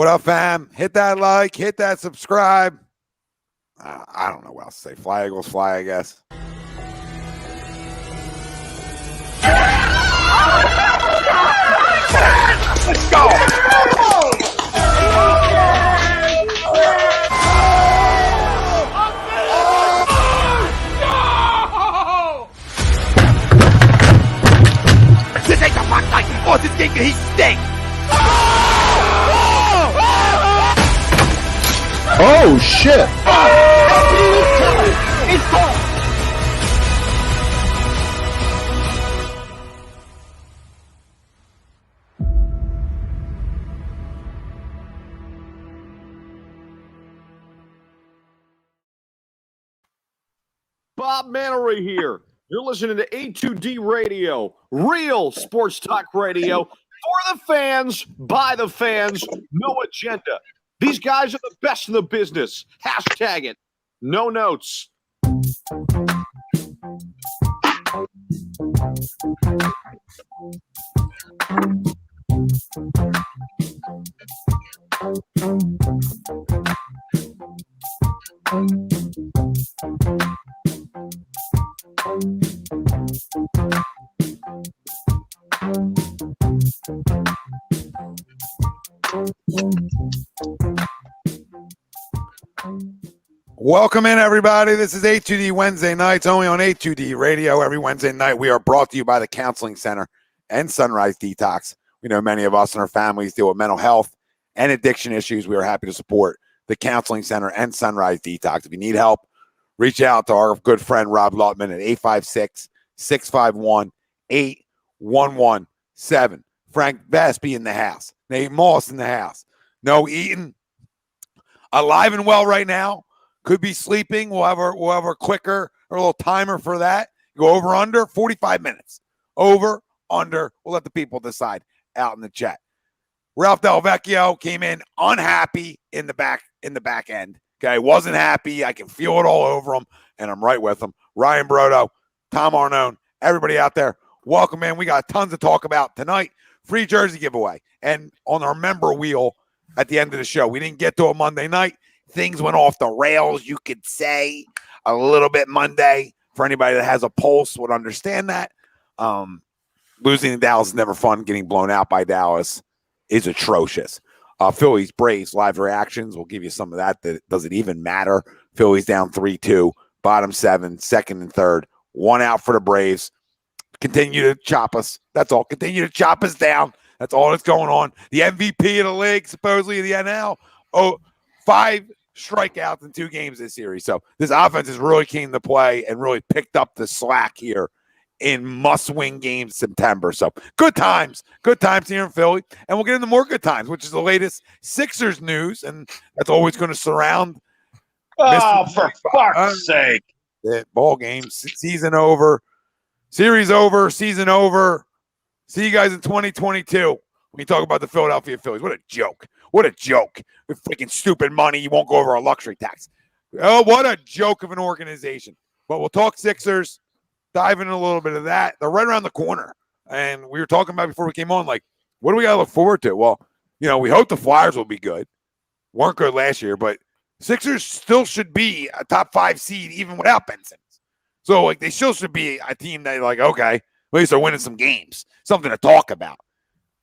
What up, fam? Hit that like, hit that subscribe. I don't know what else to say. Fly, Eagles, fly, I guess. Let's go! This ain't the fuck night! Oh, this game, he stinks! Oh, shit! It's gone! Bob Mannery here. You're listening to A2D Radio, real sports talk radio for the fans, by the fans, no agenda. These guys are the best in the business. Hashtag it. No notes. Welcome in, everybody. This is A2D Wednesday nights, only on A2D Radio. Every Wednesday night, we are brought to you by the Counseling Center and Sunrise Detox. We know many of us and our families deal with mental health and addiction issues. We are happy to support the Counseling Center and Sunrise Detox. If you need help, reach out to our good friend Rob Lutman at 856-651-8117. Frank Vespi in the house. Nate Moss in the house. No Eaton. Alive and well right now. Could be sleeping. We'll have a clicker or a little timer for that. Go over, under 45 minutes. Over, under. We'll let the people decide out in the chat. Ralph Del Vecchio came in unhappy in the back end. Okay, wasn't happy. I can feel it all over him, and I'm right with him. Ryan Brodo, Tom Arnone, everybody out there, welcome in. We got tons to talk about tonight. Free jersey giveaway, and on our member wheel at the end of the show. We didn't get to a Monday night. Things went off the rails, you could say, a little bit Monday. For anybody that has a pulse would understand that. Losing to Dallas is never fun. Getting blown out by Dallas is atrocious. Phillies, Braves, live reactions. We'll give you some of that. Does it even matter? Phillies down 3-2, bottom 7, second and third. 1 out for the Braves. Continue to chop us. That's all. Continue to chop us down. That's all that's going on. The MVP of the league, supposedly the NL. 5 strikeouts in 2 games this series. So this offense is really keen to play and really picked up the slack here in must-win games September. So good times here in Philly. And we'll get into more good times, which is the latest Sixers news. And that's always going to surround. Oh, for fuck's sake. Ball games, season over, series over, season over. See you guys in 2022 when you talk about the Philadelphia Phillies. What a joke. What a joke. With freaking stupid money, you won't go over our luxury tax. Oh, what a joke of an organization. But we'll talk Sixers, dive into a little bit of that. They're right around the corner. And we were talking about before we came on, like, what do we got to look forward to? Well, we hope the Flyers will be good. Weren't good last year, but Sixers still should be a top 5 seed even without Ben Simmons. So, like, they still should be a team that, like, okay, at least they're winning some games. Something to talk about.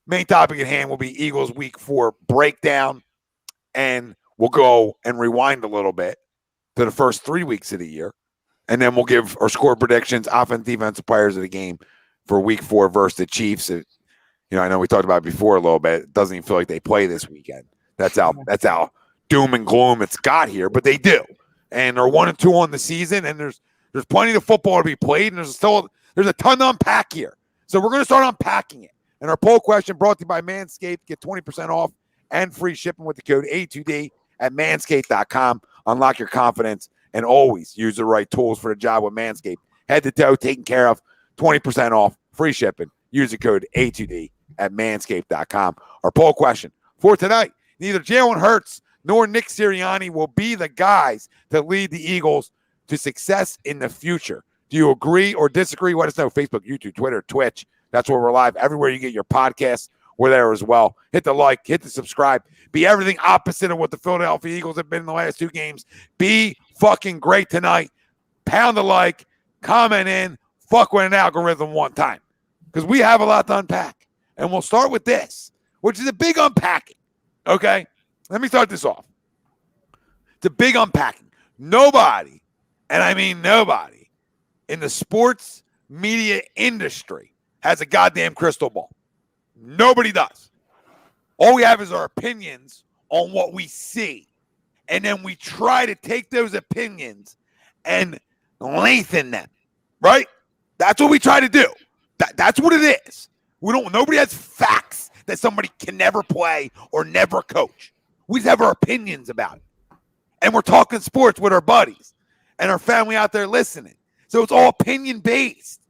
Main topic at hand will be Eagles Week 4 breakdown, and we'll go and rewind a little bit to the first 3 weeks of the year, and then we'll give our score predictions, offense, defensive players of the game for Week 4 versus the Chiefs. I know we talked about it before a little bit. It doesn't even feel like they play this weekend. That's how doom and gloom it's got here, but they do, and they're 1-2 on the season, and there's plenty of football to be played, and there's a ton to unpack here. So we're going to start unpacking it. And our poll question brought to you by Manscaped. Get 20% off and free shipping with the code A2D at manscaped.com. Unlock your confidence and always use the right tools for the job with Manscaped. Head to toe, taken care of, 20% off, free shipping. Use the code A2D at manscaped.com. Our poll question for tonight, neither Jalen Hurts nor Nick Sirianni will be the guys to lead the Eagles to success in the future. Do you agree or disagree? Let us know. Facebook, YouTube, Twitter, Twitch. That's where we're live. Everywhere you get your podcasts, we're there as well. Hit the like, hit the subscribe. Be everything opposite of what the Philadelphia Eagles have been in the last 2 games. Be fucking great tonight. Pound the like, comment in, fuck with an algorithm one time. Because we have a lot to unpack. And we'll start with this, which is a big unpacking. Okay? Let me start this off. It's a big unpacking. Nobody, and I mean nobody, in the sports media industry has a goddamn crystal ball. Nobody does. All we have is our opinions on what we see. And then we try to take those opinions and lengthen them. Right? That's what we try to do. That's what it is. Nobody has facts that somebody can never play or never coach. We just have our opinions about it. And we're talking sports with our buddies and our family out there listening. So it's all opinion based.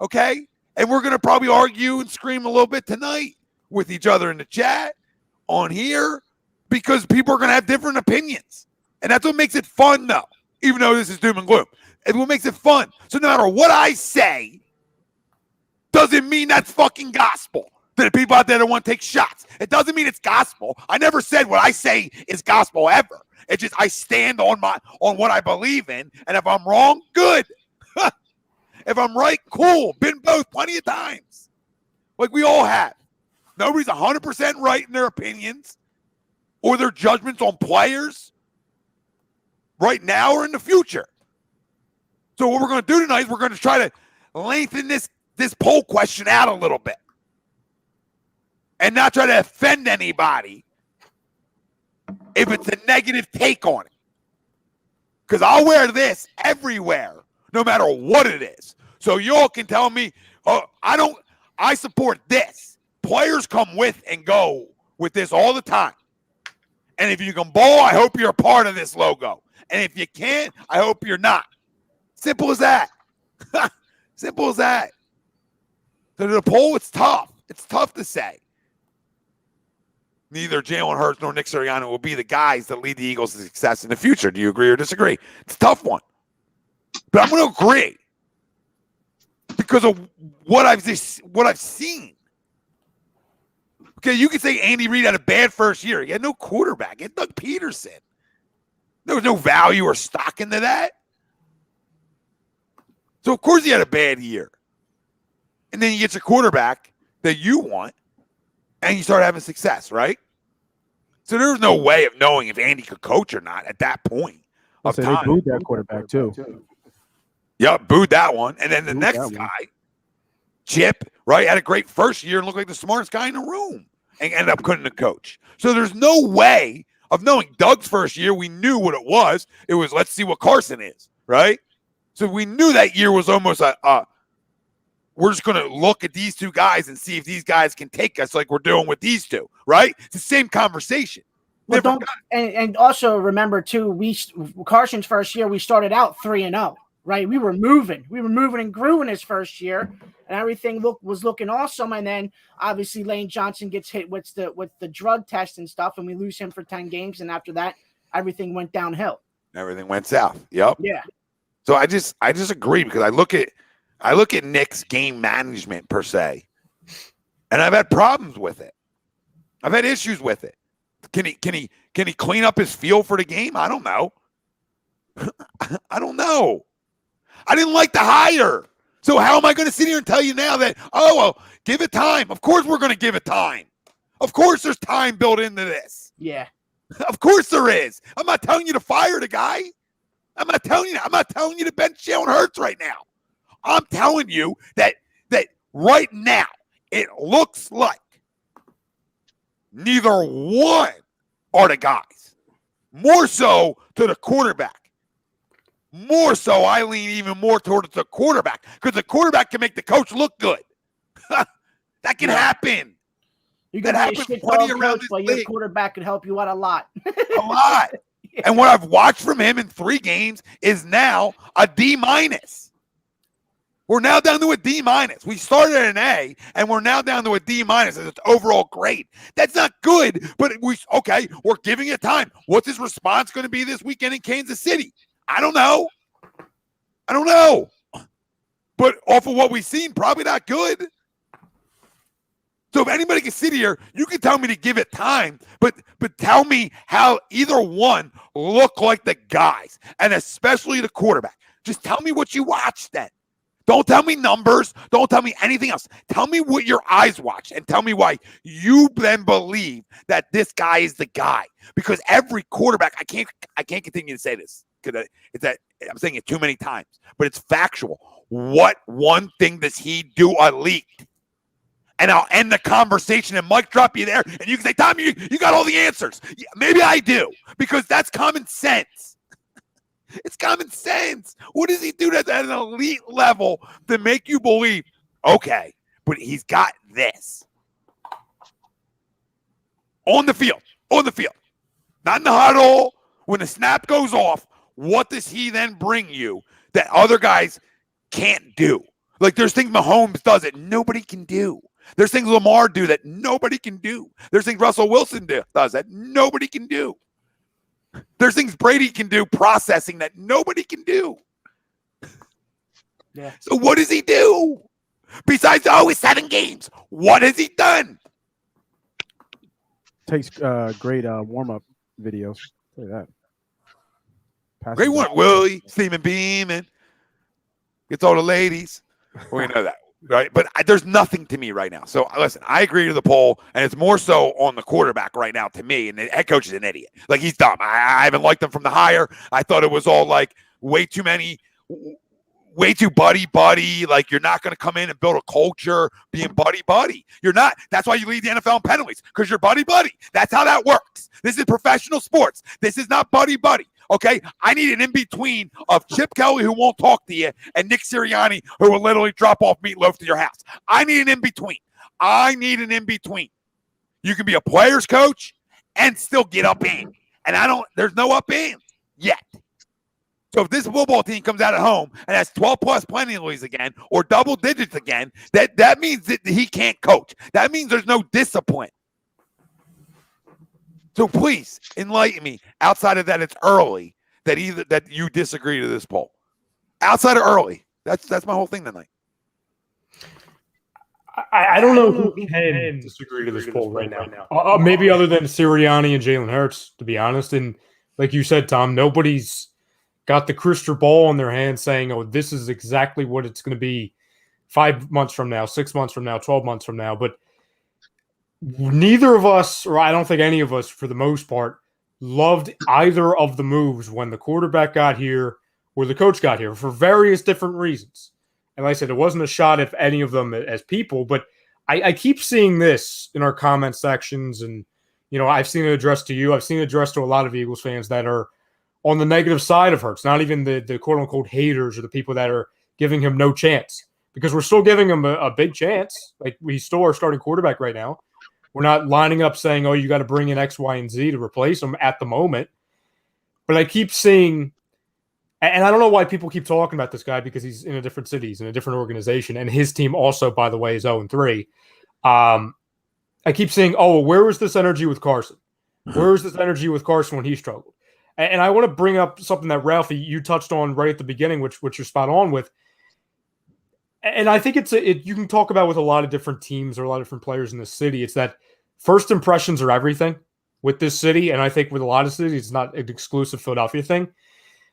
Okay? And we're going to probably argue and scream a little bit tonight with each other in the chat on here because people are going to have different opinions. And that's what makes it fun, though, even though this is doom and gloom. It's what makes it fun. So no matter what I say, doesn't mean that's fucking gospel. To the people out there that want to take shots. It doesn't mean it's gospel. I never said what I say is gospel ever. It's just I stand on what I believe in. And if I'm wrong, good. If I'm right, cool. Been both plenty of times. Like we all have. Nobody's 100% right in their opinions or their judgments on players right now or in the future. So what we're going to do tonight is we're going to try to lengthen this poll question out a little bit and not try to offend anybody if it's a negative take on it. Because I'll wear this everywhere, no matter what it is. So y'all can tell me, oh, I support this. Players come with and go with this all the time. And if you can ball, I hope you're a part of this logo. And if you can't, I hope you're not. Simple as that. Simple as that. So the poll, it's tough. It's tough to say. Neither Jalen Hurts nor Nick Sirianni will be the guys that lead the Eagles to success in the future. Do you agree or disagree? It's a tough one. But I'm going to agree because of what I've seen. Okay, you could say Andy Reid had a bad first year. He had no quarterback. He had Doug Peterson. There was no value or stock into that. So, of course, he had a bad year. And then you get your quarterback that you want, and you start having success, right? So there was no way of knowing if Andy could coach or not at that point of time. They booed that quarterback, too. Yep, booed that one. And then the next guy, Chip, right, had a great first year and looked like the smartest guy in the room and ended up couldn't coach. So there's no way of knowing. Doug's first year, we knew what it was. It was, let's see what Carson is, right? So we knew that year was almost we're just going to look at these two guys and see if these guys can take us like we're doing with these two, right? It's the same conversation. Well, and also remember, too, Carson's first year, we started out 3-0, right? We were moving and grooving his first year, and everything was looking awesome. And then, obviously, Lane Johnson gets hit with the drug test and stuff, and we lose him for 10 games. And after that, everything went downhill. Everything went south. Yep. Yeah. So I just agree because I look at Nick's game management per se, and I've had problems with it. I've had issues with it. Can he clean up his feel for the game? I don't know. I don't know. I didn't like the hire. So how am I going to sit here and tell you now that, oh, well, give it time? Of course we're going to give it time. Of course there's time built into this. Yeah. Of course there is. I'm not telling you to fire the guy. I'm not telling you to bench Jalen Hurts right now. I'm telling you that right now it looks like neither one are the guys. More so to the quarterback. More so, I lean even more towards the quarterback because the quarterback can make the coach look good. That can happen. You can be a shit coach, but your quarterback could help you out a lot. A lot. Yeah. And what I've watched from him in 3 games is now a D-. We're now down to a D-. We started at an A, and we're now down to a D- as its overall grade. That's not good, but we're giving it time. What's his response going to be this weekend in Kansas City? I don't know. But off of what we've seen, probably not good. So if anybody can sit here, you can tell me to give it time, but tell me how either one look like the guys, and especially the quarterback. Just tell me what you watched then. Don't tell me numbers. Don't tell me anything else. Tell me what your eyes watched and tell me why you then believe that this guy is the guy. Because every quarterback, I can't continue to say this because I'm saying it too many times, but it's factual. What one thing does he do elite? And I'll end the conversation and mic drop you there, and you can say, Tommy, you got all the answers. Yeah, maybe I do, because that's common sense. It's common sense. What does he do that's at an elite level to make you believe, okay, but he's got this? On the field. Not in the huddle. When the snap goes off, what does he then bring you that other guys can't do? Like there's things Mahomes does that nobody can do. There's things Lamar do that nobody can do. There's things Russell Wilson does that nobody can do. There's things Brady can do processing that nobody can do. Yeah. So what does he do? Besides, it's 7 games. What has he done? Takes great warm-up videos. Look at that. Great one. Willie, steaming beaming. Gets all the ladies. We know that. Right, but there's nothing to me right now. So listen, I agree to the poll, and it's more so on the quarterback right now to me. And the head coach is an idiot. Like he's dumb. I haven't liked him from the hire. I thought it was all like way too buddy. Like you're not going to come in and build a culture being buddy. You're not. That's why you lead the NFL in penalties, because you're buddy. That's how that works. This is professional sports. This is not buddy. Okay, I need an in-between of Chip Kelly, who won't talk to you, and Nick Sirianni, who will literally drop off meatloaf to your house. I need an in-between. You can be a player's coach and still get up in. And there's no up in yet. So if this football team comes out at home and has 12-plus penalties again or double digits again, that means that he can't coach. That means there's no discipline. So please enlighten me. Outside of that, it's early that you disagree to this poll. Outside of early, that's my whole thing tonight. I don't know who can disagree to this poll right now. Maybe other than Sirianni and Jalen Hurts, to be honest. And like you said, Tom, nobody's got the crystal ball in their hand saying, "Oh, this is exactly what it's going to be 5 months from now, 6 months from now, 12 months from now." But neither of us, or I don't think any of us for the most part, loved either of the moves when the quarterback got here or the coach got here for various different reasons. And like I said, it wasn't a shot at any of them as people, but I keep seeing this in our comment sections. And, I've seen it addressed to you. I've seen it addressed to a lot of Eagles fans that are on the negative side of Hurts, not even the quote unquote haters or the people that are giving him no chance, because we're still giving him a big chance. Like we still are starting quarterback right now. We're not lining up saying, "Oh, you got to bring in X, Y, and Z to replace him" at the moment. But I keep seeing, and I don't know why people keep talking about this guy, because he's in a different city, he's in a different organization, and his team also, by the way, is 0-3. I keep saying, "Oh, where was this energy with Carson? Where was this energy with Carson when he struggled?" And I want to bring up something that Ralphie, you touched on right at the beginning, which you're spot on with. And I think you can talk about with a lot of different teams or a lot of different players in the city. It's that first impressions are everything with this city. And I think with a lot of cities, it's not an exclusive Philadelphia thing.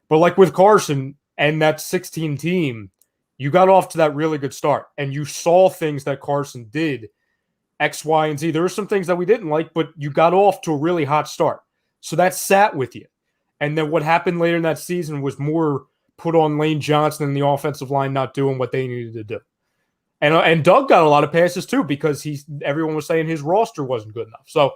But like with Carson and that 16 team, you got off to that really good start. And you saw things that Carson did, X, Y, and Z. There were some things that we didn't like, but you got off to a really hot start. So that sat with you. And then what happened later in that season was more put on Lane Johnson and the offensive line not doing what they needed to do. And Doug got a lot of passes too, because everyone was saying his roster wasn't good enough. So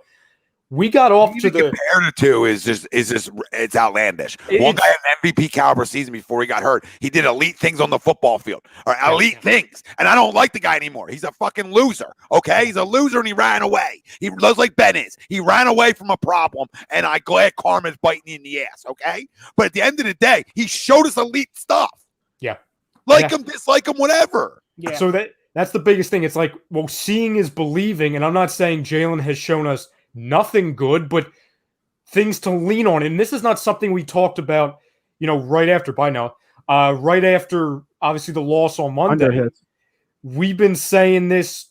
we got off to the compare the two is just it's outlandish. One guy had an MVP caliber season before he got hurt. He did elite things on the football field, or elite things. And I don't like the guy anymore. He's a fucking loser. Okay, he's a loser, and he ran away. He does like Ben is. He ran away from a problem, and I'm glad karma's biting you in the ass. Okay, but at the end of the day, he showed us elite stuff. Yeah, like him, dislike him, whatever. Yeah. So that's the biggest thing. It's like, well, seeing is believing, and I'm not saying Jalen has shown us nothing good, but things to lean on. And this is not something we talked about, right after obviously the loss on Monday. We've been saying this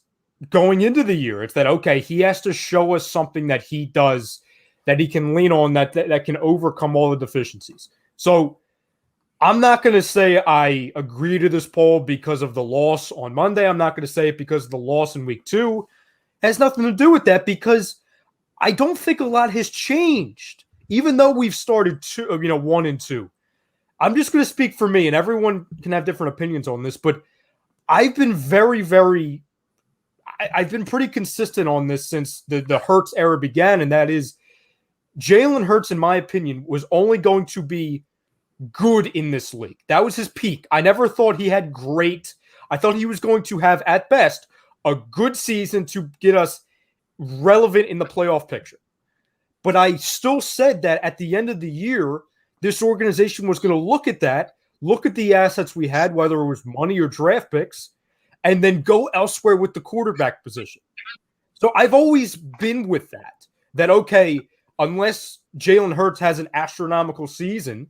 going into the year. It's that, okay, he has to show us something that he does, that he can lean on, that can overcome all the deficiencies. So I'm not going to say I agree to this poll because of the loss on Monday. I'm not going to say it because of the loss in week 2. It has nothing to do with that, because I don't think a lot has changed, even though we've started 1-2. I'm just going to speak for me, and everyone can have different opinions on this, but I've been I've been pretty consistent on this since the Hurts era began, and that is Jalen Hurts, in my opinion, was only going to be good in this league. That was his peak. I never thought he had great. I thought he was going to have, at best, a good season to get us relevant in the playoff picture. But I still said that at the end of the year, this organization was going to look at that, look at the assets we had, whether it was money or draft picks, and then go elsewhere with the quarterback position. So I've always been with that okay, unless Jalen Hurts has an astronomical season,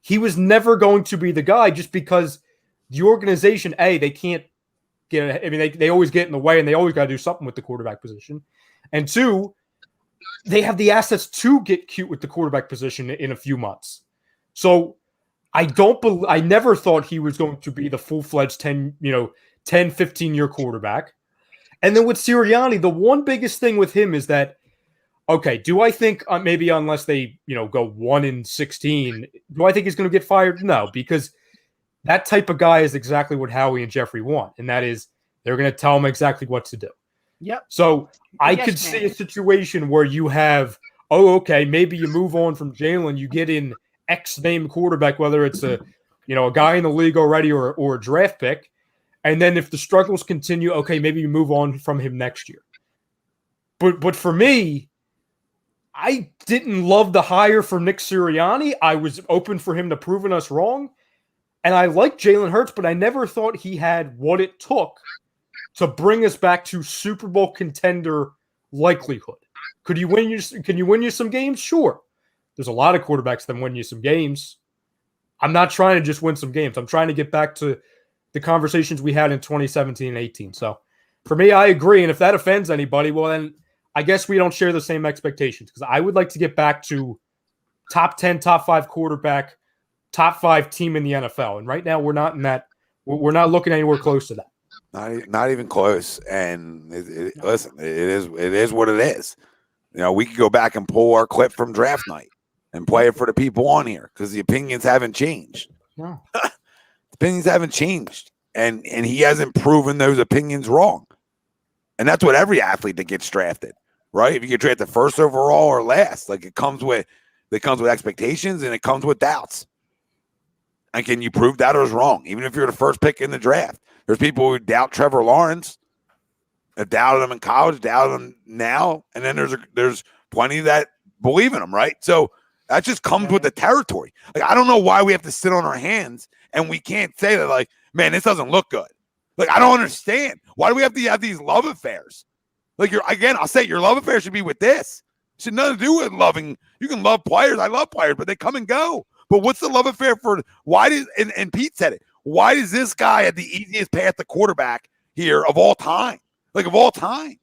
he was never going to be the guy, just because the organization, they can't get, they always get in the way, and they always got to do something with the quarterback position. And 2, they have the assets to get cute with the quarterback position in a few months. So I never thought he was going to be the full-fledged 10, 15-year quarterback. And then with Sirianni, the one biggest thing with him is that, okay, do I think maybe unless they, go 1-16, do I think he's going to get fired? No, because that type of guy is exactly what Howie and Jeffrey want, and that is they're going to tell him exactly what to do. Yep. So I could see a situation where you have, okay, maybe you move on from Jalen, you get in X name quarterback, whether it's a guy in the league already or a draft pick, and then if the struggles continue, okay, maybe you move on from him next year. But for me, I didn't love the hire for Nick Sirianni. I was open for him to proving us wrong, and I like Jalen Hurts, but I never thought he had what it took to bring us back to Super Bowl contender likelihood. Can you win you some games? Sure. There's a lot of quarterbacks that win you some games. I'm not trying to just win some games. I'm trying to get back to the conversations we had in 2017 and 18. So for me, I agree. And if that offends anybody, well, then I guess we don't share the same expectations, because I would like to get back to top 10, top 5 quarterback, top 5 team in the NFL. And right now we're not in that. We're not looking anywhere close to that. Not even close. And listen, it is what it is. We could go back and pull our clip from draft night and play it for the people on here, because the opinions haven't changed. No. The opinions haven't changed. And he hasn't proven those opinions wrong. And that's what every athlete that gets drafted, right? If you get drafted first overall or last, like it comes with expectations and it comes with doubts. And can you prove that was wrong? Even if you're the first pick in the draft. There's people who doubt Trevor Lawrence, have doubted him in college, doubted him now, and then there's plenty that believe in him, right? So that just comes with the territory. Like, I don't know why we have to sit on our hands and we can't say that, like, man, this doesn't look good. Like, I don't understand. Why do we have to have these love affairs? Like, I'll say your love affair should be with this. It should nothing to do with loving. You can love players. I love players, but they come and go. But what's the love affair for? And Pete said it. Why does this guy have the easiest path to quarterback here of all time? Like, of all time.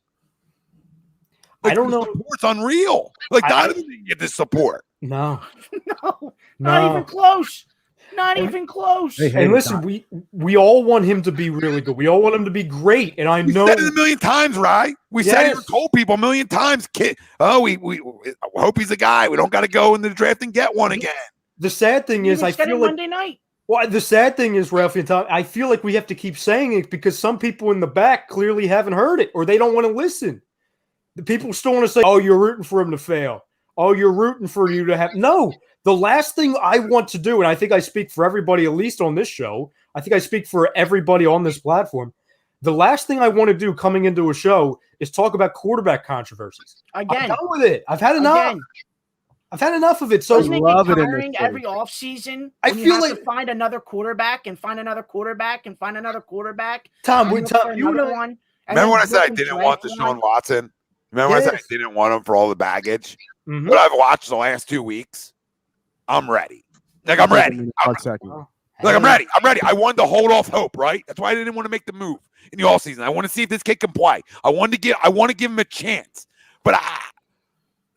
Like, I don't know. Support's unreal. Like, Donovan didn't get this support. No. Not even close. Not even close. And listen, we all want him to be really good. We all want him to be great. And I know. We said it a million times, right? We said it, told people a million times. We hope he's a guy. We don't got to go in the draft and get one again. The sad thing is, I feel like Monday night. Well, the sad thing is, Ralphie and Tom, I feel like we have to keep saying it because some people in the back clearly haven't heard it, or they don't want to listen. The people still want to say, oh, you're rooting for him to fail. Oh, you're rooting for you to have. No, the last thing I want to do, and I think I speak for everybody, at least on this show, I think I speak for everybody on this platform. The last thing I want to do coming into a show is talk about quarterback controversies. Again. I'm done with it. I've had enough. Again. I've had enough of it. So doesn't it get tiring every offseason? I feel like to find another quarterback and find another quarterback and find another quarterback. Tom, you know one. Remember when I said I didn't want Deshaun Watson? Remember when I said I didn't want him for all the baggage? Mm-hmm. What I've watched the last 2 weeks, I'm ready. Like, I'm ready. Like, I'm ready. I wanted to hold off hope, right? That's why I didn't want to make the move in the offseason. I want to see if this kid can play. I want to give him a chance. But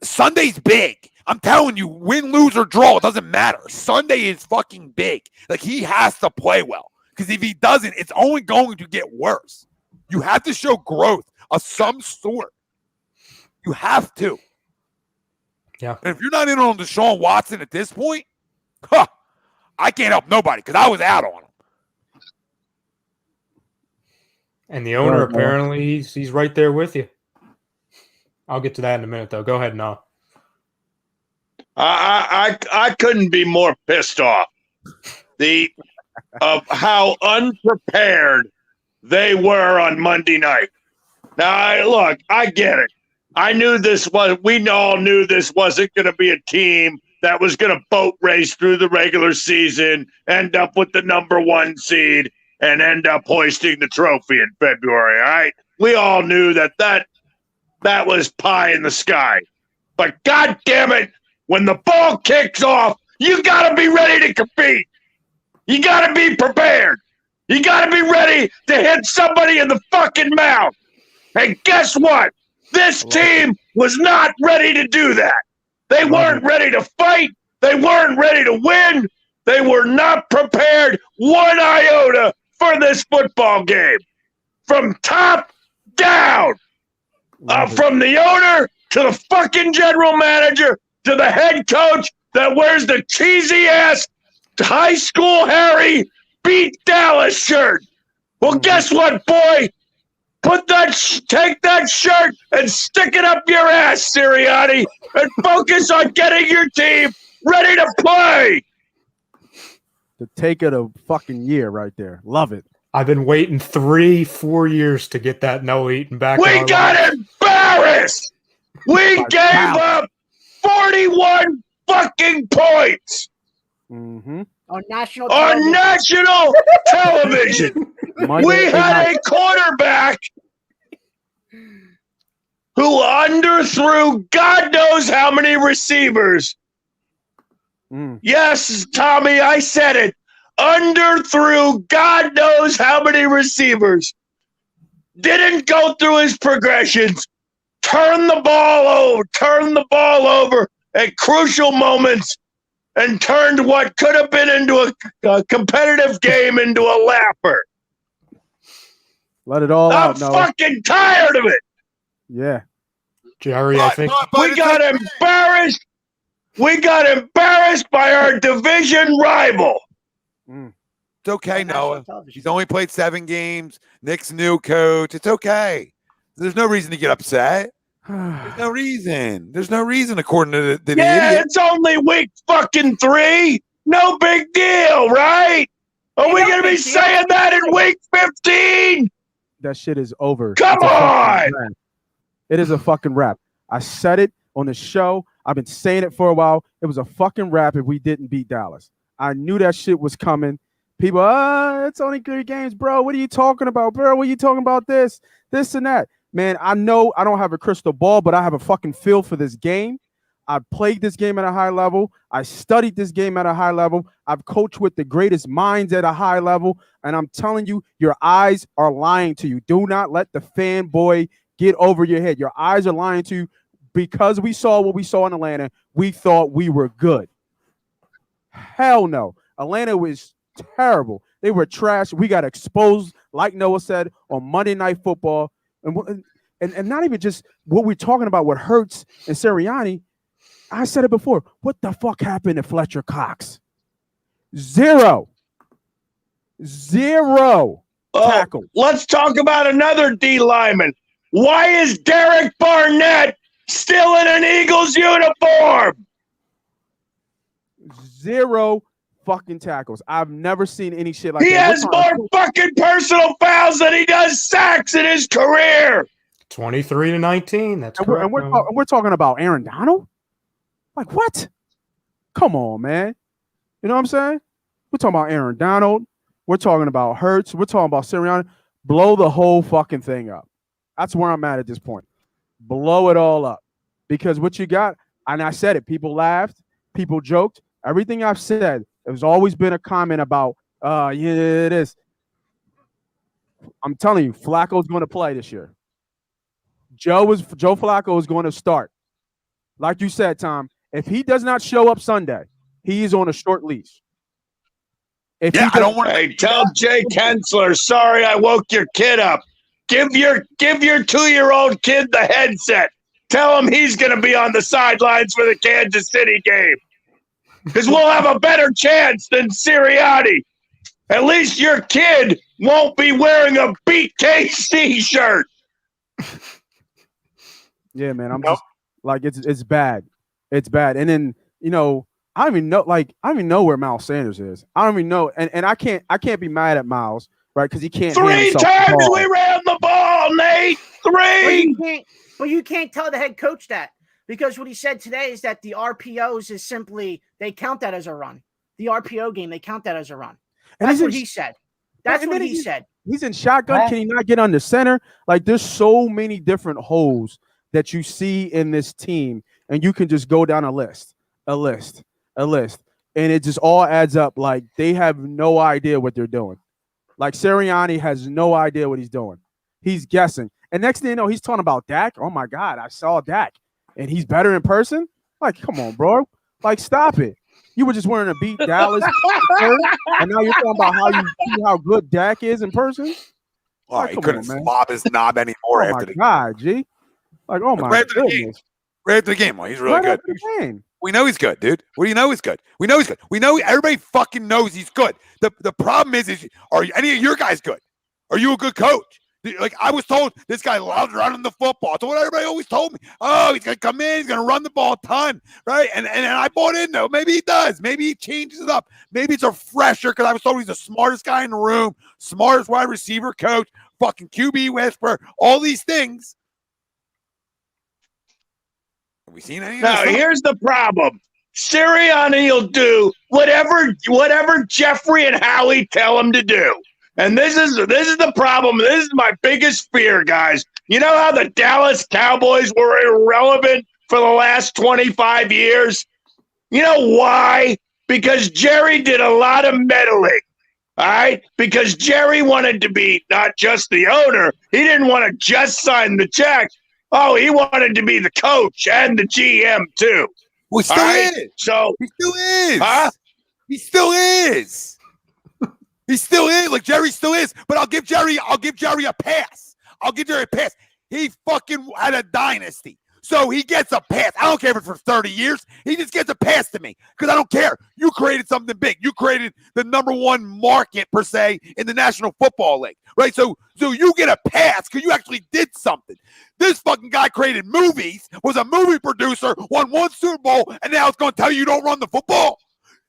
Sunday's big. I'm telling you, win, lose, or draw, it doesn't matter. Sunday is fucking big. Like, he has to play well. Because if he doesn't, it's only going to get worse. You have to show growth of some sort. You have to. Yeah. And if you're not in on Deshaun Watson at this point, I can't help nobody because I was out on him. And the owner, apparently, he's right there with you. I'll get to that in a minute, though. Go ahead, Noah. I couldn't be more pissed off of how unprepared they were on Monday night. Now, I get it. We all knew this wasn't going to be a team that was going to boat race through the regular season, end up with the number 1 seed, and end up hoisting the trophy in February, all right? We all knew that was pie in the sky. But God damn it, when the ball kicks off, you got to be ready to compete. You got to be prepared. You got to be ready to hit somebody in the fucking mouth. And guess what? This team was not ready to do that. They weren't ready to fight. They weren't ready to win. They were not prepared one iota for this football game. From top down. From the owner to the fucking general manager to the head coach that wears the cheesy-ass high school Harry beat Dallas shirt. Well, guess what, boy? Take that shirt and stick it up your ass, Sirianni, and focus on getting your team ready to play. The take of the fucking year right there. Love it. I've been waiting 3-4 years to get that Noah Eaton back. We got embarrassed. We gave up 41 fucking points. Mm-hmm. On national television. We had a quarterback who underthrew God knows how many receivers. Yes, Tommy, I said it. Underthrew God knows how many receivers. Didn't go through his progressions. Turned the ball over at crucial moments and turned what could have been into a competitive game into a laugher. Let it all out, I'm fucking tired of it. Yeah. Jerry, I think we got embarrassed. We got embarrassed by our division rival. It's okay, Noah. He's only played 7 games. Nick's new coach. It's okay. There's no reason to get upset. There's no reason. There's no reason, according to the idiot. It's only week fucking 3. No big deal, right? Are we going to be saying that in week 15? That shit is over. Come on! It is a fucking wrap. I said it on the show. I've been saying it for a while. It was a fucking wrap if we didn't beat Dallas. I knew that shit was coming. People, it's only 3 games, bro. What are you talking about, bro? What are you talking about this and that? Man, I know I don't have a crystal ball, but I have a fucking feel for this game. I played this game at a high level. I studied this game at a high level. I've coached with the greatest minds at a high level. And I'm telling you, your eyes are lying to you. Do not let the fanboy get over your head. Your eyes are lying to you because we saw what we saw in Atlanta. We thought we were good. Hell no. Atlanta was terrible. They were trash. We got exposed, like Noah said, on Monday Night Football. And not even just what we're talking about with Hurts and Sirianni. I said it before. What the fuck happened to Fletcher Cox? Zero tackle. Let's talk about another D lineman. Why is Derek Barnett still in an Eagles uniform? Zero fucking tackles. I've never seen any shit like that. He has more fucking personal fouls than he does sacks in his career. 23-19. That's correct. And we're talking about Aaron Donald? Like, what? Come on, man. You know what I'm saying? We're talking about Aaron Donald. We're talking about Hurts. We're talking about Sirianni. Blow the whole fucking thing up. That's where I'm at this point. Blow it all up. Because what you got, and I said it, people laughed, people joked. Everything I've said, there's always been a comment about Yeah, it is. I'm telling you, Flacco's going to play this year. Joe Flacco is going to start. Like you said, Tom, if he does not show up Sunday, he is on a short leash. I don't want to. Hey, tell Jay Kensler, sorry I woke your kid up. Give your 2-year-old kid the headset. Tell him he's going to be on the sidelines for the Kansas City game. Because we'll have a better chance than Sirianni. At least your kid won't be wearing a Beat KC shirt. Yeah, man. I'm just like it's bad. It's bad. And then, I don't even know where Miles Sanders is. I don't even know. And I can't be mad at Miles, right? Because he can't. 3 times we ran the ball, Nate. 3. But you can't tell the head coach that, because what he said today is that the RPOs is simply, they count that as a run. The RPO game, they count that as a run. That's what he said. That's what he said. He's in shotgun. Can he not get under center? Like, there's so many different holes that you see in this team, and you can just go down a list, and it just all adds up. Like, they have no idea what they're doing. Like, Sirianni has no idea what he's doing. He's guessing. And next thing you know, he's talking about Dak. Oh, my God, I saw Dak, and he's better in person? Like, come on, bro. Like, stop it. You were just wearing a beat Dallas, and now you're talking about how you see how good Dak is in person? Oh, he couldn't slob his knob anymore after the God, G. Like, oh, my goodness. Right after the game. Well, he's really good. We know he's good, dude. What do you know he's good? We know he's good. We know everybody fucking knows he's good. The problem is are any of your guys good? Are you a good coach? Like, I was told this guy loves running the football. That's what everybody always told me. Oh, he's going to come in. He's going to run the ball a ton, right? And I bought in, though. Maybe he does. Maybe he changes it up. Maybe it's a fresher, because I was told he's the smartest guy in the room, smartest wide receiver coach, fucking QB whisperer, all these things. Have we seen any of this? Now, here's the problem. Sirianni will do whatever Jeffrey and Howie tell him to do. And this is the problem. This is my biggest fear, guys. You know how the Dallas Cowboys were irrelevant for the last 25 years? You know why? Because Jerry did a lot of meddling, all right? Because Jerry wanted to be not just the owner. He didn't want to just sign the check. Oh, he wanted to be the coach and the GM, too. Well, he still is. So he still is. Huh? He still is. He still is. Like, Jerry still is. But I'll give Jerry a pass. He fucking had a dynasty. So he gets a pass. I don't care if it's for 30 years. He just gets a pass to me, because I don't care. You created something big. You created the #1 market, per se, in the National Football League, right? So you get a pass because you actually did something. This fucking guy created movies, was a movie producer, won 1 Super Bowl, and now it's going to tell you don't run the football.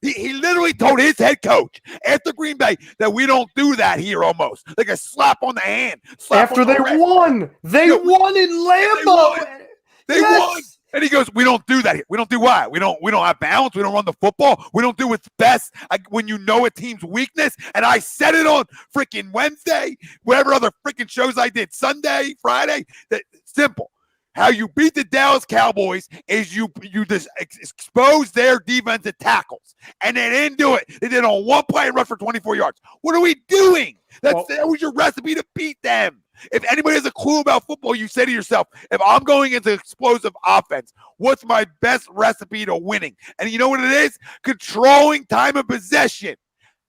He literally told his head coach after Green Bay that we don't do that here, almost like a slap on the hand. After they won. They won in Lambeau. They won. And he goes, we don't do that here. We don't do what? We don't have balance. We don't run the football. We don't do what's best when you know a team's weakness. And I said it on freaking Wednesday, whatever other freaking shows I did, Sunday, Friday. That simple. How you beat the Dallas Cowboys is you just expose their defensive tackles. And they didn't do it. They did on 1 play and rush for 24 yards. What are we doing? That was your recipe to beat them. If anybody has a clue about football, you say to yourself, if I'm going into explosive offense, what's my best recipe to winning? And you know what it is? Controlling time of possession,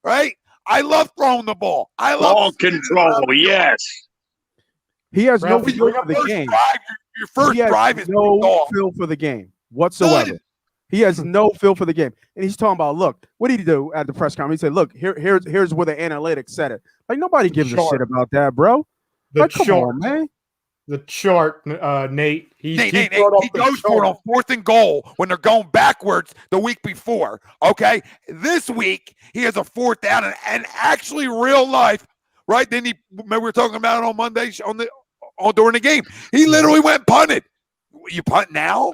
right? I love throwing the ball. I love ball control, yes. He has no feel for the game. Your first drive is no feel for the game whatsoever. Good. He has no feel for the game. And he's talking about, look, what did he do at the press conference? He said, look, here's where the analytics said it. Like, nobody gives a shit about that, bro. Like, come on, man. The chart, Nate. Nate goes for it on 4th and goal when they're going backwards the week before. Okay, this week he has a 4th down and actually real life, right? Then we were talking about it on Monday during the game. He literally went punted. You punt now?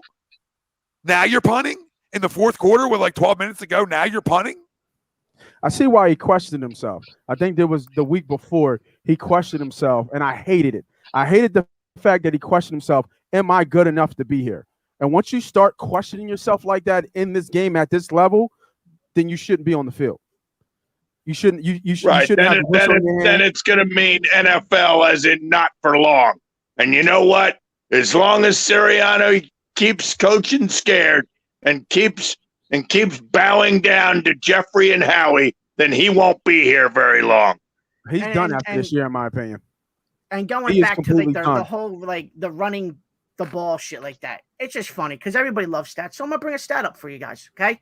Now you're punting in the 4th quarter with like 12 minutes to go. Now you're punting. I see why he questioned himself. I think there was the week before he questioned himself, and I hated it. I hated the fact that he questioned himself. Am I good enough to be here? And once you start questioning yourself like that in this game at this level, then you shouldn't be on the field. You shouldn't. You Right. shouldn't have the whistle in your Then hand. it's going to mean NFL as in not for long. And you know what? As long as Sirianno keeps coaching scared and keeps bowing down to Jeffrey and Howie, then he won't be here very long. He's done after this year, in my opinion. And going back to like the whole like the running the ball shit like that, it's just funny because everybody loves stats. So I'm gonna bring a stat up for you guys. Okay,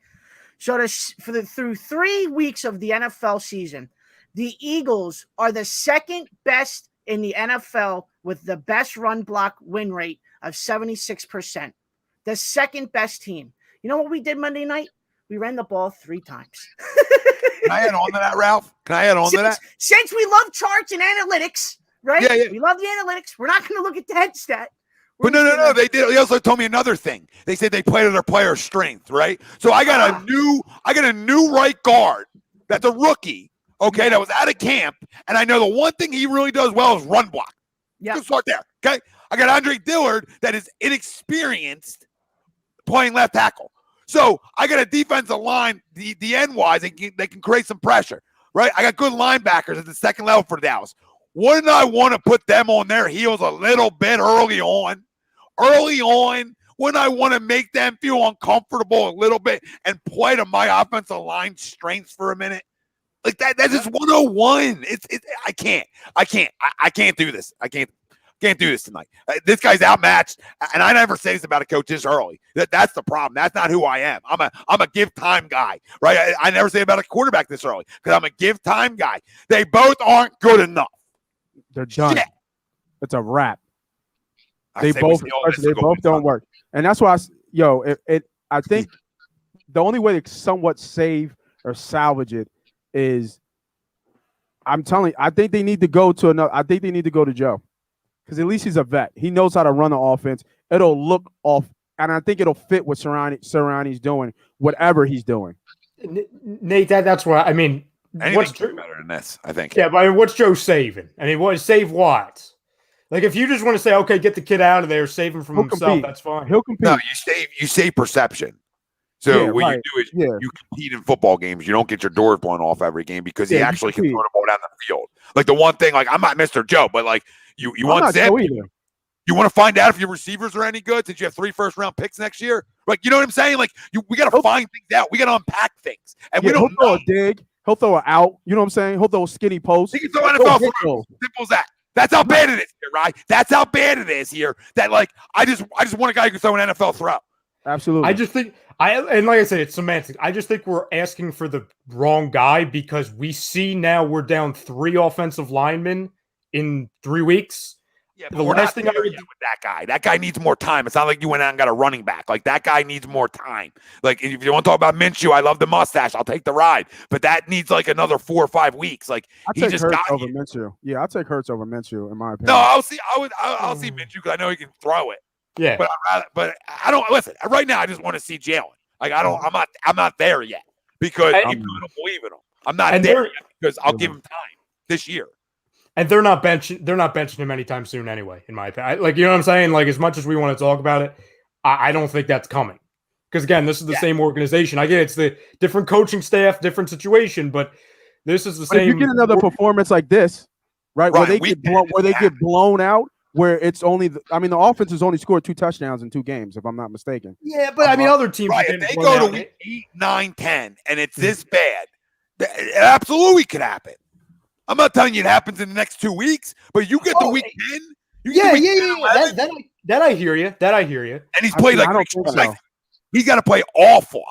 so through 3 weeks of the NFL season, the Eagles are the second best in the NFL with the best run block win rate of 76%. The second best team. You know what we did Monday night? We ran the ball 3 times. Can I add on to that, Ralph? Can I add on to that? Since we love charts and analytics, right? Yeah. We love the analytics. We're not going to look at that stat. But no. They did. They also told me another thing. They said they played to their player's strength, right? So I got a new right guard. That's a rookie. Okay, that was out of camp, and I know the one thing he really does well is run block. Yeah, just start there. Okay, I got Andre Dillard that is inexperienced playing left tackle. So I got a defensive line, the end wise, they can create some pressure, right? I got good linebackers at the second level for Dallas. Wouldn't I want to put them on their heels a little bit early on? Wouldn't I want to make them feel uncomfortable a little bit and play to my offensive line strengths for a minute? Like that's just 101. I can't do this. I can't do this tonight. This guy's outmatched, and I never say this about a coach this early. That's the problem. That's not who I am. I'm a give time guy, right? I never say about a quarterback this early because I'm a give time guy. They both aren't good enough. They're done. Shit. It's a wrap. They both don't work, and that's why I think the only way to somewhat save or salvage it is, I'm telling you, I think they need to go to another. I think they need to go to Joe. Because at least he's a vet. He knows how to run the offense. It'll look off, and I think it'll fit what Sirianni's doing, whatever he's doing. Nate, that's what I mean. What's better than this? I think. Yeah, but what's Joe saving? I mean, save what? Like, if you just want to say, okay, get the kid out of there, save him from himself, compete. that's fine. He'll compete. No, you save perception. So what you do is you compete in football games. You don't get your doors blown off every game because he actually can throw the ball down the field. Like the one thing, like I'm not Mr. Joe, but like you want Zip. You want to find out if your receivers are any good since you have 3 first-round picks next year. Like, you know what I'm saying? Like we got to find things out. We got to unpack things, and we don't throw a dig. He'll throw it out. You know what I'm saying? He'll throw a skinny post. He can throw NFL through. Simple as that. That's how bad it is here, right? That's how bad it is here. That like I just want a guy who can throw an NFL throw. Absolutely. I just think and like I said, it's semantics. I just think we're asking for the wrong guy because we see now we're down 3 offensive linemen in 3 weeks. Yeah, but the last thing I would do with that guy needs more time. It's not like you went out and got a running back. Like that guy needs more time. Like if you want to talk about Minshew, I love the mustache. I'll take the ride, but that needs like another 4 or 5 weeks. Like he just Hurts got over Minshew. Yeah, I'll take Hurts over Minshew in my opinion. No, I'll see Minshew because I know he can throw it. Yeah, but I don't listen right now. I just want to see Jalen. Like I'm not there yet because I don't believe in him. I'm not there yet because I'll give him time this year. And they're not benching him anytime soon anyway, in my opinion. Like, you know what I'm saying? Like, as much as we want to talk about it, I don't think that's coming. Because again, this is the same organization. I get it's the different coaching staff, different situation, but this is the same. If you get another performance like this, right, where they get blown out. Where it's only, the offense has only scored 2 touchdowns in 2 games, if I'm not mistaken. Yeah, but other teams. Right, if they go to week 8, 9, 10, and it's this bad, it absolutely could happen. I'm not telling you it happens in the next 2 weeks, but you get to week 10. That I hear you. And he's played he's got to play awful.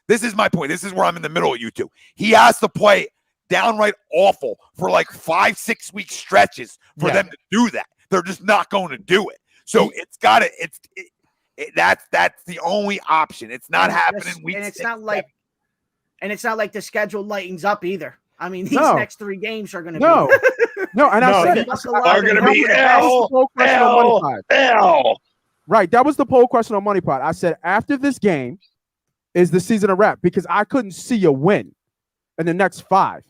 This is my point. This is where I'm in the middle of you two. He has to play downright awful for like 5-6 week stretches for them to do that. They're just not going to do it. So that's the only option. It's not happening week 6. It's not like the schedule lightens up either. I mean, these next 3 games are going to be I said are going to be L. Right, that was the poll question on Money Pot. I said after this game is the season a wrap because I couldn't see a win in the next 5.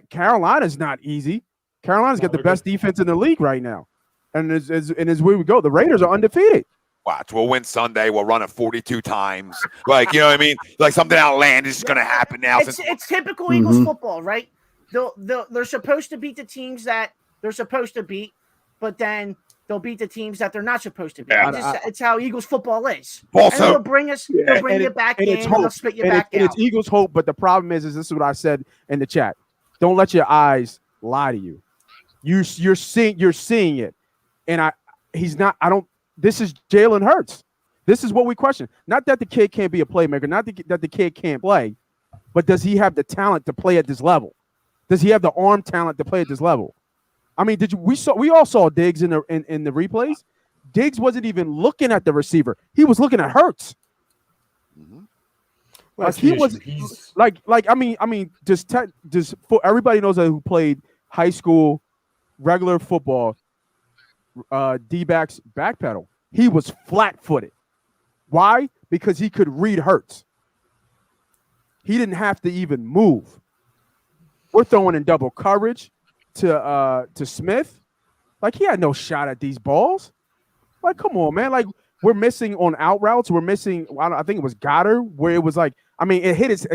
Carolina's not easy. Carolina's got the best defense in the league right now. And as we would go, the Raiders are undefeated. Watch, we'll win Sunday. We'll run it 42 times. Like, you know what I mean? Like something outlandish is going to happen now. It's typical Eagles football, right? They're supposed to beat the teams that they're supposed to beat, but then they'll beat the teams that they're not supposed to beat. Yeah. It's how Eagles football is. Also, and they'll bring you back in, and they'll spit you back out. It's Eagles hope, but the problem is this is what I said in the chat. Don't let your eyes lie to you. You're seeing it, and he's not. I don't. This is Jalen Hurts. This is what we question. Not that the kid can't be a playmaker, not that the kid can't play, but does he have the talent to play at this level? Does he have the arm talent to play at this level? I mean, we all saw Diggs in the replays. Diggs wasn't even looking at the receiver. He was looking at Hurts. Well, Like he was like I mean just for everybody knows who played high school regular football. D-backs backpedal. He was flat-footed. Why? Because he could read Hurts. He didn't have to even move. We're throwing in double coverage to Smith. Like he had no shot at these balls. Like, come on, man. Like we're missing on out routes. We're missing. I think it was Goddard where it was like. I mean, it hit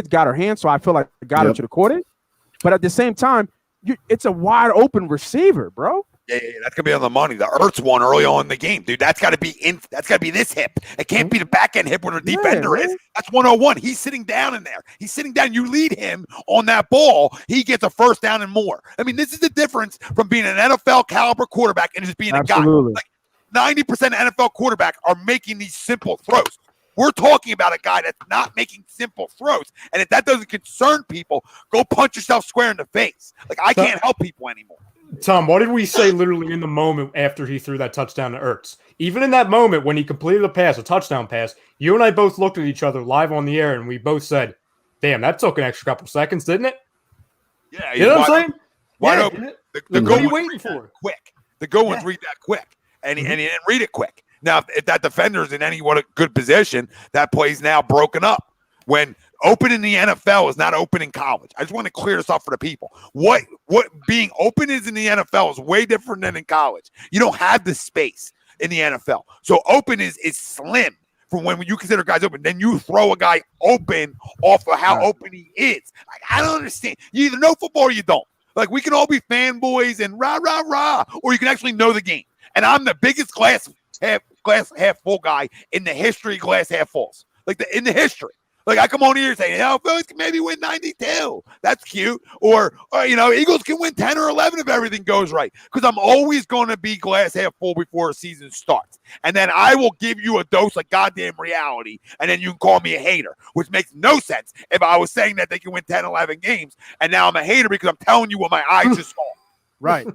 Goddard's hand, so I feel like Goddard should have caught it. But at the same time, it's a wide open receiver, bro. Yeah, that's gonna be on the money. The Ertz one early on in the game, dude. That's gotta be this hip. It can't be the back end hip where the defender is. That's 101. He's sitting down in there. He's sitting down. You lead him on that ball, he gets a first down and more. I mean, this is the difference from being an NFL caliber quarterback and just being a guy. Like 90% of NFL quarterback are making these simple throws. We're talking about a guy that's not making simple throws. And if that doesn't concern people, go punch yourself square in the face. Like I can't help people anymore. Tom, what did we say literally in the moment after he threw that touchdown to Ertz? Even in that moment when he completed a touchdown pass, you and I both looked at each other live on the air and we both said, damn, that took an extra couple seconds, didn't it? Yeah. You know what I'm saying? Wide yeah, open. The what goal are you waiting for? Quick. The goal ones read that quick. And he didn't read it quick. Now, if that defender's in any good position, that play's now broken up. When open in the NFL is not open in college. I just want to clear this up for the people. What being open is in the NFL is way different than in college. You don't have the space in the NFL. So open is slim from when you consider guys open. Then you throw a guy open off of how open he is. Like, I don't understand. You either know football or you don't. Like, we can all be fanboys and rah, rah, rah, or you can actually know the game. And I'm the biggest glass half full guy in the history of glass half fulls. Like in the history. Like I come on here saying, Phillies can maybe win 92. That's cute. Or Eagles can win 10 or 11 if everything goes right. Because I'm always going to be glass half full before a season starts. And then I will give you a dose of goddamn reality. And then you can call me a hater, which makes no sense if I was saying that they can win 10, 11 games. And now I'm a hater because I'm telling you what my eyes just saw. Right.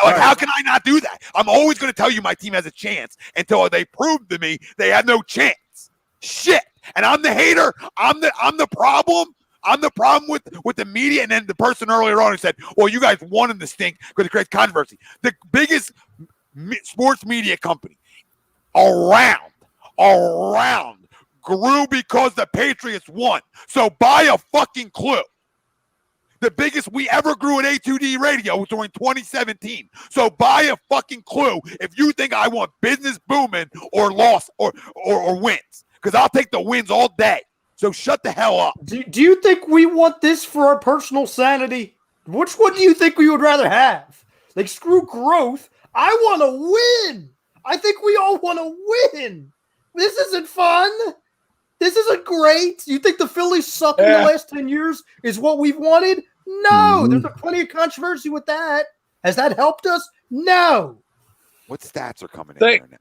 How can I not do that? I'm always going to tell you my team has a chance until they prove to me they have no chance. Shit. And I'm the hater. I'm the problem. I'm the problem with the media. And then the person earlier on who said, well, you guys won in the stink because it creates controversy. The biggest sports media company around grew because the Patriots won. So buy a fucking clue. The biggest we ever grew at A2D radio was during 2017. So buy a fucking clue if you think I want business booming or loss or wins. Because I'll take the wins all day. So shut the hell up. Do you think we want this for our personal sanity? Which one do you think we would rather have? Like, screw growth. I want to win. I think we all want to win. This isn't fun. This isn't great. You think the Phillies suck in the last 10 years is what we've wanted? No. There's plenty of controversy with that. Has that helped us? No. What stats are coming in here now?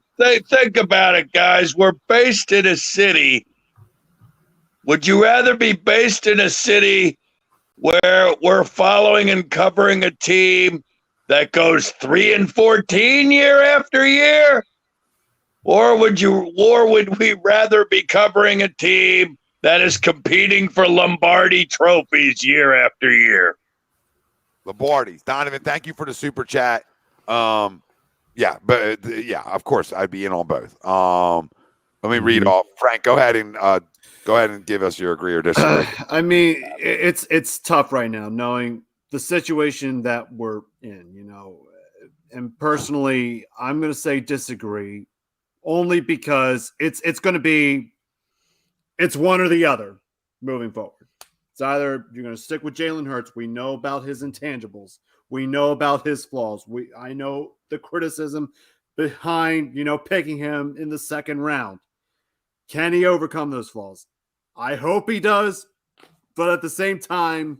Think about it, guys. We're based in a city. Would you rather be based in a city where we're following and covering a team that goes 3-14 year after year? Or would we rather be covering a team that is competing for Lombardi trophies year after year? Lombardi's. Donovan, thank you for the super chat. Of course, I'd be in on both. Let me read off. Frank, go ahead and give us your agree or disagree. I mean, it's tough right now, knowing the situation that we're in. And personally, I'm going to say disagree, only because it's going to be one or the other moving forward. It's either you're going to stick with Jalen Hurts. We know about his intangibles. We know about his flaws. I know the criticism behind, picking him in the second round. Can he overcome those flaws? I hope he does. But at the same time,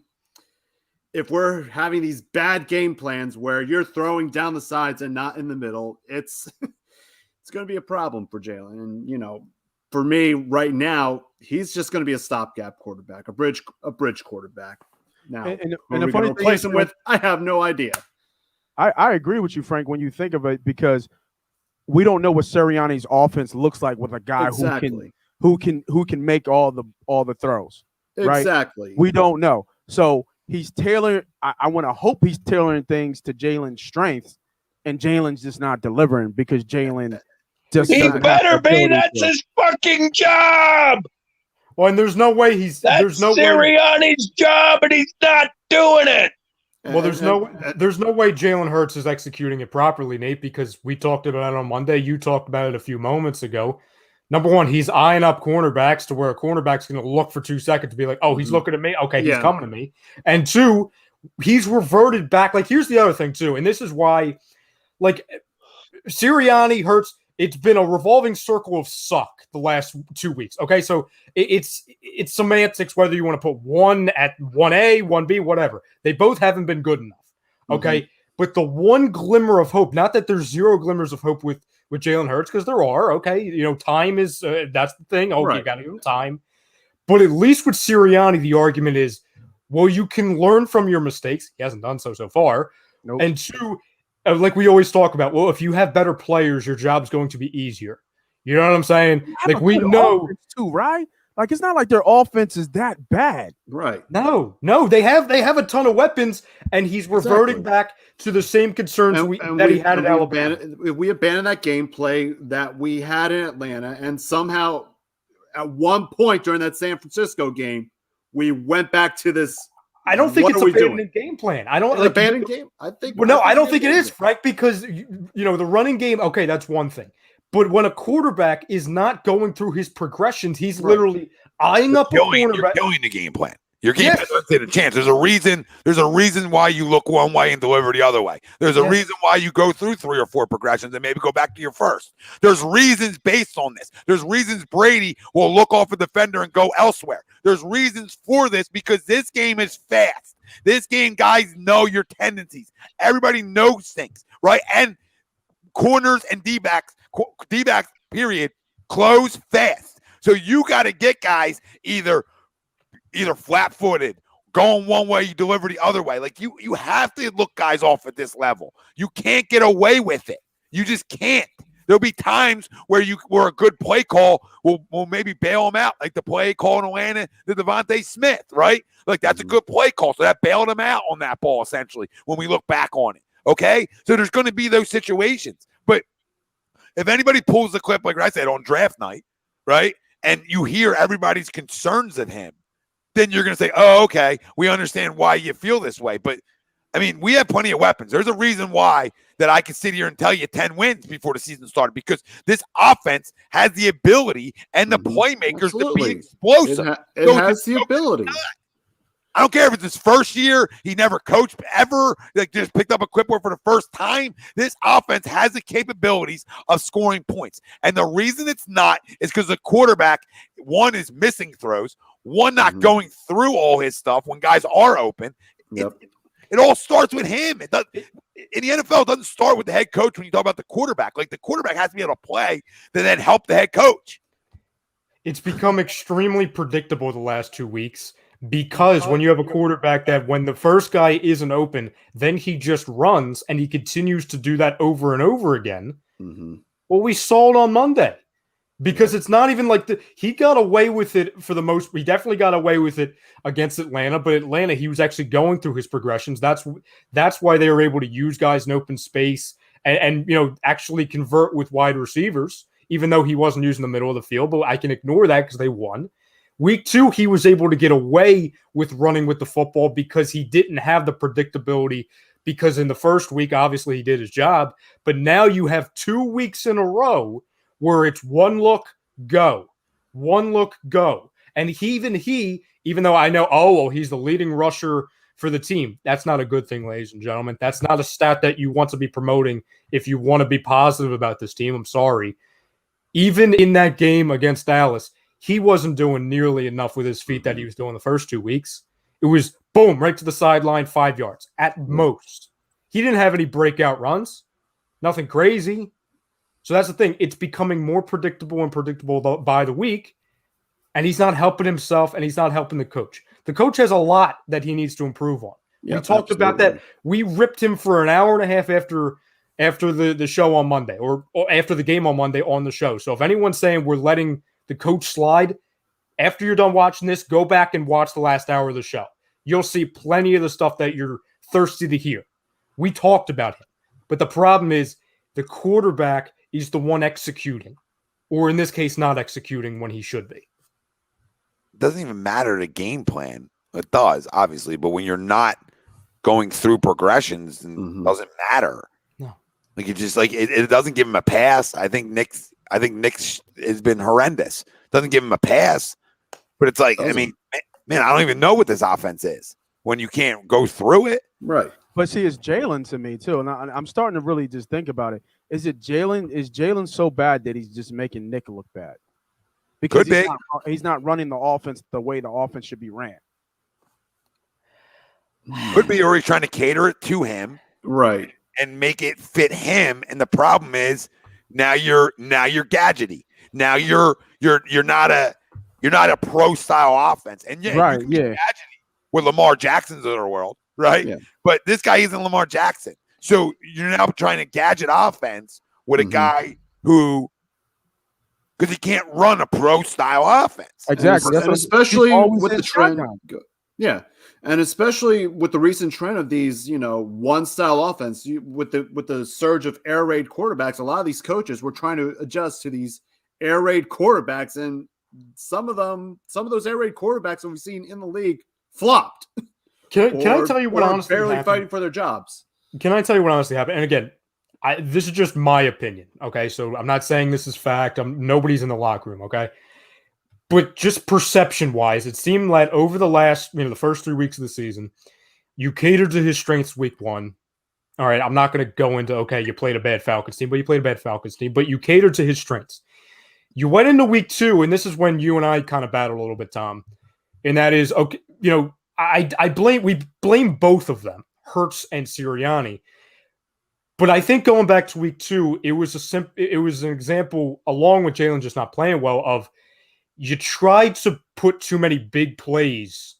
if we're having these bad game plans where you're throwing down the sides and not in the middle, it's going to be a problem for Jalen. And, for me right now, he's just going to be a stopgap quarterback, a bridge quarterback. Now, and who the we funny going to thing replace is, him with? I have no idea. I agree with you, Frank, when you think of it, because we don't know what Sirianni's offense looks like with a guy who can make all the throws. Right? Exactly. We don't know. So he's tailoring. I want to hope he's tailoring things to Jalen's strengths, and Jalen's just not delivering because Jalen just He better be. That's his fucking job. Well, and there's no way That's Sirianni's job, and he's not doing it. Well, there's no way Jalen Hurts is executing it properly, Nate, because we talked about it on Monday. You talked about it a few moments ago. Number one, he's eyeing up cornerbacks to where a cornerback's going to look for 2 seconds to be like, oh, he's looking at me. Okay, he's coming to me. And two, he's reverted back. Like, here's the other thing, too. And this is why, like, Sirianni, Hurts, it's been a revolving circle of suck the last 2 weeks. Okay, so it's semantics whether you want to put one at 1A, 1B, whatever. They both haven't been good enough. Okay, but the one glimmer of hope, not that there's zero glimmers of hope with Jalen Hurts, because there are. Okay, time is that's the thing. Oh, right. You got to give him time. But at least with Sirianni, the argument is, well, you can learn from your mistakes. He hasn't done so far. Nope. And two, like we always talk about, well, if you have better players, your job's going to be easier. You know what I'm saying? Like, we know too, right? Like, it's not like their offense is that bad. Right. No, they have a ton of weapons, and he's reverting back to the same concerns that he had at Alabama. We abandoned that gameplay that we had in Atlanta, and somehow at one point during that San Francisco game, we went back to this. I don't think it's abandoned game plan. I don't abandoned game. I think. Well, no, I don't think it is, Frank, because the running game. Okay, that's one thing. But when a quarterback is not going through his progressions, he's literally eyeing up a cornerback. You're killing the game plan. Your game plan doesn't stand a chance. There's a reason why you look one way and deliver the other way. There's a reason why you go through 3 or 4 progressions and maybe go back to your first. There's reasons based on this. There's reasons Brady will look off a defender and go elsewhere. There's reasons for this because this game is fast. This game, guys know your tendencies. Everybody knows things, right? And corners and D-backs, period, close fast. So you got to get guys either flat-footed, going one way, you deliver the other way. Like, you have to look guys off at this level. You can't get away with it. You just can't. There'll be times where a good play call will maybe bail them out, like the play call in Atlanta to Devontae Smith, right? Like, that's a good play call. So that bailed him out on that ball, essentially, when we look back on it. Okay? So there's going to be those situations. But if anybody pulls the clip, like I said, on draft night, right, and you hear everybody's concerns of him, then you're going to say, oh, okay, we understand why you feel this way. But, I mean, we have plenty of weapons. There's a reason why that I can sit here and tell you 10 wins before the season started, because this offense has the ability and the playmakers to be explosive. It has the ability. I don't care if it's his first year, he never coached ever, like just picked up a clipboard for the first time. This offense has the capabilities of scoring points. And the reason it's not is because the quarterback, one, is missing throws, one, not going through all his stuff when guys are open. Yep. It all starts with him. In the NFL, it doesn't start with the head coach when you talk about the quarterback. Like, the quarterback has to be able to play to then help the head coach. It's become extremely predictable the last 2 weeks. Because when you have a quarterback that when the first guy isn't open, then he just runs and he continues to do that over and over again. Well, we saw it on Monday because it's not even like he got away with it for the most. He definitely got away with it against Atlanta, but Atlanta, he was actually going through his progressions. That's why they were able to use guys in open space and actually convert with wide receivers, even though he wasn't using the middle of the field. But I can ignore that because they won. Week 2, he was able to get away with running with the football because he didn't have the predictability, because in the first week, obviously he did his job, but now you have 2 weeks in a row where it's one look, go. One look, go. And even though I know, he's the leading rusher for the team, that's not a good thing, ladies and gentlemen. That's not a stat that you want to be promoting if you want to be positive about this team. I'm sorry. Even in that game against Dallas, he wasn't doing nearly enough with his feet that he was doing the first 2 weeks. It was boom, right to the sideline, 5 yards at most. He didn't have any breakout runs, nothing crazy. So that's the thing. It's becoming more predictable by the week, and he's not helping himself, and he's not helping the coach. The coach has a lot that he needs to improve on. We talked about that. We ripped him for an hour and a half after the show on Monday, or after the game on Monday on the show. So if anyone's saying we're letting the coach slide, after you're done watching this, go back and watch the last hour of the show. You'll see plenty of the stuff that you're thirsty to hear. We talked about him. But the problem is the quarterback is the one executing, or in this case, not executing when he should be. It doesn't even matter the game plan. It does, obviously, but when you're not going through progressions, it doesn't matter. No. Like, you just it doesn't give him a pass. I think Nick's has been horrendous. Doesn't give him a pass, but it's like, I mean, man, I don't even know what this offense is when you can't go through it. Right. But see, it's Jalen to me too, and I'm starting to really just think about it. Is Jalen so bad that he's just making Nick look bad? Because he's not running the offense the way the offense should be ran. Could be, or he's trying to cater it to him, right, and make it fit him. And the problem is now you're gadgety. Now you're not a pro style offense, and right, you can be gadgety with Lamar Jackson's of the world, right? Yeah. But this guy isn't Lamar Jackson, so you're now trying to gadget offense with a guy who. Because he can't run a pro-style offense. Exactly. And especially with the trend. Yeah. And especially with the recent trend of these, one-style offense, with the surge of air raid quarterbacks, a lot of these coaches were trying to adjust to these air raid quarterbacks. And some of those air raid quarterbacks that we've seen in the league flopped. Can I tell you what honestly barely happened? Fighting for their jobs. Can I tell you what honestly happened? And again, this is just my opinion, okay? So I'm not saying this is fact. Nobody's in the locker room, okay? But just perception-wise, it seemed that over the last, the first 3 weeks of the season, you catered to his strengths week one. All right, I'm not going to go into, okay, you played a bad Falcons team, but you catered to his strengths. You went into week two, and this is when you and I kind of battled a little bit, Tom, and that is, okay, we blame both of them, Hurts and Sirianni. But I think going back to week two, it was an example, along with Jalen just not playing well, of you tried to put too many big plays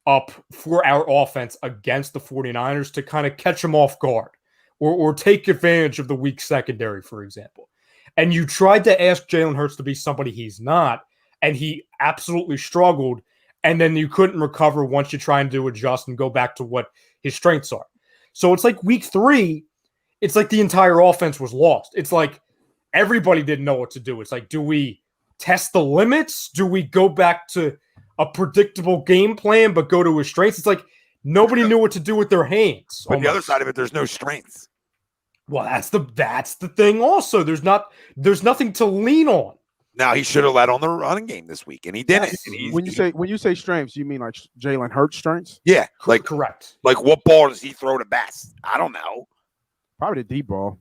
up for our offense against the 49ers to kind of catch them off guard or take advantage of the weak secondary, for example. And you tried to ask Jalen Hurts to be somebody he's not, and he absolutely struggled. And then you couldn't recover once you try and do adjust and go back to what his strengths are. So it's like week three, it's like the entire offense was lost. It's like everybody didn't know what to do. It's like, do we test the limits? Do we go back to a predictable game plan but go to his strengths? It's like nobody knew what to do with their hands. But the other side of it, there's no strengths. Well, that's the thing also. There's nothing to lean on. Now, he should have led on the running game this week, and he didn't. And when you say strengths, you mean like Jalen Hurts strengths? Yeah, correct. Like what ball does he throw the best? I don't know. Probably the deep ball.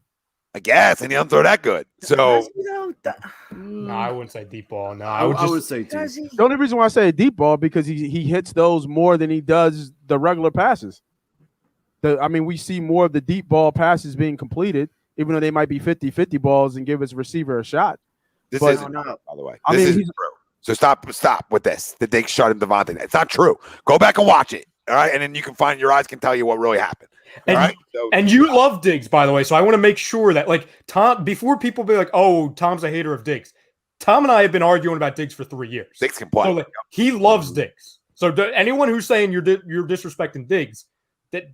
I guess, and he doesn't throw that good. So, no, I wouldn't say deep ball. No, I would say deep. The only reason why I say a deep ball because he hits those more than he does the regular passes. We see more of the deep ball passes being completed, even though they might be 50-50 balls and give his receiver a shot. This isn't true, by the way. This isn't true. So stop with this. That they shut him Devontae. It's not true. Go back and watch it. All right, and then your eyes can tell you what really happened. All right. And you love Diggs, by the way. So I want to make sure that, like, Tom, before people be like, "Oh, Tom's a hater of Diggs," Tom and I have been arguing about Diggs for 3 years. Diggs can play. So, he loves Diggs. So anyone who's saying you're disrespecting Diggs,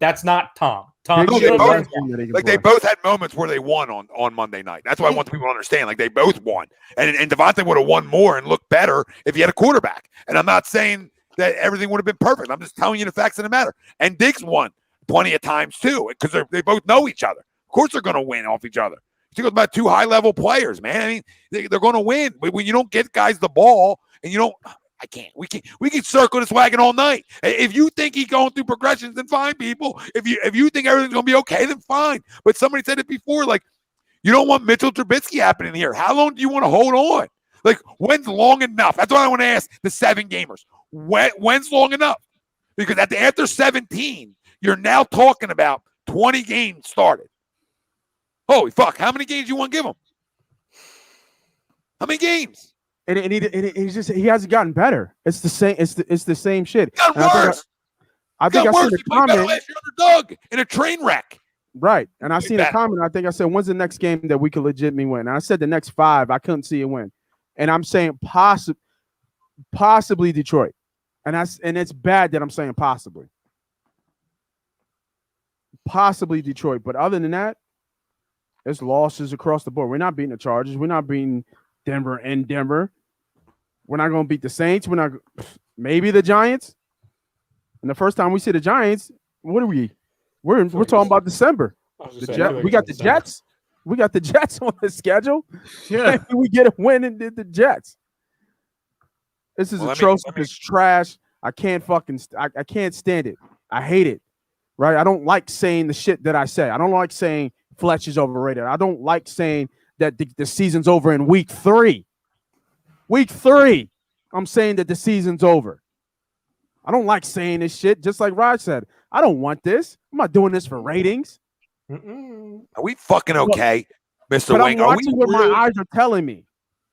that's not Tom. Tom, they both had moments where they won on Monday night. That's why I want people to understand. Like, they both won, and Devontae would have won more and looked better if he had a quarterback. And I'm not saying that everything would have been perfect. I'm just telling you the facts of the matter. And Diggs won plenty of times too, because they both know each other. Of course, they're going to win off each other. She goes about 2 high-level players, man. I mean, they're going to win. But when you don't get guys the ball and you don't – I can't. We can circle this wagon all night. If you think he's going through progressions, then fine, people. If you think everything's going to be okay, then fine. But somebody said it before, like, you don't want Mitchell Trubisky happening here. How long do you want to hold on? Like, when's long enough? That's what I want to ask the 7 gamers. When's long enough? Because after 17, you're now talking about 20 games started. Holy fuck! How many games you want to give him? How many games? And he hasn't gotten better. It's the same. It's the same shit. Got worse. I think I seen a comment last year under Doug in a train wreck. Right, and I seen a comment. I think I said, "When's the next game that we could legitimately win?" And I said the next 5. I couldn't see a win, and I'm saying possibly Detroit, and it's bad that I'm saying possibly Detroit. But other than that, it's losses across the board. We're not beating the Chargers. We're not beating Denver and Denver. We're not going to beat the Saints. We're not maybe the Giants. And the first time we see the Giants, what are we? We're talking about December. We got the Jets. We got the Jets on the schedule. Yeah, maybe we get a win and did the Jets. This is atrocious. It's trash. I can't I can't stand it. I hate it. Right? I don't like saying the shit that I say. I don't like saying Fletch is overrated. I don't like saying that the season's over in week 3. Week 3, I'm saying that the season's over. I don't like saying this shit. Just like Raj said, I don't want this. I'm not doing this for ratings. Are we fucking okay, Mr. But Wing? I'm watching what my eyes are telling me.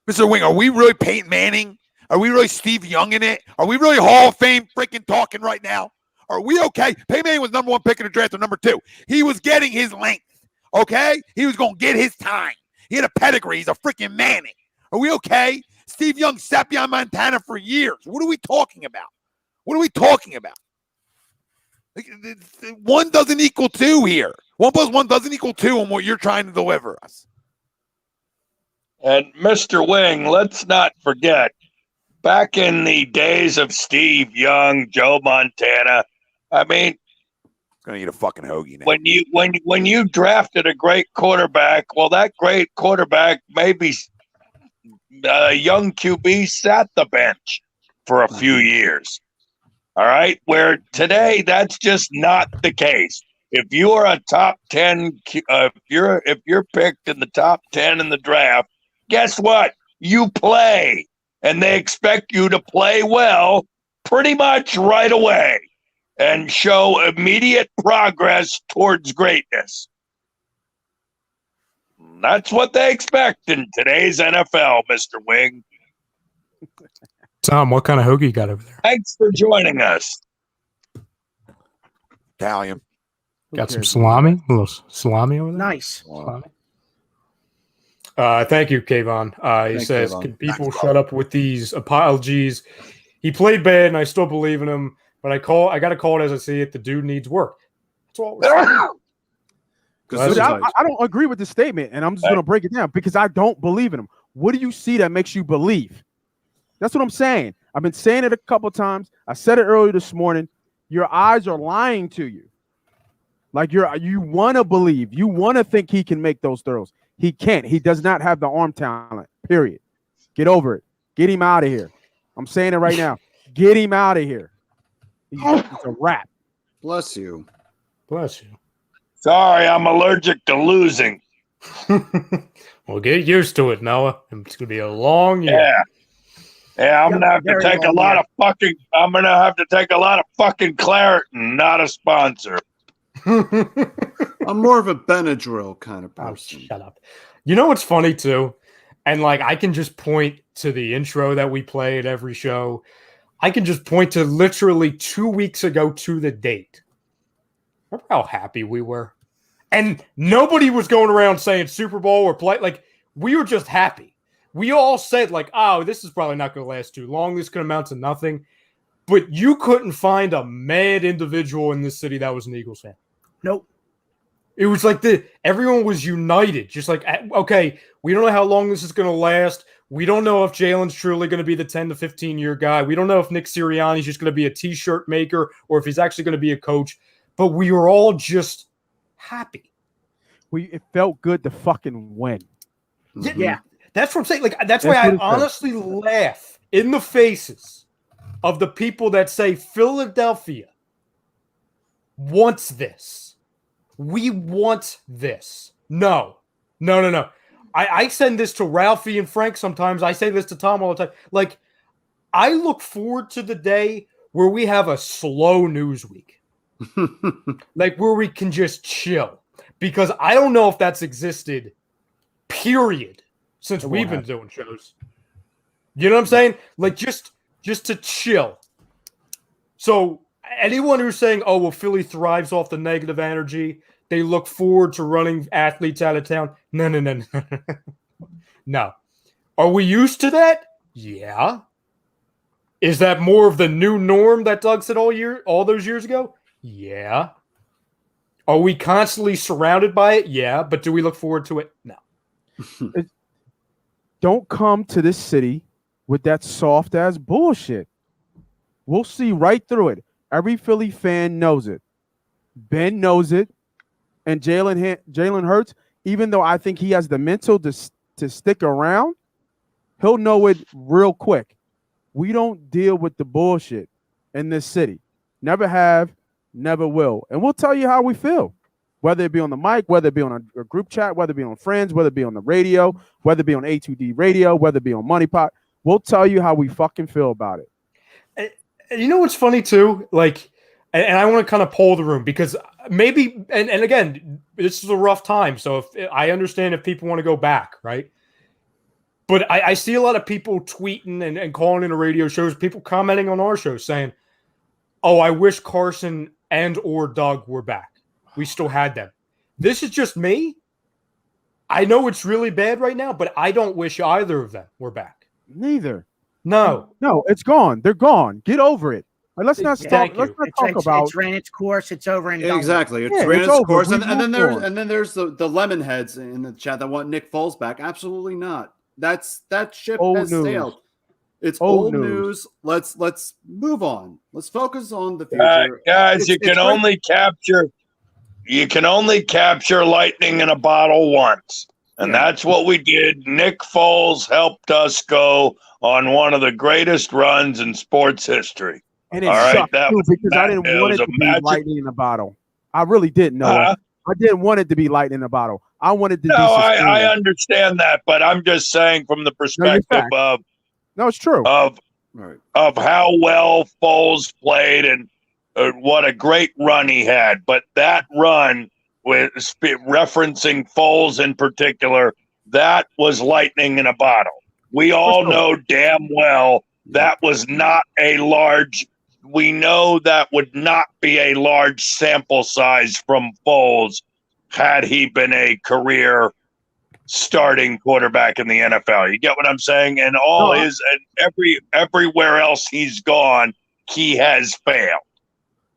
Mr. Wing, are we really Peyton Manning? Are we really Steve Young in it? Are we really Hall of Fame freaking talking right now? Are we okay? Peyton Manning was number 1 pick in the draft or number 2. He was getting his length, okay? He was going to get his time. He had a pedigree. He's a freaking Manning. Are we okay? Steve Young sat behind Montana for years. What are we talking about? What are we talking about? Like, 1 doesn't equal 2 here. 1 + 1 doesn't equal 2 on what you're trying to deliver us. And Mr. Wing, let's not forget, back in the days of Steve Young, Joe Montana, I mean, Gonna eat a fucking hoagie now. when you drafted a great quarterback, well, that great quarterback maybe a young QB sat the bench for a few years. All right, where today that's just not the case. If you are a top 10, if you're picked in the top 10 in the draft, guess what? You play, and they expect you to play well pretty much right away and show immediate progress towards greatness. That's what they expect in today's NFL, Mr. Wing. Tom, what kind of hoagie you got over there? Thanks for joining us. Italian. Got some salami? A little salami over there? Nice. Salami. Thank you, Kayvon. He says, Kayvon. can people shut up with these apologies? He played bad, and I still believe in him, but I got to call it as I see it. The dude needs work. That's all we're saying. I don't agree with this statement, and I'm just going to break it down because I don't believe in him. What do you see that makes you believe? That's what I'm saying. I've been saying it a couple times. I said it earlier this morning. Your eyes are lying to you. Like you want to believe. You want to think he can make those throws. He can't. He does not have the arm talent, period. Get over it. Get him out of here. I'm saying it right now. Get him out of here. It's a wrap. Bless you. Bless you. Sorry, I'm allergic to losing. Well, get used to it, Noah. It's going to be a long year. Yeah, I'm gonna have to take a lot of fucking. I'm gonna have to take a lot of fucking Claritin, not a sponsor. I'm more of a Benadryl kind of Oh, person. shut up. You know what's funny too? And like I can just point to the intro that we play at every show. I can just point to literally 2 weeks ago to the date. Remember how happy we were? And nobody was going around saying Super Bowl or play. Like we were just happy. We all said like, oh, this is probably not going to last too long. This could amount to nothing. But you couldn't find a mad individual in this city that was an Eagles fan. Nope. It was like everyone was united. Just like, okay, we don't know how long this is going to last. We don't know if Jalen's truly going to be the 10 to 15-year guy. We don't know if Nick Sirianni's just going to be a T-shirt maker or if he's actually going to be a coach. But we were all just happy. It felt good to fucking win. Yeah. That's what I'm saying. Like, that's why I honestly laugh in the faces of the people that say Philadelphia wants this. We want this. No. I send this to Ralphie and Frank sometimes. I say this to Tom all the time. Like, I look forward to the day where we have a slow news week. Like, where we can just chill. Because I don't know if that's existed, period, since we've been doing shows. You know what I'm saying? Like, just to chill. So anyone who's saying, oh, well, Philly thrives off the negative energy, they look forward to running athletes out of town. No. No. Are we used to that? Yeah. Is that more of the new norm that Doug said all those years ago? Yeah. Are we constantly surrounded by it? Yeah. But do we look forward to it? No. Don't come to this city with that soft ass bullshit. We'll see right through it. Every Philly fan knows it. Ben knows it. And Jalen Hurts, even though I think he has the mental to stick around, he'll know it real quick. We don't deal with the bullshit in this city. Never have, never will. And we'll tell you how we feel. Whether it be on the mic, whether it be on a group chat, whether it be on Friends, whether it be on the radio, whether it be on A2D radio, whether it be on Money Pot, we'll tell you how we fucking feel about it. And you know what's funny too? Like, and I want to kind of poll the room because maybe, and again, this is a rough time. So if I understand if people want to go back, right? But I see a lot of people tweeting and calling into radio shows, people commenting on our show saying, oh, I wish Carson and or Doug were back. We still had them. This is just me. I know it's really bad right now, but I don't wish either of them were back. Neither. No, it's gone. They're gone. Get over it. Let's not talk about. It's ran its course. It's over and done. Exactly. It's ran its course, and then there's the lemon heads in the chat that want Nick Foles back. Absolutely not. That ship has sailed. It's old news. Let's move on. Let's focus on the future. Guys, you can only capture lightning in a bottle once. And that's what we did. Nick Foles helped us go on one of the greatest runs in sports history. And it sucked too, because I didn't want it to be lightning in a bottle. I really didn't know. I didn't want it to be lightning in a bottle. I wanted to. I understand that, but I'm just saying from the perspective of. No, it's true. Of how well Foles played and what a great run he had. But that run, with referencing Foles in particular, that was lightning in a bottle. We all know damn well that was not a large. We know that would not be a large sample size from Foles had he been a career starting quarterback in the NFL. You get what I'm saying? And everywhere else he's gone, he has failed.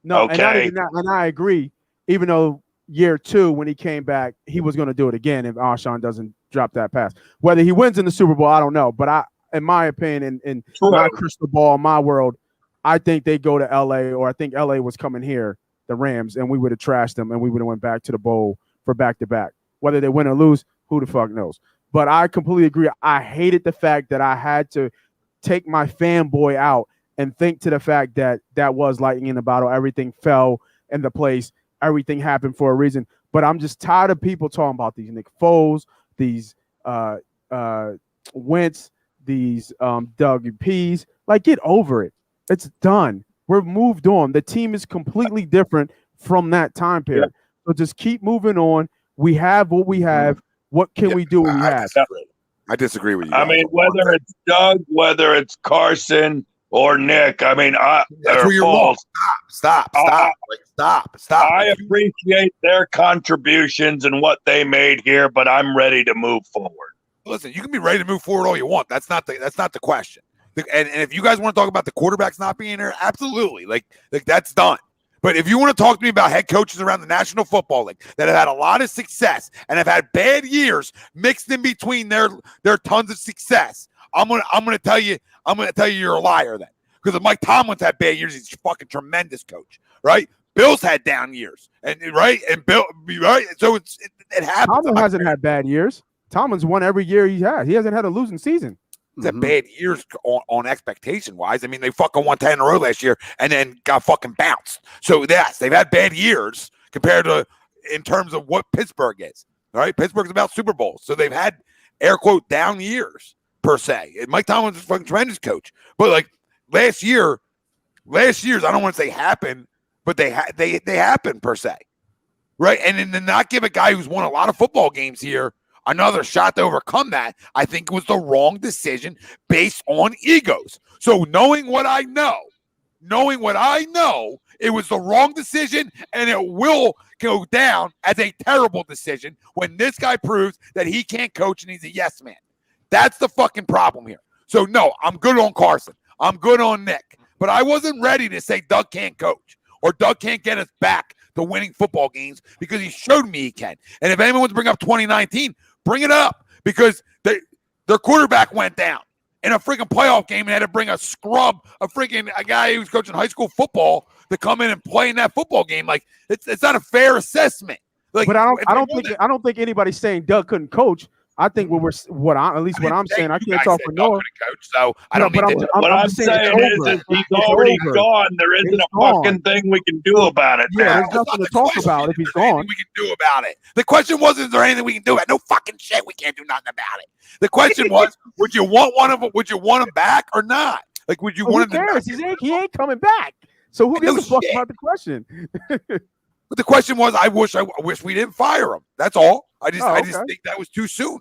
No, okay. And I agree. Even though year 2, when he came back, he was going to do it again if Alshon doesn't drop that pass. Whether he wins in the Super Bowl, I don't know. But in my opinion, in my crystal ball, my world, I think they go to LA, or I think LA was coming here, the Rams, and we would have trashed them, and we would have went back to the bowl for back-to-back. Whether they win or lose, who the fuck knows? But I completely agree. I hated the fact that I had to take my fanboy out and think to the fact that that was lightning in a bottle. Everything fell into place. Everything happened for a reason. But I'm just tired of people talking about these Nick Foles, these Wentz, these WPs. Like, get over it. It's done. We're moved on. The team is completely different from that time period. So just keep moving on. We have what we have. What can we do when we have? I disagree with you. I mean, whether it's Doug, whether it's Carson or Nick, I mean, that's where you're wrong. Stop. I appreciate their contributions and what they made here, but I'm ready to move forward. Listen, you can be ready to move forward all you want. That's not the question. And if you guys want to talk about the quarterbacks not being there, absolutely. Like that's done. But if you want to talk to me about head coaches around the National Football League that have had a lot of success and have had bad years mixed in between their tons of success, I'm gonna tell you you're a liar then. Because if Mike Tomlin's had bad years, he's a fucking tremendous coach, right? Bills had down years, and right, and Bill, right. So it happens. Tomlin hasn't had bad years. Tomlin's won every year he has. He hasn't had a losing season. It's a bad years on expectation wise. I mean, they fucking won 10 in a row last year and then got fucking bounced. So yes, they've had bad years compared to in terms of what Pittsburgh is. All right, Pittsburgh's about Super Bowls, so they've had air quote down years per se. And Mike Tomlin's a fucking tremendous coach, but like last year's I don't want to say happened, but they happened per se, right? And then to not give a guy who's won a lot of football games here another shot to overcome that, I think was the wrong decision based on egos. So knowing what I know, it was the wrong decision, and it will go down as a terrible decision when this guy proves that he can't coach and he's a yes man. That's the fucking problem here. So no, I'm good on Carson. I'm good on Nick. But I wasn't ready to say Doug can't coach or Doug can't get us back to winning football games because he showed me he can. And if anyone wants to bring up 2019, bring it up because their quarterback went down in a freaking playoff game and had to bring a scrub, a guy who's coaching high school football to come in and play in that football game. Like it's not a fair assessment. Like, but I don't think anybody's saying Doug couldn't coach. I think what I'm saying, I can't talk for Noah. Coach, so I don't. What I'm saying is he's already gone. There isn't a fucking thing we can do about it. Yeah, there's nothing to talk about if he's gone. We can do about it. The question wasn't, is there anything we can do about it? No fucking shit. We can't do nothing about it. The question was, would you want one of them? Would you want him back or not? Like, would you want him? Who cares? He ain't coming back. So who gives a fuck about the question? But the question was, I wish we didn't fire him. That's all. I just think that was too soon.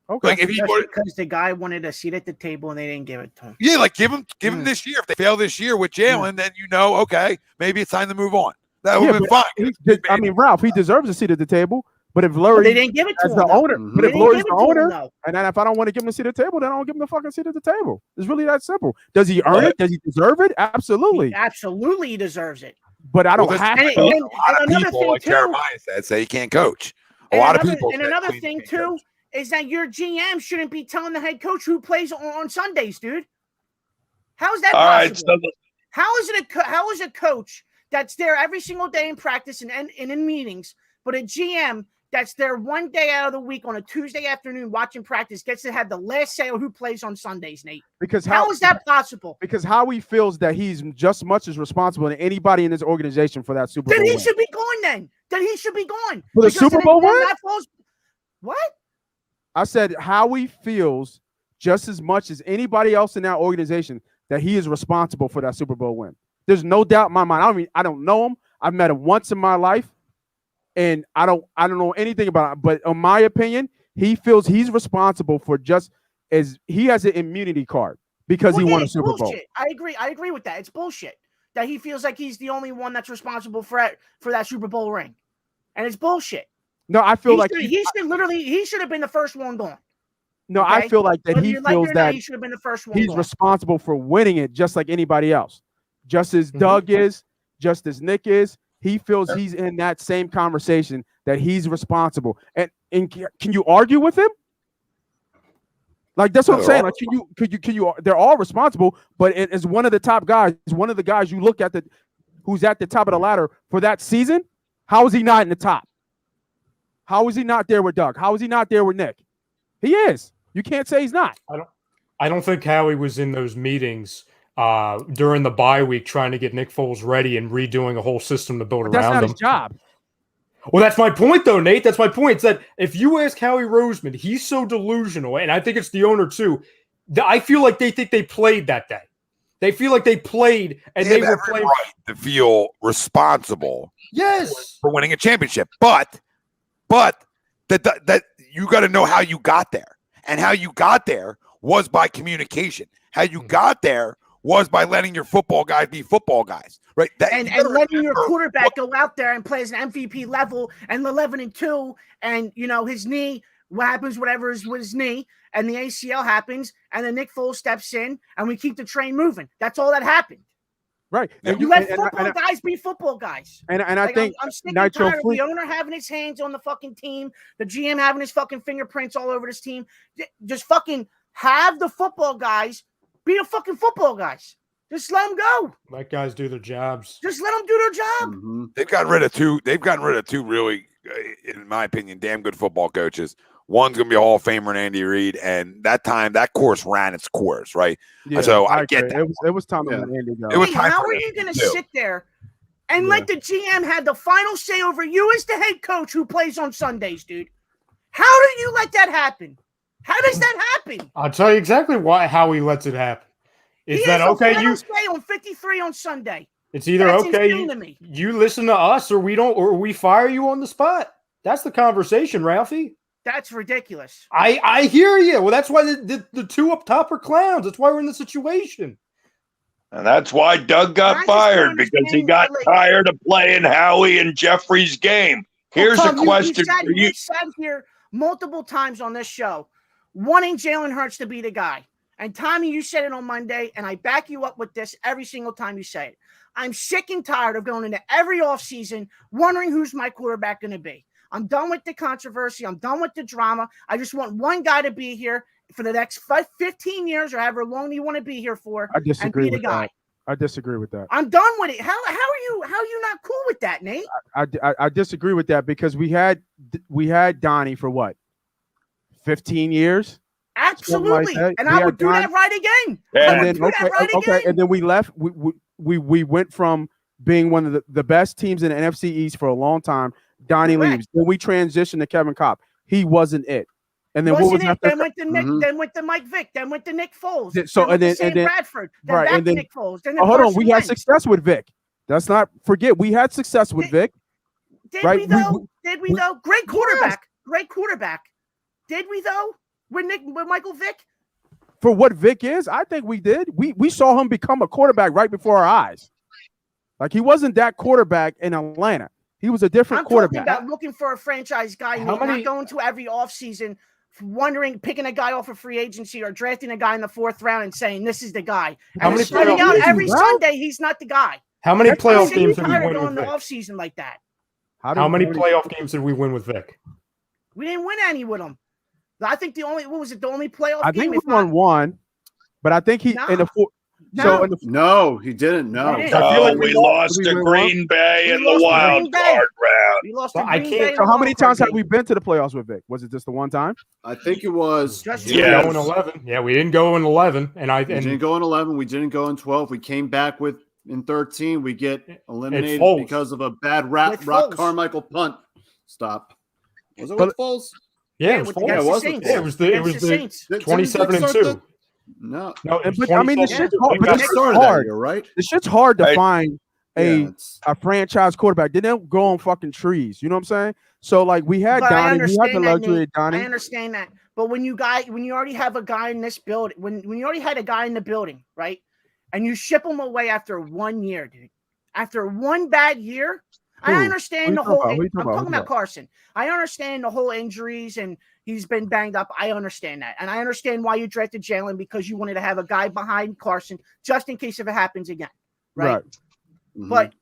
Okay. Like because the guy wanted a seat at the table and they didn't give it to him. Yeah, like give him this year. If they fail this year with Jalen, then okay, maybe it's time to move on. That would have been fine. Ralph, he deserves a seat at the table. But if Lurie, they didn't give it to him, the owner, but if Lurie's the owner, and then if I don't want to give him a seat at the table, then I don't give him the fucking seat at the table. It's really that simple. Does he earn it? Does he deserve it? Absolutely. Absolutely, he deserves it. But I don't have to. A lot of people, like Jeremiah said, say he can't coach. A lot of people. And another thing too is that your GM shouldn't be telling the head coach who plays on Sundays, dude. How is that possible? How is a coach that's there every single day in practice and in meetings, but a GM that's there one day out of the week on a Tuesday afternoon watching practice gets to have the last say on who plays on Sundays, Nate? Because how is that possible? Because Howie feels that he's just much as responsible as anybody in this organization for that Super Bowl. Then he should be gone. Then he should be gone for the Super Bowl win. What? I said Howie feels just as much as anybody else in that organization that he is responsible for that Super Bowl win. There's no doubt in my mind. I don't know him. I've met him once in my life. And I don't know anything about it, but in my opinion, he feels he's responsible for just as he has an immunity card because he won a Super Bowl. I agree with that. It's bullshit that he feels like he's the only one that's responsible for that Super Bowl ring, and it's bullshit. No, I feel he should have been the first one gone. No, okay? I feel like that he feels that he should have been the first one. He's responsible for winning it, just like anybody else, just as Doug is, just as Nick is. He feels he's in that same conversation that he's responsible. And can you argue with him? Like that's what I'm saying. Like can you they're all responsible, but it is one of the top guys, one of the guys you look at who's at the top of the ladder for that season. How is he not in the top? How is he not there with Doug? How is he not there with Nick? He is. You can't say he's not. I don't think Howie was in those meetings during the bye week trying to get Nick Foles ready and redoing a whole system to build around him. That's not his job. Well, that's my point, though, Nate. That's my point. It's that if you ask Howie Roseman, he's so delusional, and I think it's the owner, too. I feel like they think they played that day. They feel like they played, and they were playing right to feel responsible. Yes, for winning a championship. But that you got to know how you got there, and how you got there was by communication. How you got there was by letting your football guys be football guys, right? And letting your quarterback go out there and play as an MVP level and 11-2, and his knee, what happens, whatever is with his knee, and the ACL happens, and then Nick Foles steps in, and we keep the train moving. That's all that happened. Right. And you let football guys be football guys. And I think I'm sick and tired of the owner having his hands on the fucking team, the GM having his fucking fingerprints all over this team. Just fucking have the football guys be the fucking football guys. Just let them go. Let guys do their jobs. Just let them do their job. Mm-hmm. They've gotten rid of two really, in my opinion, damn good football coaches. One's going to be a Hall of Famer in Andy Reid, and that course ran its course, right? Yeah, So I get agree. that. It was time to let Andy go. It was time How for are you Andy going to too. sit there and let the GM have the final say over you as the head coach who plays on Sundays, dude? How do you let that happen? How does that happen? I'll tell you exactly how he lets it happen. Is that okay? You stay on 53 on Sunday. It's either That's okay insane to me. you listen to us, or we fire you on the spot. That's the conversation, Ralphie. That's ridiculous. I hear you. Well, that's why the two up top are clowns. That's why we're in the situation. And that's why Doug got fired, because he got tired of playing Howie and Jeffrey's game. Here's a question for you. You sat here multiple times on this show wanting Jalen Hurts to be the guy. And Tommy, you said it on Monday, and I back you up with this every single time you say it. I'm sick and tired of going into every offseason wondering who's my quarterback going to be. I'm done with the controversy. I'm done with the drama. I just want one guy to be here for the next 15 years or however long you want to be here for. I disagree and be with the guy. that. I disagree with that. I'm done with it. How are you not cool with that, Nate? I disagree with that because we had Donnie for what? 15 years? Absolutely. Like and I would do that right again. Yeah. And then and then we left. We went from being one of the best teams in the NFC East for a long time. Donnie leaves. Then we transitioned to Kevin Kopp. He wasn't it. And then what was after? Then went to Nick. Then went to Mike Vick. Then went to Nick Foles. So then and then Bradford. Then right. Back And then Nick Foles. Then hold on. We had success with Vic. Let's not forget we had success with Vic. Did right? we though? Did we though? Great quarterback. Yes. Great quarterback. Did we though? With Michael Vick? For what Vic is, I think we did. We saw him become a quarterback right before our eyes. Like he wasn't that quarterback in Atlanta. He was a different quarterback. I'm talking about looking for a franchise guy, not going to every offseason, picking a guy off of free agency or drafting a guy in the 4th round and saying this is the guy. And finding out every Sunday he's not the guy. How many playoff games did we win going with the Vic? offseason like that? How many playoff games did we win with Vic? We didn't win any with him. I think the only playoff I game? think we won one, but I think he in the fourth. No, he didn't. No, I feel like we lost to Green Bay in the wild card round. We lost to Green Bay. So how many times have we been to the playoffs with Vic? Was it just the one time? I think it was. Go in 11. Yeah, we didn't go in 11, we didn't go in 11. We didn't go in 12. We came back in 13. We get eliminated because of a bad Rock Carmichael punt. Stop. Was it with Foles? Yeah, it was Foles. Yeah, it was the 27-2. No. But I mean, the shit's hard. But it's hard, right? The shit's hard to find a franchise quarterback. They don't go on fucking trees. You know what I'm saying? So like we had Donnie, we had the luxury of Donnie. I understand that, but when you already have a guy in this building, when you already had a guy in the building, right, and you ship him away after 1 year, dude, after one bad year. I understand the whole. I'm talking about Carson. I understand the whole injuries and he's been banged up. I understand that, and I understand why you drafted Jalen because you wanted to have a guy behind Carson just in case if it happens again, right? Mm-hmm. But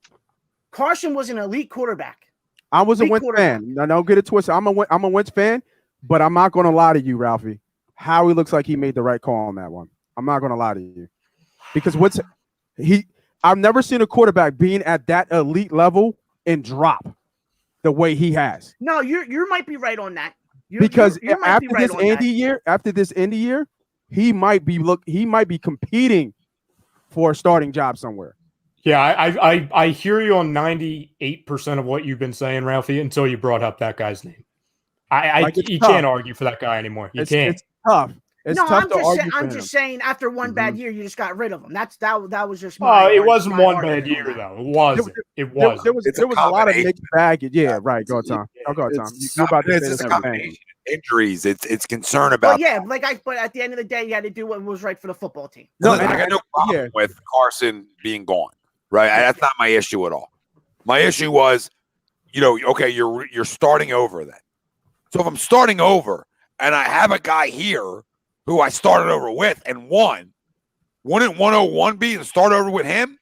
Carson was an elite quarterback. I was a Wentz fan. No, don't get it twisted. I'm a Wentz fan, but I'm not going to lie to you, Ralphie. Howie looks like he made the right call on that one. I'm not going to lie to you because I've never seen a quarterback being at that elite level and drop the way he has. No, you might be right on that. After this Indy year, he might be competing for a starting job somewhere. Yeah, I hear you on 98% of what you've been saying, Ralphie, until you brought up that guy's name. You can't argue for that guy anymore. You can't. It's tough. I'm just saying after one bad year, you just got rid of him. That was just. It wasn't one bad year though. It wasn't. It was. There was a lot of mixed baggage. Yeah, right. Go Tom. Go Tom. You're about to say this injuries. It's concern about. But at the end of the day, you had to do what was right for the football team. No, I got no problem with Carson being gone. Right, that's not my issue at all. My issue was, okay, you're starting over then. So if I'm starting over and I have a guy here who I started over with and won, wouldn't 101 be to start over with him?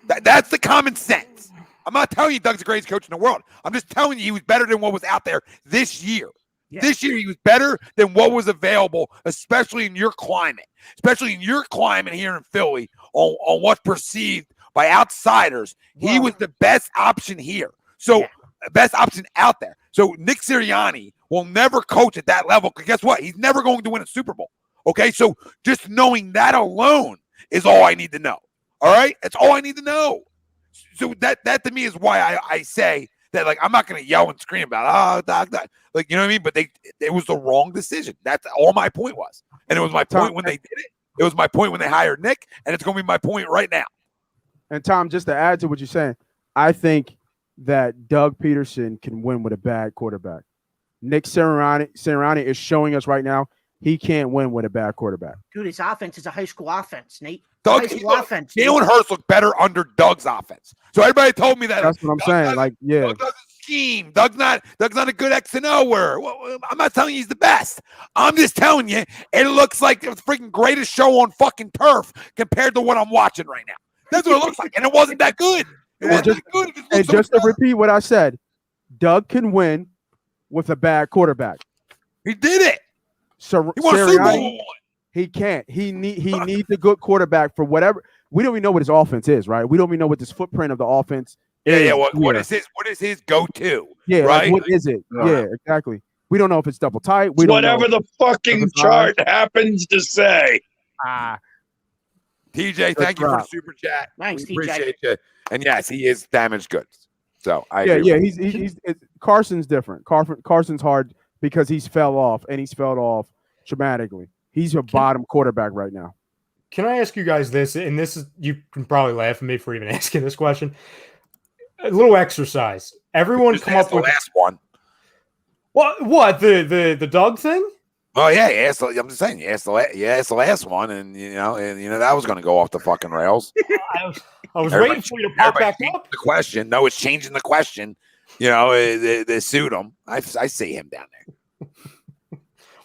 That's the common sense. I'm not telling you Doug's the greatest coach in the world. I'm just telling you he was better than what was out there this year. Yeah. This year, he was better than what was available, especially in your climate, here in Philly, on what's perceived by outsiders. He was the best option here. So, best option out there. So, Nick Sirianni will never coach at that level because guess what? He's never going to win a Super Bowl. Okay, so just knowing that alone is all I need to know. All right, that's all I need to know. So that to me is why I say that, like, I'm not going to yell and scream about like, you know what I mean? But it was the wrong decision. That's all my point was, and it was my point when they did it. It was my point when they hired Nick, and it's going to be my point right now. And Tom, just to add to what you're saying, I think that Doug Peterson can win with a bad quarterback. Nick Sirianni is showing us right now he can't win with a bad quarterback. Dude, his offense is a high school offense, Nate. Offense. Jalen Hurts looked better under Doug's offense. So everybody told me that. That's what I'm saying. Like, yeah. Doug doesn't scheme. Doug's not a good X and O-er. Well, I'm not telling you he's the best. I'm just telling you it looks like the freaking greatest show on fucking turf compared to what I'm watching right now. That's what it looks like. And it wasn't that good. And just to repeat what I said, Doug can win with a bad quarterback. He did it. So he won a Super Bowl. He can't. He needs a good quarterback for whatever. We don't even know what his offense is, right? We don't even know what this footprint of the offense is. Yeah. What is his go-to? Yeah, right? Like, what is it? Yeah, exactly. We don't know if it's double tight. Whatever the fucking chart happens to say. TJ, thank you for the super chat. Thanks, TJ. Appreciate you. And yes, he is damaged goods. So he's Carson's different. Carson's hard because he's fell off dramatically. He's a bottom quarterback right now. Can I ask you guys this? And this is, you can probably laugh at me for even asking this question. A little exercise. Everyone come up with the last one. What the Doug thing? Oh yeah, I'm just saying, you asked the last one, and you know that was going to go off the fucking rails. I was waiting for you to pop back up. The question, no, it's changing the question. You know, they sued him. I see him down there.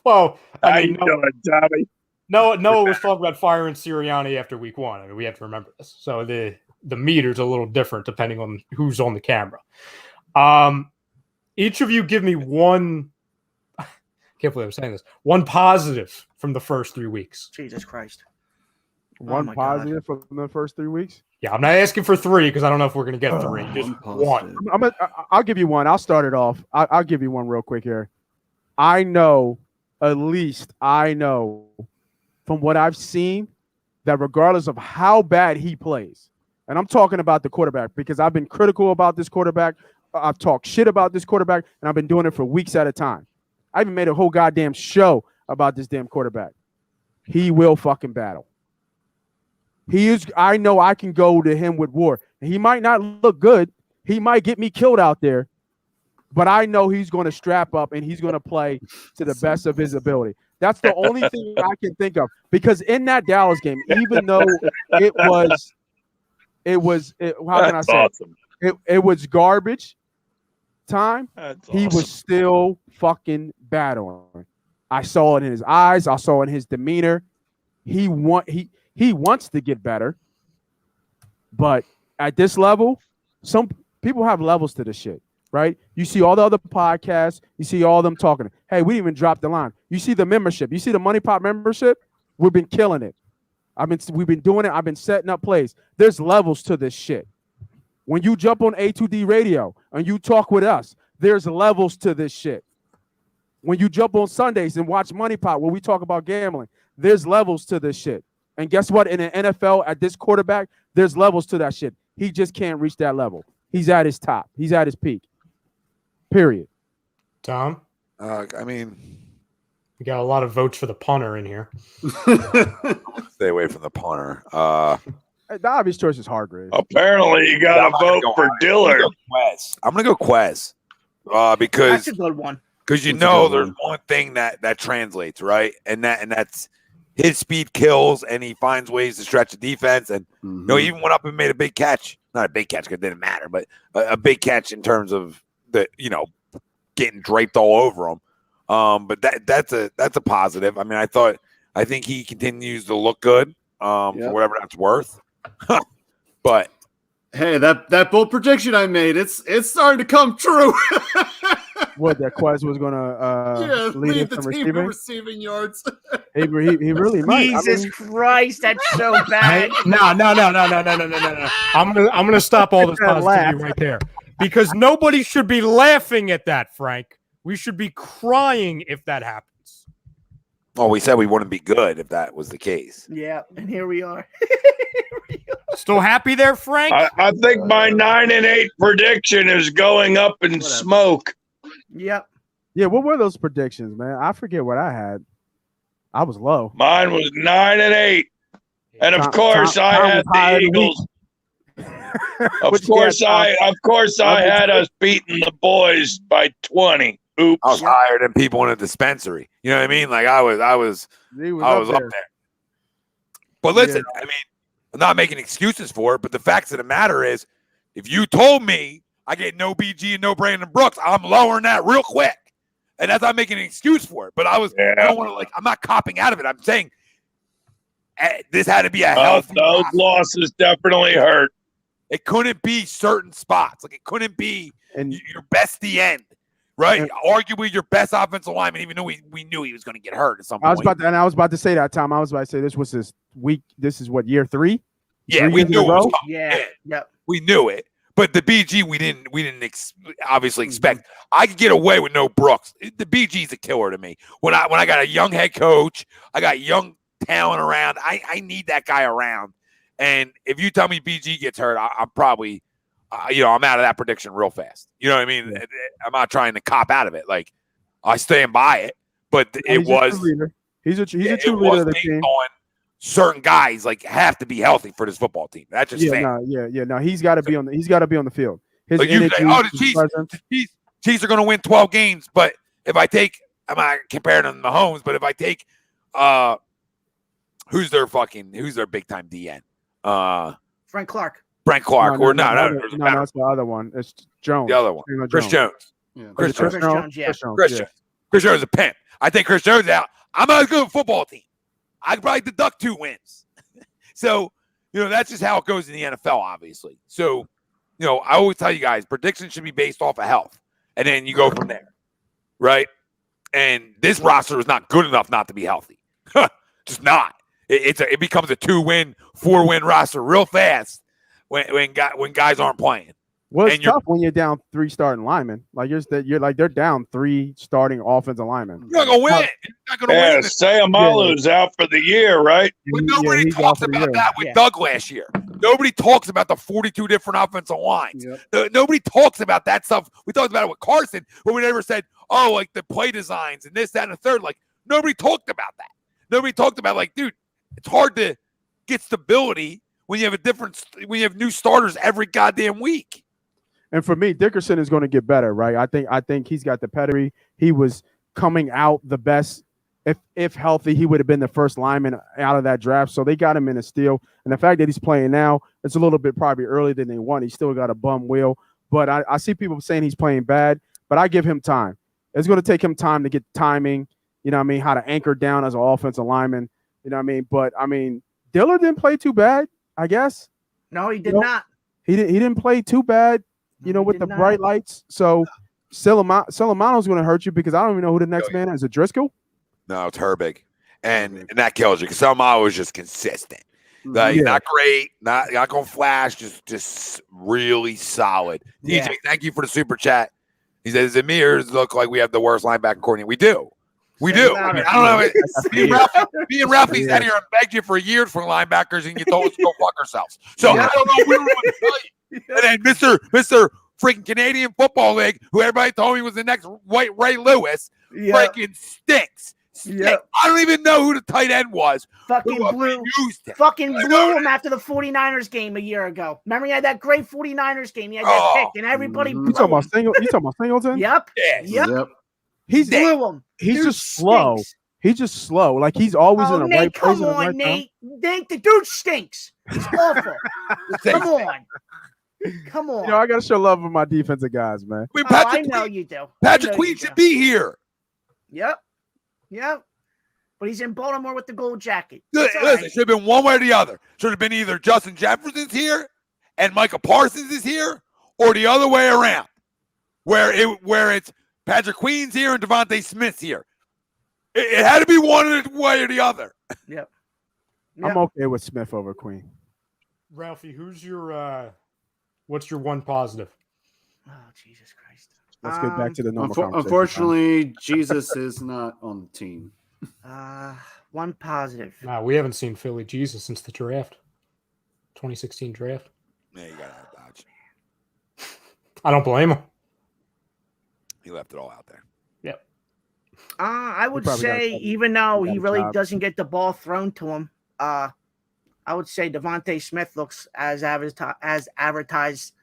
Well, I mean, Tommy? Noah was talking about firing Sirianni after week 1. I mean, we have to remember this. So the meter's a little different depending on who's on the camera. Each of you give me one. I can't believe I'm saying this. One positive from the first 3 weeks. Jesus Christ. One positive from the first 3 weeks? Yeah, I'm not asking for 3 because I don't know if we're going to get 3. Just one. I'll give you one. I'll start it off. I'll give you one real quick here. I know from what I've seen that regardless of how bad he plays, and I'm talking about the quarterback because I've been critical about this quarterback. I've talked shit about this quarterback, and I've been doing it for weeks at a time. I even made a whole goddamn show about this damn quarterback. He will fucking battle. I know I can go to him with war. He might not look good. He might get me killed out there. But I know he's going to strap up and he's going to play to the best of his ability. That's the only thing I can think of. Because in that Dallas game, even though it was how can I say awesome. it was garbage time, he was still fucking battling. I saw it in his eyes. I saw it in his demeanor. He wants to get better. But at this level, some people have levels to this shit. Right? You see all the other podcasts. You see all them talking. Hey, we didn't even drop the line. You see the membership. You see the Money Pop membership. We've been killing it. We've been doing it. I've been setting up plays. There's levels to this shit. When you jump on A2D radio and you talk with us, there's levels to this shit. When you jump on Sundays and watch Money Pop where we talk about gambling, there's levels to this shit. And guess what? In the NFL, at this quarterback, there's levels to that shit. He just can't reach that level. He's at his top. He's at his peak. Period. Tom? I mean, we got a lot of votes for the punter in here. Stay away from the punter. The obvious choice is Hargrave. Apparently, you got to vote for Dillard. I'm going to go Quez. Because that's a good one. Because there's one thing that translates, right? And that's his speed kills, and he finds ways to stretch the defense. And he even went up and made a big catch. Not a big catch because it didn't matter, but a big catch in terms of getting draped all over him. But that's a positive. I mean, I think he continues to look good for whatever that's worth. But hey, that bold prediction I made, it's starting to come true. What, that Quez was going to lead the in team in receiving? receiving yards. He really might. Jesus Christ, that's so bad. No. I'm gonna stop all this That positivity laugh. right there because nobody should be laughing at that, Frank. We should be crying if that happens. Well, we said we wouldn't be good if that was the case. Yeah, and here we are. Still happy there, Frank? I think my 9-8 prediction is going up in smoke. Yep. Yeah, what were those predictions, man? I forget what I had. I was low. Mine was 9-8, and of Tom- course Tom- I Tom had was higher the than me. Eagles. Of What you got, course I had us beating the boys by 20. Oops. I was higher than people in a dispensary. You know what I mean? Like I was He was up there. there. But listen, I mean, I'm not making excuses for it, but the facts of the matter is, if you told me I get no BG and no Brandon Brooks, I'm lowering that real quick. And that's not making an excuse for it. But I don't want to I'm not copping out of it. I'm saying this had to be a healthy Those roster. losses definitely hurt. It couldn't be certain spots. Like it couldn't be And your best end, right? Arguably your best offensive lineman, even though we knew he was going to get hurt at some point. I was about to say that, Tom. I was about to say this was his week. This is what, year 3? Yeah, 3 we years knew in it a was row? coming. Yeah. Yep. We knew it. But the BG, we didn't obviously expect. I could get away with no Brooks. The BG's a killer to me. When I got a young head coach, I got young talent around. I need that guy around. And if you tell me BG gets hurt, I'm probably, I'm out of that prediction real fast. You know what I mean? Yeah. I'm not trying to cop out of it. Like I stand by it, but He's a true leader of the team. On certain guys have to be healthy for this football team. That's just fair. No. He's got to be on the field. His like energy, the Chiefs are going to win 12 games, but if I take, I'm not comparing them to Mahomes, but if I take, who's their big time DN? Frank Clark. Brent Clark, no, that's the other one. It's Jones. The other one, Chris Jones. Yeah. Chris Jones. Chris Jones is a pimp. I think Chris Jones out. I'm not a good football team. I could probably deduct 2 wins. So, that's just how it goes in the NFL, obviously. So, I always tell you guys, predictions should be based off of health. And then you go from there. Right? And this roster is not good enough not to be healthy. Just not. It becomes a 2-win, 4-win roster real fast when guys aren't playing. Well, it's tough when you're down 3 starting linemen. Like they're down 3 starting offensive linemen. You're not gonna win. You're not gonna win. Sayamalu's out for the year, right? But nobody talks about that with Doug last year. Nobody talks about the 42 different offensive lines. Yep. Nobody talks about that stuff. We talked about it with Carson, but we never said, the play designs and this, that, and the third. Like nobody talked about that. Nobody talked about dude, it's hard to get stability when you have new starters every goddamn week. And for me, Dickerson is going to get better, right? I think he's got the pedigree. He was coming out the best. If healthy, he would have been the first lineman out of that draft. So they got him in a steal. And the fact that he's playing now, it's a little bit probably earlier than they want. He's still got a bum wheel. But I see people saying he's playing bad, but I give him time. It's going to take him time to get timing, how to anchor down as an offensive lineman, But, Dillard didn't play too bad, I guess. No, he did not. He didn't play too bad. With the bright lights. So Solomano's going to hurt you because I don't even know who the next man is. Is it Driscoll? No, it's Herbig. And that kills you because Solomano is just consistent. Not great, not going to flash, just really solid. Yeah. DJ, thank you for the super chat. He says, the mirrors look like we have the worst linebacker coordinator. We do. We do. I don't know. Me and Ralphie sat here and begged you for years for linebackers, and you told us to go fuck ourselves. So I don't know what to tell you. And then Mr. freaking Canadian Football League, who everybody told me was the next white Ray Lewis, freaking stinks. Yep. I don't even know who the tight end was. Fucking blew him after the 49ers game a year ago. Remember he had that great 49ers game. He had that pick, and everybody You talking about Singleton? Yep. He blew him. He's just slow. He's just slow. Like he's always in the right place. Come on, Nate. Nate, the dude stinks. He's awful. Come on. I gotta show love for my defensive guys, man. I know you do. Patrick Queen should be here. Yep. But he's in Baltimore with the gold jacket. Listen, it should have been one way or the other. Should have been either Justin Jefferson's here and Micah Parsons is here, or the other way around, where it's Patrick Queen's here and Devontae Smith's here. It had to be one way or the other. Yep. I'm okay with Smith over Queen. Ralphie, who's your what's your one positive? Oh, Jesus Christ. Let's get back to the normal conversation. Unfortunately, Jesus is not on the team. One positive. Nah, we haven't seen Philly Jesus since the draft. 2016 draft. Yeah, you gotta have Dodge. I don't blame him. He left it all out there. Yep. I would probably say, got a- even though got he a really job. doesn't get the ball thrown to him, I would say Devontae Smith looks as advertised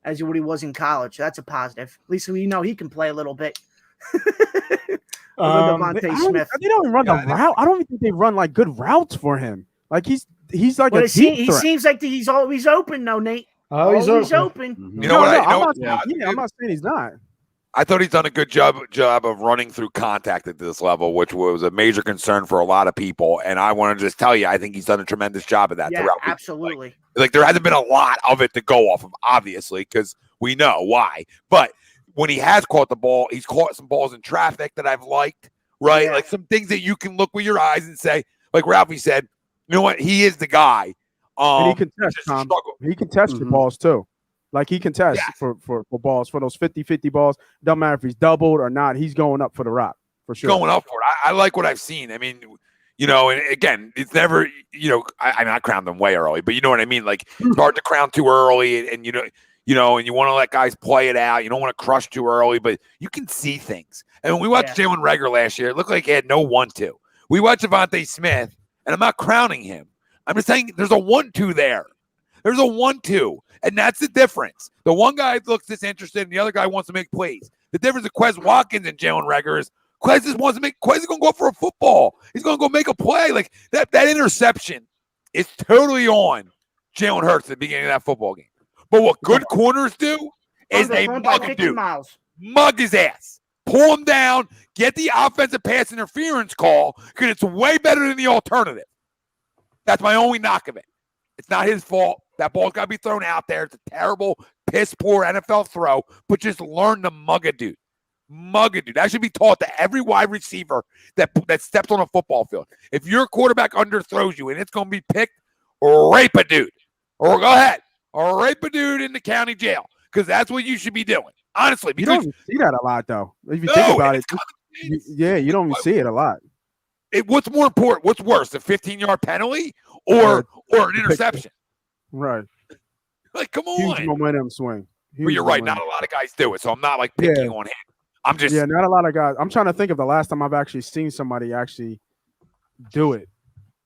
as what he was in college. That's a positive. At least we know he can play a little bit. Devontae Smith. They don't even run the route. I don't even think they run like good routes for him. Like he's like But a deep he threat. seems like he's always open, though, Nate. Oh, he's always open. open. You know what? I'm not saying he's not. I thought he's done a good job of running through contact at this level, which was a major concern for a lot of people. And I want to just tell you, I think he's done a tremendous job of that Yeah, throughout. absolutely. Like there hasn't been a lot of it to go off of, obviously, because we know why. But when he has caught the ball, he's caught some balls in traffic that I've liked, right? Yeah. Like some things that you can look with your eyes and say, like Ralphie said, you know what? He is the guy. And he can test, just Tom. struggle. He can test your balls too. Like he can test for balls, for those 50-50 balls. Don't matter if he's doubled or not. He's going up for the rock for sure. Going up for it. I like what I've seen. I mean, you know, and again, it's never, you know, I crowned them way early, but you know what I mean? Like it's hard to crown too early and you know, and you want to let guys play it out. You don't want to crush too early, but you can see things. And when we watched Jalen Reagor last year, it looked like he had no 1-2. We watched Devontae Smith, and I'm not crowning him. I'm just saying there's a 1-2 there. There's a 1-2, and that's the difference. The one guy looks disinterested, and the other guy wants to make plays. The difference of Quez Watkins and Jalen Reagor is Quez is going to go for a football. He's going to go make a play. Like that interception is totally on Jalen Hurts at the beginning of that football game. But what good corners do is they mug a dude. Mug his ass. Pull him down. Get the offensive pass interference call because it's way better than the alternative. That's my only knock of it. It's not his fault. That ball's got to be thrown out there. It's a terrible, piss-poor NFL throw, but just learn to mug a dude. Mug a dude. That should be taught to every wide receiver that steps on a football field. If your quarterback underthrows you and it's going to be picked, rape a dude. Or go ahead. Or rape a dude in the county jail because that's what you should be doing. Honestly, You because don't see that a lot, though. If you think about it, you don't even see it a lot. What's more important? What's worse, a 15-yard penalty or an interception? Right. Like, come Huge on. momentum swing. But you're right. Not a lot of guys do it, so I'm not like picking on him. I'm just not a lot of guys. I'm trying to think of the last time I've actually seen somebody actually do it.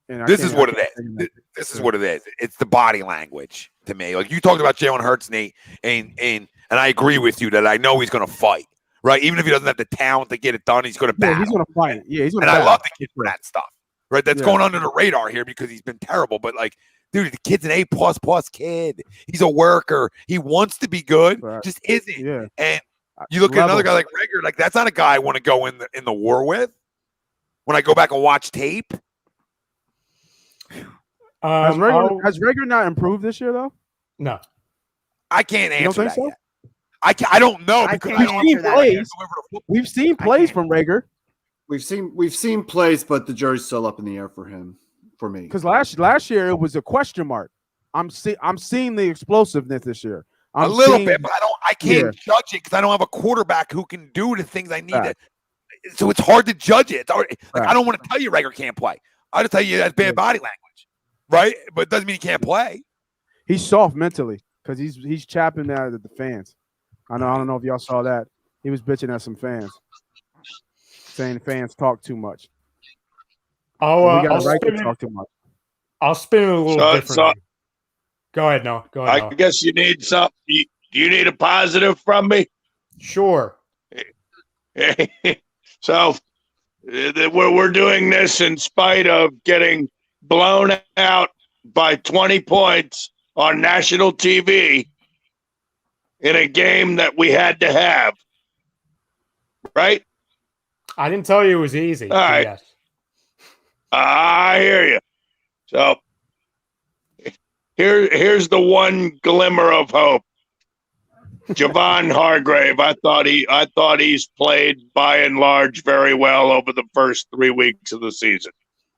And this is what it is. This is what it is. It's the body language to me. Like you talked about Jalen Hurts, Nate, and I agree with you that I know he's going to fight, right? Even if he doesn't have the talent to get it done, he's going to battle. He's going to fight. Yeah, he's going to. And I love the kid for that stuff, right? That's going under the radar here because he's been terrible. But like, dude, the kid's an A++ kid. He's a worker. He wants to be good, just isn't. Yeah. And you look at another guy like Reagor, like that's not a guy I want to go in the war with. When I go back and watch tape. Has Reagor not improved this year though? No, I can't answer you don't think that so? yet. I don't know because we've seen plays from Reagor. We've seen plays, but the jury's still up in the air for him. For me, because last year it was a question mark. I'm seeing the explosiveness this year. A little bit, but I can't judge it because I don't have a quarterback who can do the things I need to. So it's hard to judge it. I don't want to tell you Reagor can't play. I'll just tell you that's bad body language, right? But it doesn't mean he can't play. He's soft mentally because he's chapping at the fans. I don't know if y'all saw that. He was bitching at some fans, saying fans talk too much. We got right to talk too much. I'll spin it a little differently. Go ahead, Noah. Go ahead. I guess you need something. Do you need a positive from me? Sure. So we're doing this in spite of getting blown out by 20 points on national TV in a game that we had to have. Right? I didn't tell you it was easy. All right. Yes. I hear you. So here's the one glimmer of hope. Javon Hargrave, I thought he's played by and large very well over the first 3 weeks of the season.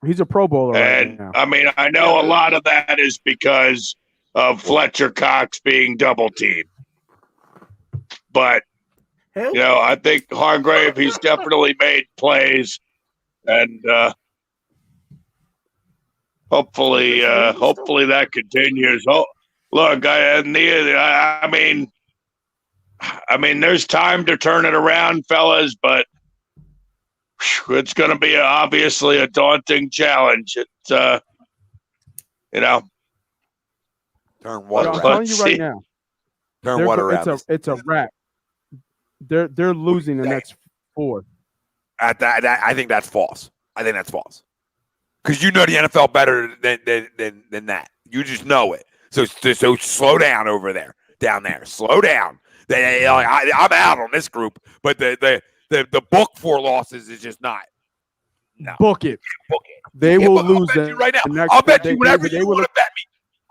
He's a Pro Bowler right And now. I mean, I know a lot of that is because of Fletcher Cox being double teamed. But I think Hargrave, he's definitely made plays, and hopefully that continues. Oh, look, I mean, there's time to turn it around, fellas, but it's going to be obviously a daunting challenge. It's Turn water I'm around. telling you right now. Turn water around. It's a wrap. They're losing the next 4. At that, I think that's false. I think that's false. Because you know the NFL better than that. You just know it. So slow down over there, down there. Slow down. I'm out on this group, but the book 4 losses is just not. No. Book it. Book it. They will I'll lose bet you right now. I'll bet you whatever you want to bet me.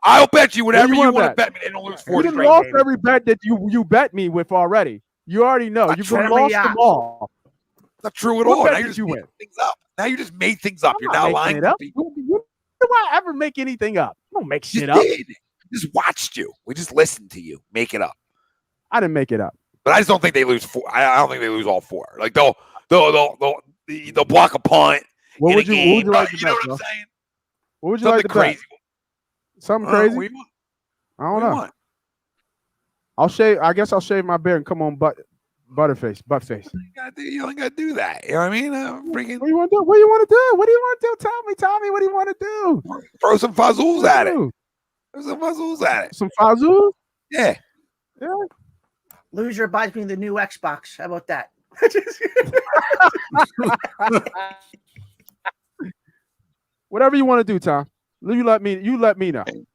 I'll bet you whatever you want to bet me. They don't lose 4 You straight lost games. every bet that you bet me with already. You already know. You've lost them all. Not true at What all. bet Now did you're just you making win? things up. Now you just made things up. I'm You're not now making lying it to up. people. Do I ever make anything up? I don't make You shit up. did. We just watched you. We just listened to you make it up. I didn't make it up. But I just don't think they lose 4. I don't think they lose all 4. Like they'll block a punt. What in would a you game. like to You know bet, what I'm bro? saying? What would you Something like to crazy. bet? Something crazy? What do you want? I don't What do you know. want? I'll shave. I guess I'll shave my beard and come on butt face. You don't gotta do that. You know what I mean? Freaking What do you want to do? What do you want to do? What do you want to do? Tell me. What do you want to do? throw some fuzzles at it. Do? Throw some fuzzles at it. Some fazoo? Yeah. Yeah. Loser buys me the new Xbox. How about that? Whatever you want to do, Tom. You let me know.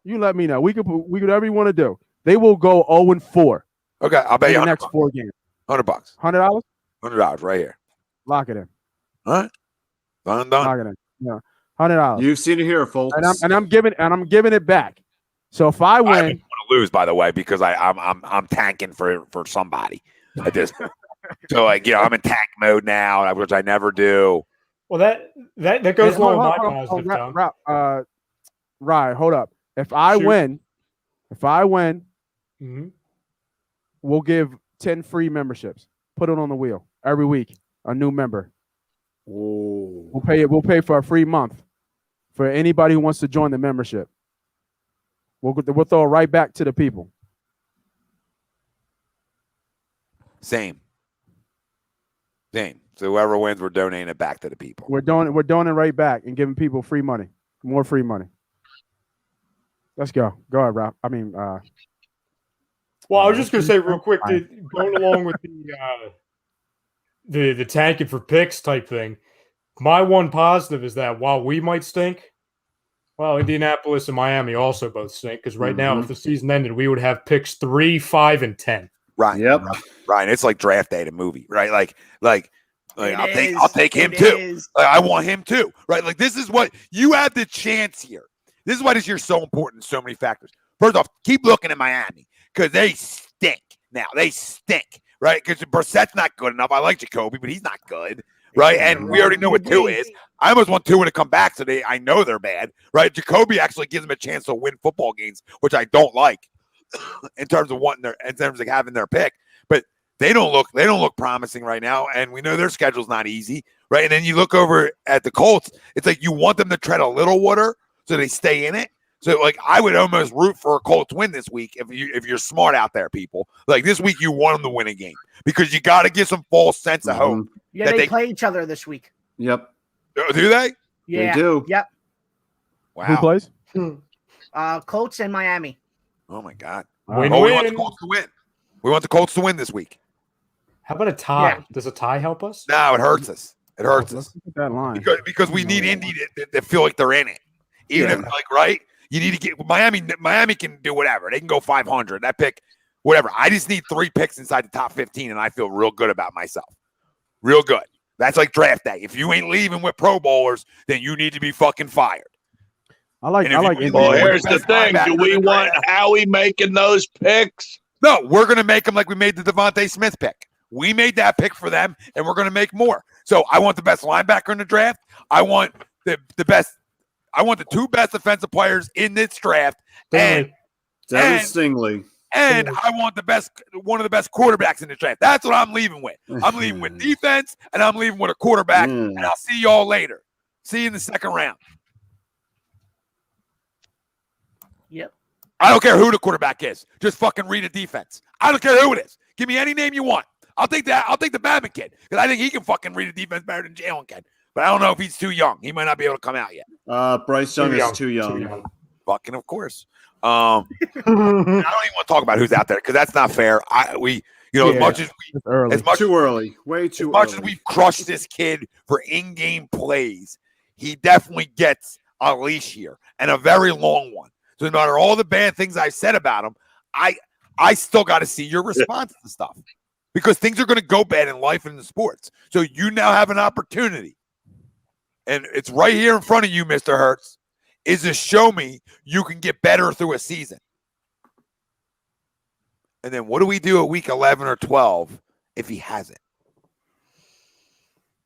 You let me know. We could whatever you want to do. They will go 0-4 Okay, I'll bet in you the $100. next 4 games. $100. $100? $100 right here. Lock it in. All right. Done. Lock it in. Yeah. $100. You've seen it here, folks. And I'm giving it back. So if I I win, don't want to lose, by the way, because I'm tanking for somebody at this point. So I'm in tank mode now, which I never do. Well, that goes along with my positive, Tom. Right, hold up. If I win, Mhm. we'll give 10 free memberships. Put it on the wheel every week. A new member. Whoa. We'll pay for a free month for anybody who wants to join the membership. We'll throw it right back to the people. Same. So whoever wins, we're donating it back to the people. We're doing it right back and giving people free money. More free money. Let's go. Go ahead, Rob. I mean, Well, I was just going to say real quick, going along with the tanking for picks type thing, my one positive is that while we might stink, well, Indianapolis and Miami also both stink because right now, if the season ended, we would have picks 3, 5, and 10. Right. Yep. Right. It's like draft day, the movie, right? Like It I'll take him it too. is. Like, I want him too. Right. Like this is what you have the chance here. This is why this year's so important in so many factors. First off, keep looking at Miami because they stink now. They stink, right? Because Brissett's not good enough. I like Jacoby, but he's not good, right? And we already know what Tua is. I almost want Tua to come back so I know they're bad, right? Jacoby actually gives them a chance to win football games, which I don't like in terms of having their pick. But they don't look promising right now, and we know their schedule's not easy, right? And then you look over at the Colts, it's like you want them to tread a little water so they stay in it. So, like, I would almost root for a Colts win this week if you're smart out there, people. Like, this week you want them to win a game because you got to give some false sense of hope. Yeah, they play each other this week. Yep. Do they? Yeah. They do. Yep. Wow. who plays? Colts and Miami. Oh, my God. Win-win. We want the Colts to win. We want the Colts to win this week. How about a tie? Yeah. Does a tie help us? No, it hurts us. It hurts us. Look at that line. Because we need Indy to feel like they're in it. Even if, like, right? You need to get Miami. Miami can do whatever. They can go 500. That pick, whatever. I just need 3 picks inside the top 15, and I feel real good about myself. Real good. That's like draft day. If you ain't leaving with Pro Bowlers, then you need to be fucking fired. I like Well, Indiana. here's the thing. Do we want Howie making those picks? No, we're going to make them like we made the Devontae Smith pick. We made that pick for them, and we're going to make more. So I want the best linebacker in the draft. I want the best. I want the 2 best defensive players in this draft, and Devin Stingley. And I want one of the best quarterbacks in the draft. That's what I'm leaving with. I'm leaving with defense, and I'm leaving with a quarterback. And I'll see y'all later. See you in the second round. Yep. I don't care who the quarterback is. Just fucking read a defense. I don't care who it is. Give me any name you want. I'll take that. I'll take the Batman kid because I think he can fucking read a defense better than Jalen can. But I don't know if he's too young. He might not be able to come out yet. Bryce Young is too young. Fucking of course. I don't even want to talk about who's out there because that's not fair. As much as too early, way too as much early. as we've crushed this kid for in-game plays, he definitely gets a leash here and a very long one. So no matter all the bad things I said about him, I still got to see your response to stuff because things are going to go bad in life and in the sports. So you now have an opportunity, and it's right here in front of you, Mr. Hurts. Is to show me you can get better through a season. And then what do we do at week 11 or 12 if he hasn't?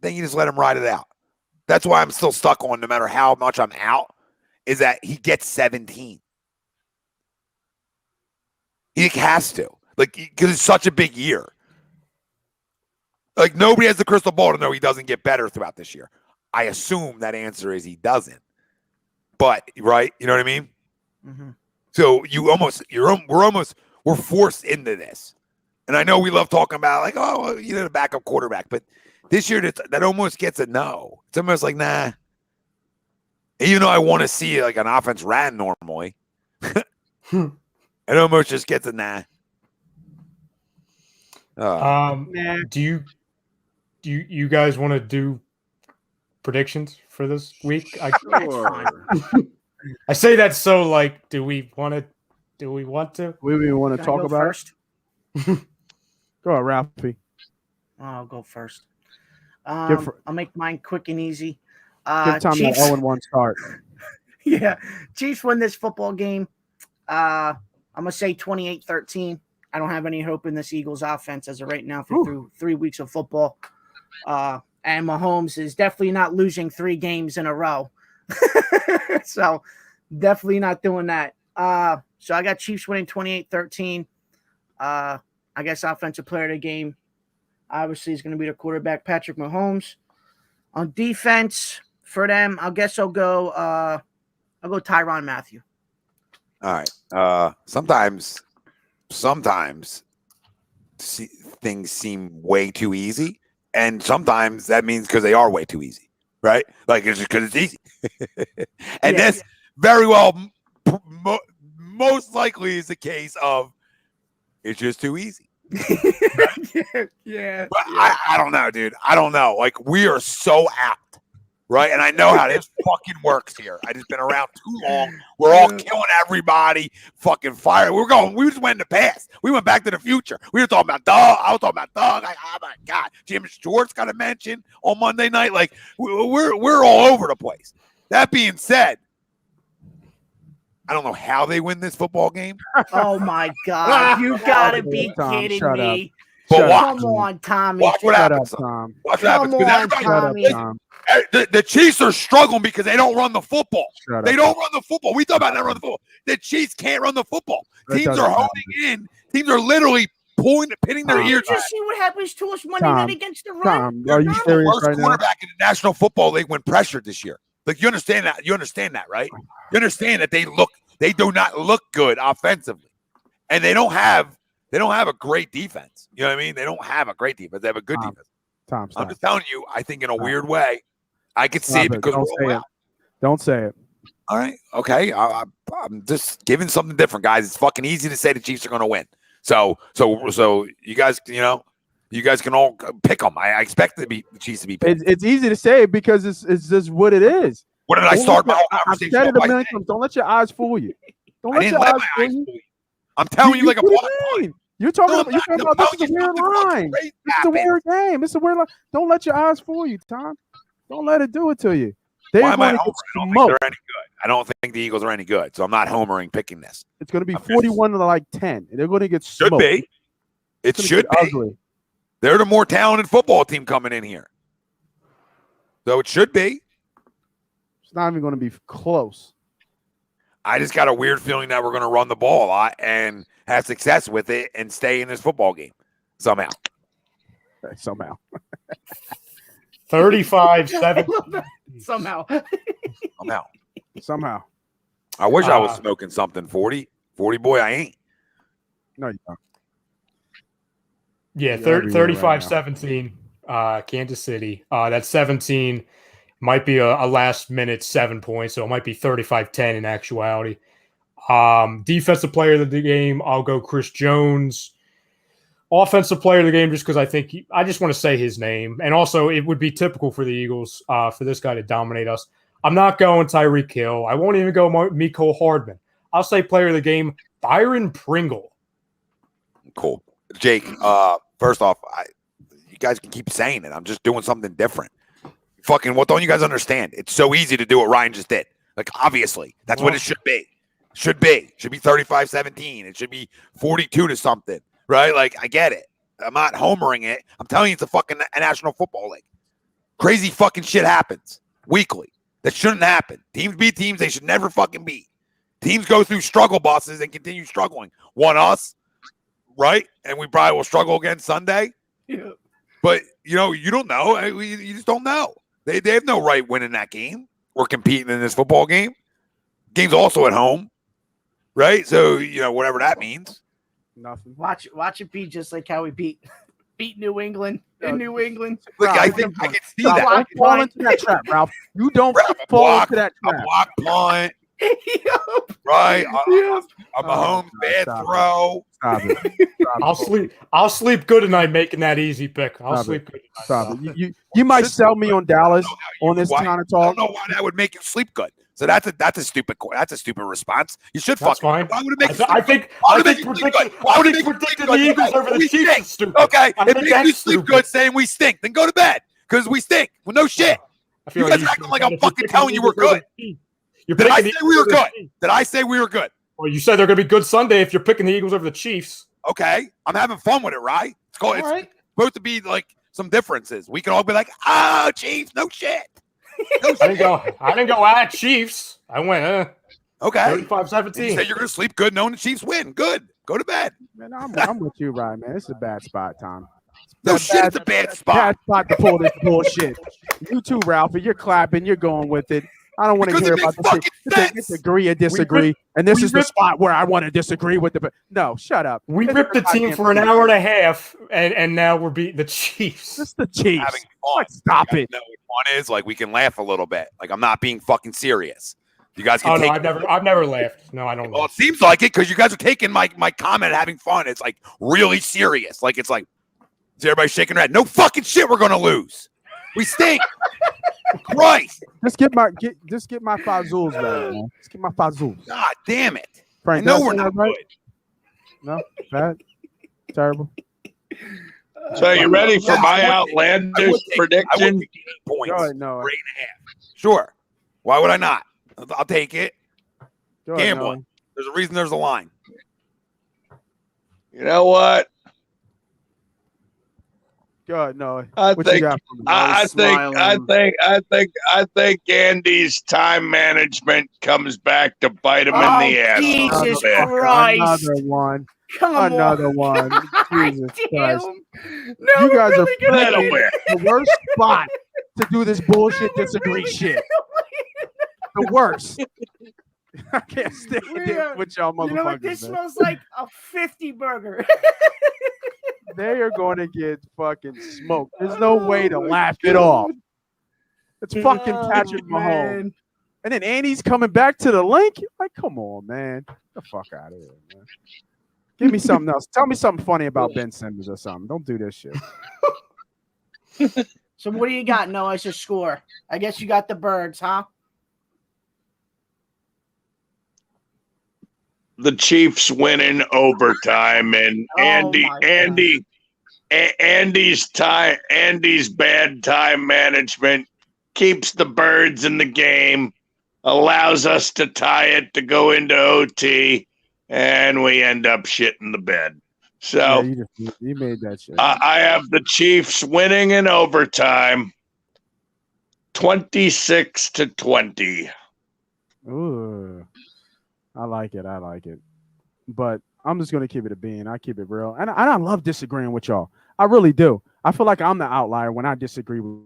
Then you just let him ride it out. That's why I'm still stuck on, no matter how much I'm out, is that he gets 17. He has to. Because it's such a big year. Nobody has the crystal ball to know he doesn't get better throughout this year. I assume that answer is he doesn't. But right, you know what I mean? Mm-hmm. So we're forced into this, and I know we love talking about the backup quarterback, but this year that almost gets a no. It's almost like nah. Even though I want to see an offense ran normally, it almost just gets a nah. Do you guys want to do predictions for this week? I say that so do we want to? We want to talk about first? Go on, Ralphie. I'll go first. I'll make mine quick and easy. Give Tom Chiefs, that 0-1 start. Yeah, Chiefs win this football game. I'm gonna say 28-13. I don't have any hope in this Eagles offense as of right now through 3 weeks of football. And Mahomes is definitely not losing 3 games in a row. So definitely not doing that. So I got Chiefs winning 28-13. I guess offensive player of the game obviously is going to be the quarterback, Patrick Mahomes. On defense for them, I guess I'll go Tyrann Mathieu. All right. Sometimes things seem way too easy. And sometimes that means because they are way too easy, right? It's just because it's easy. And this very well, most likely is the case of it's just too easy. Yeah. But I don't know, dude. I don't know. We are so apt, right? And I know how this fucking works here. I just been around too long. We're all killing everybody. Fucking fire. We just went in the past. We went back to the future. We were talking about Doug. I was talking about Doug. Oh my God. Jim Schwartz got a mention on Monday night. We're all over the place. That being said, I don't know how they win this football game. Oh my God. You gotta be kidding me. But Come on, Tommy. Watch what happens. Tom. Watch what happens. Come on, Tommy. Tom. The Chiefs are struggling because they don't run the football. They don't run the football. We talk about not running the football. The Chiefs can't run the football. Teams are doesn't honing in. Teams are literally pinning their ears Did you back. see what happens to us Monday night against the Rant? Tom, are you The serious worst right now? quarterback in the National Football League when pressured this year. You understand that? You understand that, right? You understand that they do not look good offensively, and they don't have a great defense. You know what I mean? They don't have a great defense. They have a good defense. Tom, I'm just telling you. I think in a weird way, I could see it because Don't say it. All right, okay. I'm just giving something different, guys. It's fucking easy to say the Chiefs are going to win. So you guys, you guys can all pick them. I expect the Chiefs to be picked. It's easy to say because it's just what it is. What did I start my whole I've conversation? said it a million times. Don't let your eyes fool you. Don't let your eyes fool you. I'm telling you like a block. You're talking about this is a weird line. This is a weird game. It's a weird line. Don't let your eyes fool you, Tom. Don't let it do it to you. Why am I? I don't think they're any good. I don't think the Eagles are any good, so I'm not homering picking this. It's going to be 41 to like 10. They're going to get Should smoked. be. It It's should gonna be. get ugly. They're the more talented football team coming in here. So it should be. It's not even going to be close. I just got a weird feeling that we're going to run the ball a lot and have success with it and stay in this football game somehow. Somehow. 35-7. Somehow. Somehow. I wish I was smoking something 40. 40 boy, I ain't. No, you don't. Yeah, You're everywhere right 35-17, Kansas City. That 17 might be a last-minute 7 points, so it might be 35-10 in actuality. Defensive player of the game, I'll go Chris Jones. Offensive player of the game, just because I just want to say his name. And also, it would be typical for the Eagles for this guy to dominate us. I'm not going Tyreek Hill. I won't even go Mecole Hardman. I'll say player of the game, Byron Pringle. Cool. Jake, first off, you guys can keep saying it. I'm just doing something different. Fucking, what don't you guys understand? It's so easy to do what Ryan just did. Like, obviously, that's what it should be. Should be 35-17. It should be 42 to something, right? Like, I get it. I'm not homering it. I'm telling you, it's a National Football League. Crazy fucking shit happens weekly. That shouldn't happen. Teams beat teams they should never fucking beat. Teams go through struggle buses and continue struggling. One us, right? And we probably will struggle again Sunday. Yeah. But, you don't know. You just don't know. They have no right winning that game. We're competing in this football game. Game's also at home, right? So, whatever that means. Nothing. Watch it be just like how we beat New England in New England. Look, Ralph, I think I can see Ralph, that. don't fall into that trap, Ralph. You don't fall into that A trap. block punt, right? I'm a home bad stop throw. Stop it. I'll sleep good tonight making that easy pick. I'll Stop sleep good tonight. Stop it. You might sell me on Dallas on this kind of I talk. don't know why that would make you sleep good. So that's a stupid response. You should That's fucking. fine. Why would it make? I think predicting the Eagles over the Chiefs is stupid. Okay, I if think it makes you that's sleep stupid. good saying we stink, then go to bed because we stink. Well, no shit. I feel You like guys acting like I'm should fucking pick the telling you we're Eagles over good. the Chiefs. You're Did I picking say the we were Eagles over good? the Chiefs. Did I say we were good? Well, you said they're going to be good Sunday if you're picking the Eagles over the Chiefs. Okay, I'm having fun with it, right? It's All right. supposed to be like some differences. We can all be like, "Oh, Chiefs, no shit." No I didn't go at Chiefs. I went Okay. 35-17. You say you're going to sleep good knowing the Chiefs win. Good. Go to bed. Man, I'm with you, Ryan, man. This is a bad spot, Tom. No shit, it's a bad spot. Bad spot to pull this bullshit. You too, Ralphie. You're clapping. You're going with it. I don't want to Because hear it about makes this shit. fucking It's sense. agree or disagree. And this is the spot where I want to disagree with the. No, shut up. We It's ripped the team goddamn for an hour and a half, and now we're beating the Chiefs. It's the Chiefs. Having fun. Like, stop it. No, fun is like we can laugh a little bit. Like I'm not being fucking serious. You guys can Oh no, take. I've never laughed. No, I don't. Well, it laugh. seems like it because you guys are taking my comment having fun. It's like really serious. Like it's like, is everybody shaking their head? No fucking shit. We're gonna lose. We stink. Christ. Just get my fazools back, man. Just get my fazools. God damn it. Frank, I know did we're say not that right? good. No, bad, terrible. So you ready for Yeah, my I would outlandish take prediction? 8 points. Go ahead, Noah. 8.5. Sure. Why would I not? I'll take it. Go ahead, Gambling. Noah. There's a reason there's a line. You know what? Go ahead, Noah. I What you think got for me? I think Andy's time management comes back to bite him in Oh, the ass. Jesus Yeah. Christ. Another one. Come on. Another one. Jesus Christ. No, You guys are really gonna Let him picking win. the worst spot to do this bullshit disagree shit. The worst. I can't stand it with y'all motherfuckers. You know what? This man. smells like a 50 burger. They are going to get fucking smoked. There's no way to laugh it off. It's fucking Patrick Mahomes. Man. And then Andy's coming back to the link. Like, come on, man. Get the fuck out of here, man. Give me something else. Tell me something funny about Ben Simmons or something. Don't do this shit. So what do you got, Noah, as your score? I guess you got the birds, huh? The Chiefs win in overtime, and Andy's bad time management keeps the birds in the game. allows us to tie it to go into OT, and we end up shitting the bed. So you made that shit. I have the Chiefs winning in overtime, 26-20. Ooh, I like it. But I'm just gonna keep it a bean. I keep it real, and I love disagreeing with y'all. I really do. I feel like I'm the outlier when I disagree with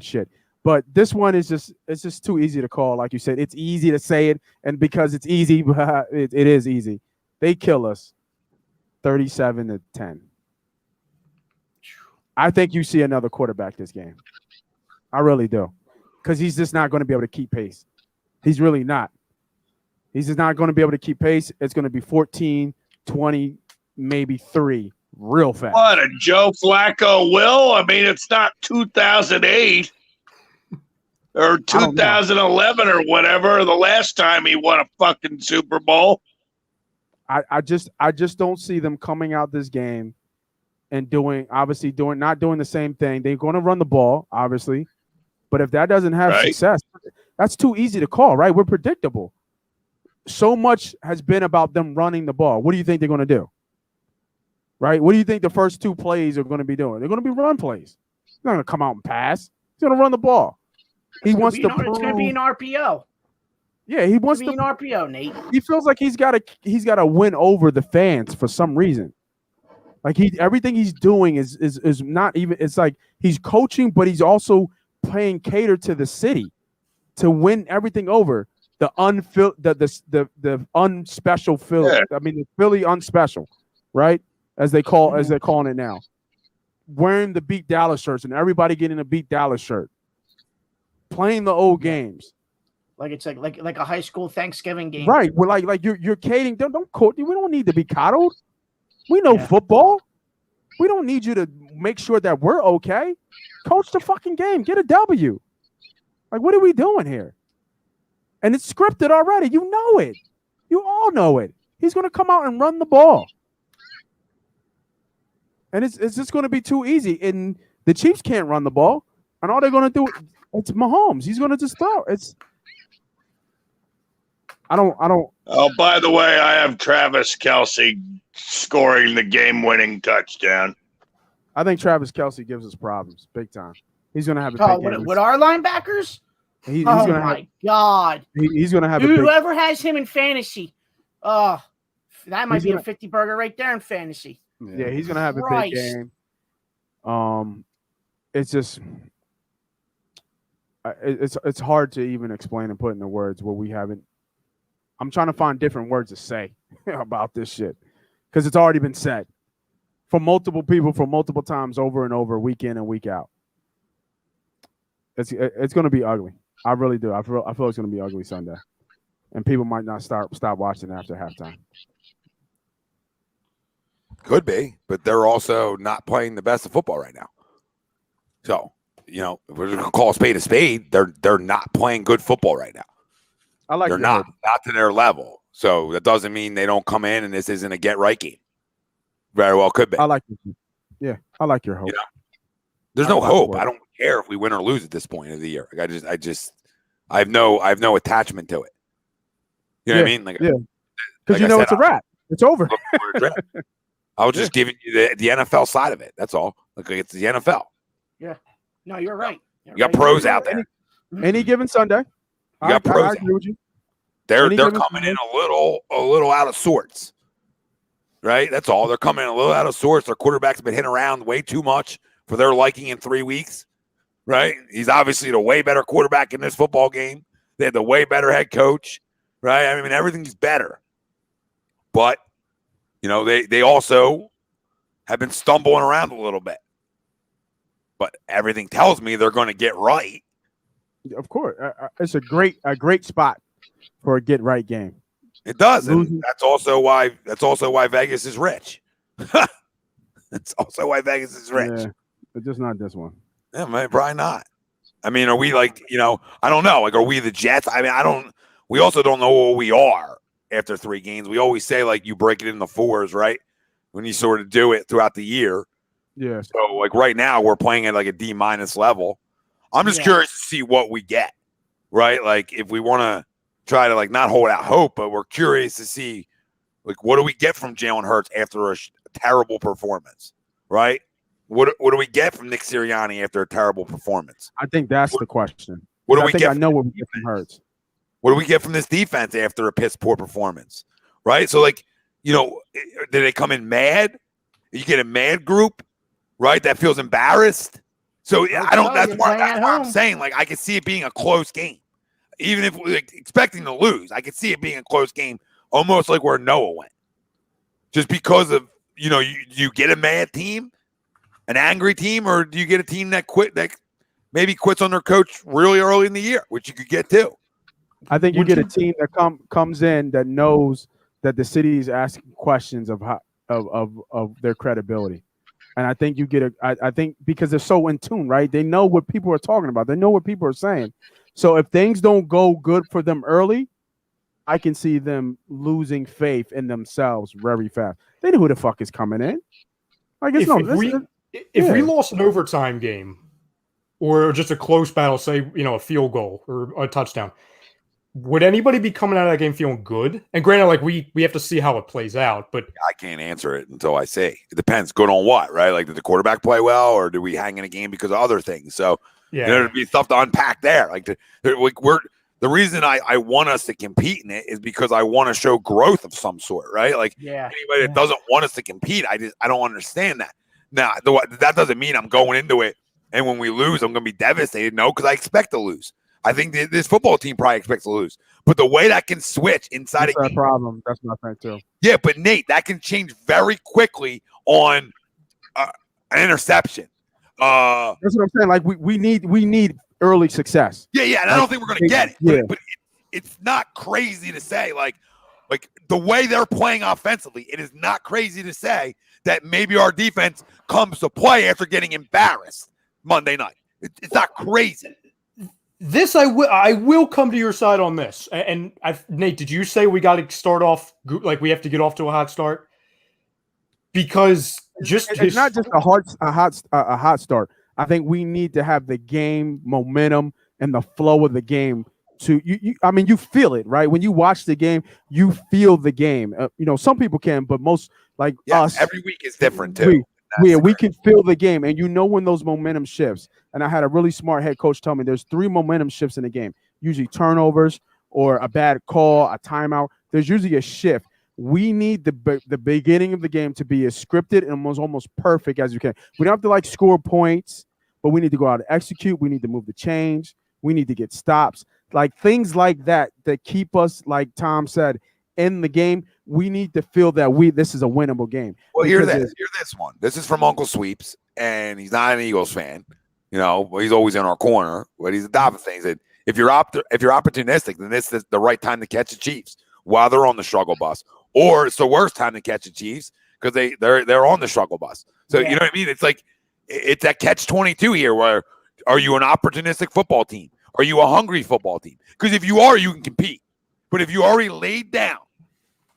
shit. But this one is just too easy to call. Like you said, it's easy to say it, and because it's easy, it is easy. They kill us, 37-10. I think you see another quarterback this game. I really do, because he's just not going to be able to keep pace. He's really not. He's just not going to be able to keep pace. It's going to be 14, 20, maybe 3 real fast. What, a Joe Flacco will? I mean, it's not 2008 or 2011 or whatever, the last time he won a fucking Super Bowl. I just don't see them coming out this game and not doing the same thing. They're going to run the ball, obviously. But if that doesn't have success, that's too easy to call, right? We're predictable. So much has been about them running the ball. What do you think they're going to do? Right? What do you think the first 2 plays are going to be doing? They're going to be run plays. He's not going to come out and pass. He's going to run the ball. He wants to prove. It's going to be an RPO. Yeah, he wants to be an RPO, Nate. He feels like he's got to win over the fans for some reason. Like everything he's doing is not even. It's like he's coaching, but he's also playing cater to the city to win everything over. The unspecial Philly. Yeah. I mean, the Philly unspecial, right? As they're calling it now. Wearing the Beat Dallas shirts and everybody getting a Beat Dallas shirt. Playing the old games. Like it's like a high school Thanksgiving game. Right. Well, like you're catering. Don't quote. We don't need to be coddled. We know football. We don't need you to make sure that we're okay. Coach the fucking game. Get a W. Like, what are we doing here? And it's scripted already. You know it. You all know it. He's going to come out and run the ball. And it's just going to be too easy. And the Chiefs can't run the ball. And all they're going to do, it's Mahomes. He's going to just throw. I don't. Oh, by the way, I have Travis Kelce scoring the game-winning touchdown. I think Travis Kelce gives us problems big time. He's going to have a big game. With our linebackers? He's God. He's going to have whoever has him in fantasy. That might be a 50 burger right there in fantasy. Yeah, he's going to have a big game. It's just it's hard to even explain and put into words what we haven't. I'm trying to find different words to say about this shit because it's already been said from multiple people for multiple times over and over, week in and week out. It's going to be ugly. I really do. I feel it's going to be ugly Sunday, and people might not stop watching after halftime. Could be, but they're also not playing the best of football right now. So, if we're going to call a spade, they're not playing good football right now. They're not to their level. So that doesn't mean they don't come in and this isn't a get right game. Very well could be. I like this. Yeah, I like your hope. There's no hope. I don't care if we win or lose at this point of the year. Like I have no attachment to it. You know what I mean? Because it's a wrap. It's over. I was just giving you the NFL side of it. That's all. Like it's the NFL. Yeah. No, you're right. You got pros out there. Any given Sunday. You got pros. I agree with you. They're coming in a little out of sorts. Right? That's all. They're coming in a little out of sorts. Their quarterback's been hit around way too much for their liking in 3 weeks. Right? He's obviously the way better quarterback in this football game. They had the way better head coach. Right? I mean, everything's better. But, they also have been stumbling around a little bit. But everything tells me they're going to get right. Of course. It's a great spot for a get right game. It does. And that's also why Vegas is rich. That's also why Vegas is rich. Yeah, but just not this one. Yeah, probably not. I mean, are we I don't know. Like, are we the Jets? I mean, we also don't know what we are after 3 games. We always say, like, you break it in the 4s, right? When you sort of do it throughout the year. Yeah. So, like, right now, we're playing at, like, a D- level. I'm just curious to see what we get, right? Like, if we want to try to like not hold out hope, but we're curious to see like what do we get from Jalen Hurts after a terrible performance, right? What do we get from Nick Sirianni after a terrible performance? I think that's the question. What do we I think get I know what we get from Hurts. What do we get from this defense after a piss poor performance, right? So like, you know, did they come in mad? You get a mad group, right? That feels embarrassed. So I don't. That's why I'm saying like I could see it being a close game, even if we're expecting to lose. I could see it being a close game, almost like where Noah went, just because of you get a mad team, an angry team, or do you get a team that maybe quits on their coach really early in the year, which you could get too. I think you get a team that comes in that knows that the city is asking questions of their credibility. And I think you get I think because they're so in tune, right? They know what people are talking about. They know what people are saying. So if things don't go good for them early, I can see them losing faith in themselves very fast. They know who the fuck is coming in. Like if we lost an overtime game or just a close battle, say, a field goal or a touchdown, would anybody be coming out of that game feeling good? And granted, like we have to see how it plays out, but I can't answer it until I say. It depends. Good on what, right? Like, did the quarterback play well, or did we hang in a game because of other things? So, it'd be stuff to unpack there. Like, the reason I want us to compete in it is because I want to show growth of some sort, right? Like, anybody that doesn't want us to compete, I don't understand that. Now, that doesn't mean I'm going into it, and when we lose, I'm going to be devastated. No, because I expect to lose. I think this football team probably expects to lose. But the way that can switch inside a problem, that's my thing too. Yeah, but Nate, that can change very quickly on an interception. That's what I'm saying. Like we need early success. Yeah, and I don't think we're going to get it. Yeah. But it's not crazy to say like the way they're playing offensively, it is not crazy to say that maybe our defense comes to play after getting embarrassed Monday night. It's not crazy. This I will come to your side on this. And Nate, did you say we got to start off like we have to get off to a hot start? Because it's not just a hot start. I think we need to have the game momentum and the flow of the game. You feel it, right? When you watch the game, you feel the game. Some people can, but most us every week is different too. We can feel the game, and when those momentum shifts. And I had a really smart head coach tell me there's 3 momentum shifts in the game. Usually turnovers or a bad call, a timeout. There's usually a shift. We need the beginning of the game to be as scripted and almost perfect as you can. We don't have to score points, but we need to go out and execute. We need to move the change. We need to get stops. Like things like that keep us, like Tom said, in the game. We need to feel that this is a winnable game. Well, hear this one. This is from Uncle Sweeps, and he's not an Eagles fan. He's always in our corner, but he's a Dolphins fan. He said, if you're opportunistic, then this is the right time to catch the Chiefs while they're on the struggle bus, or it's the worst time to catch the Chiefs because they're on the struggle bus. So you know what I mean? It's like it's that catch-22 here. Where are you an opportunistic football team? Are you a hungry football team? Because if you are, you can compete. But if you already laid down,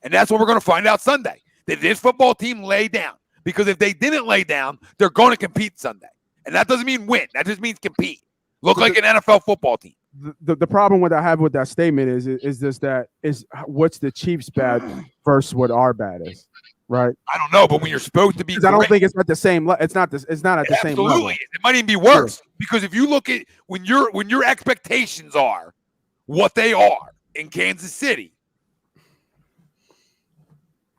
and that's what we're going to find out Sunday, that this football team laid down. Because if they didn't lay down, they're going to compete Sunday. And that doesn't mean win. That just means compete. Look like an NFL football team. The problem I have with that statement is what's the Chiefs' bad versus what our bad is, right? I don't know, but when you're supposed to be, I don't think it's at the same. It's not at the same level. Absolutely, it might even be worse because if you look at when your expectations are what they are in Kansas City.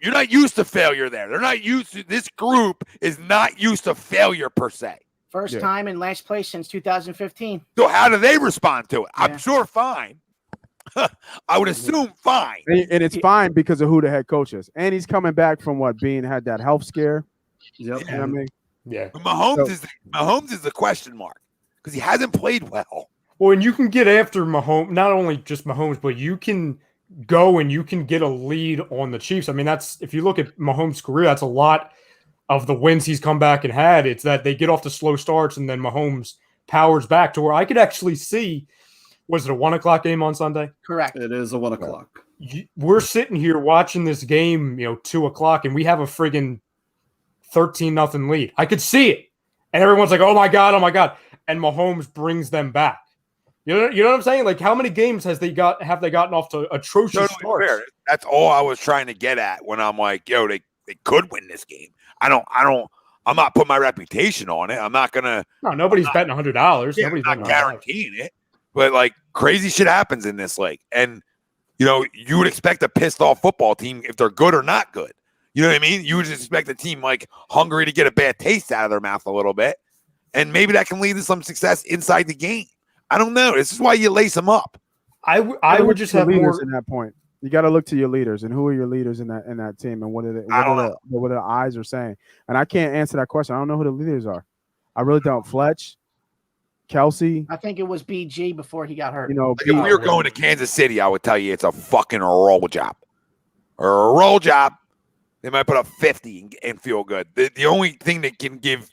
You're not used to failure there. They're not used to. This group is not used to failure per se. First time in last place since 2015. So how do they respond to it? Yeah. I'm sure fine. I would assume fine. And it's fine because of who the head coach is. And he's coming back from had that health scare. Yep. You know what I mean? Yeah. But Mahomes is the question mark because he hasn't played well. Well, and you can get after Mahomes, not only just Mahomes, but you can go and you can get a lead on the Chiefs. I mean, that's if you look at Mahomes' career, that's a lot of the wins he's come back and had. It's that they get off to slow starts and then Mahomes powers back to where I could actually see. Was it a 1:00 game on Sunday? Correct. It is a 1:00. We're sitting here watching this game, 2:00, and we have a friggin' 13-0 lead. I could see it. And everyone's like, oh my God. And Mahomes brings them back. You know what I'm saying? Like, how many games have they gotten off to atrocious Totally starts? fair. That's all I was trying to get at when I'm like, yo, they could win this game. I'm not putting my reputation on it. I'm not gonna. No, nobody's betting $100. Yeah, Nobody's I'm betting not $100. guaranteeing it, but like crazy shit happens in this league, and you would expect a pissed off football team if they're good or not good. You know what I mean? You would just expect a team like hungry to get a bad taste out of their mouth a little bit, and maybe that can lead to some success inside the game. I don't know. This is why you lace them up. I would just have leaders more in that point. You got to look to your leaders, and who are your leaders in that team, and what the eyes are saying. And I can't answer that question. I don't know who the leaders are. I really don't. Fletch, Kelsey. I think it was BG before he got hurt. Like if we were going to Kansas City, I would tell you it's a fucking roll job. Or a roll job. They might put up 50 and feel good. The only thing that can give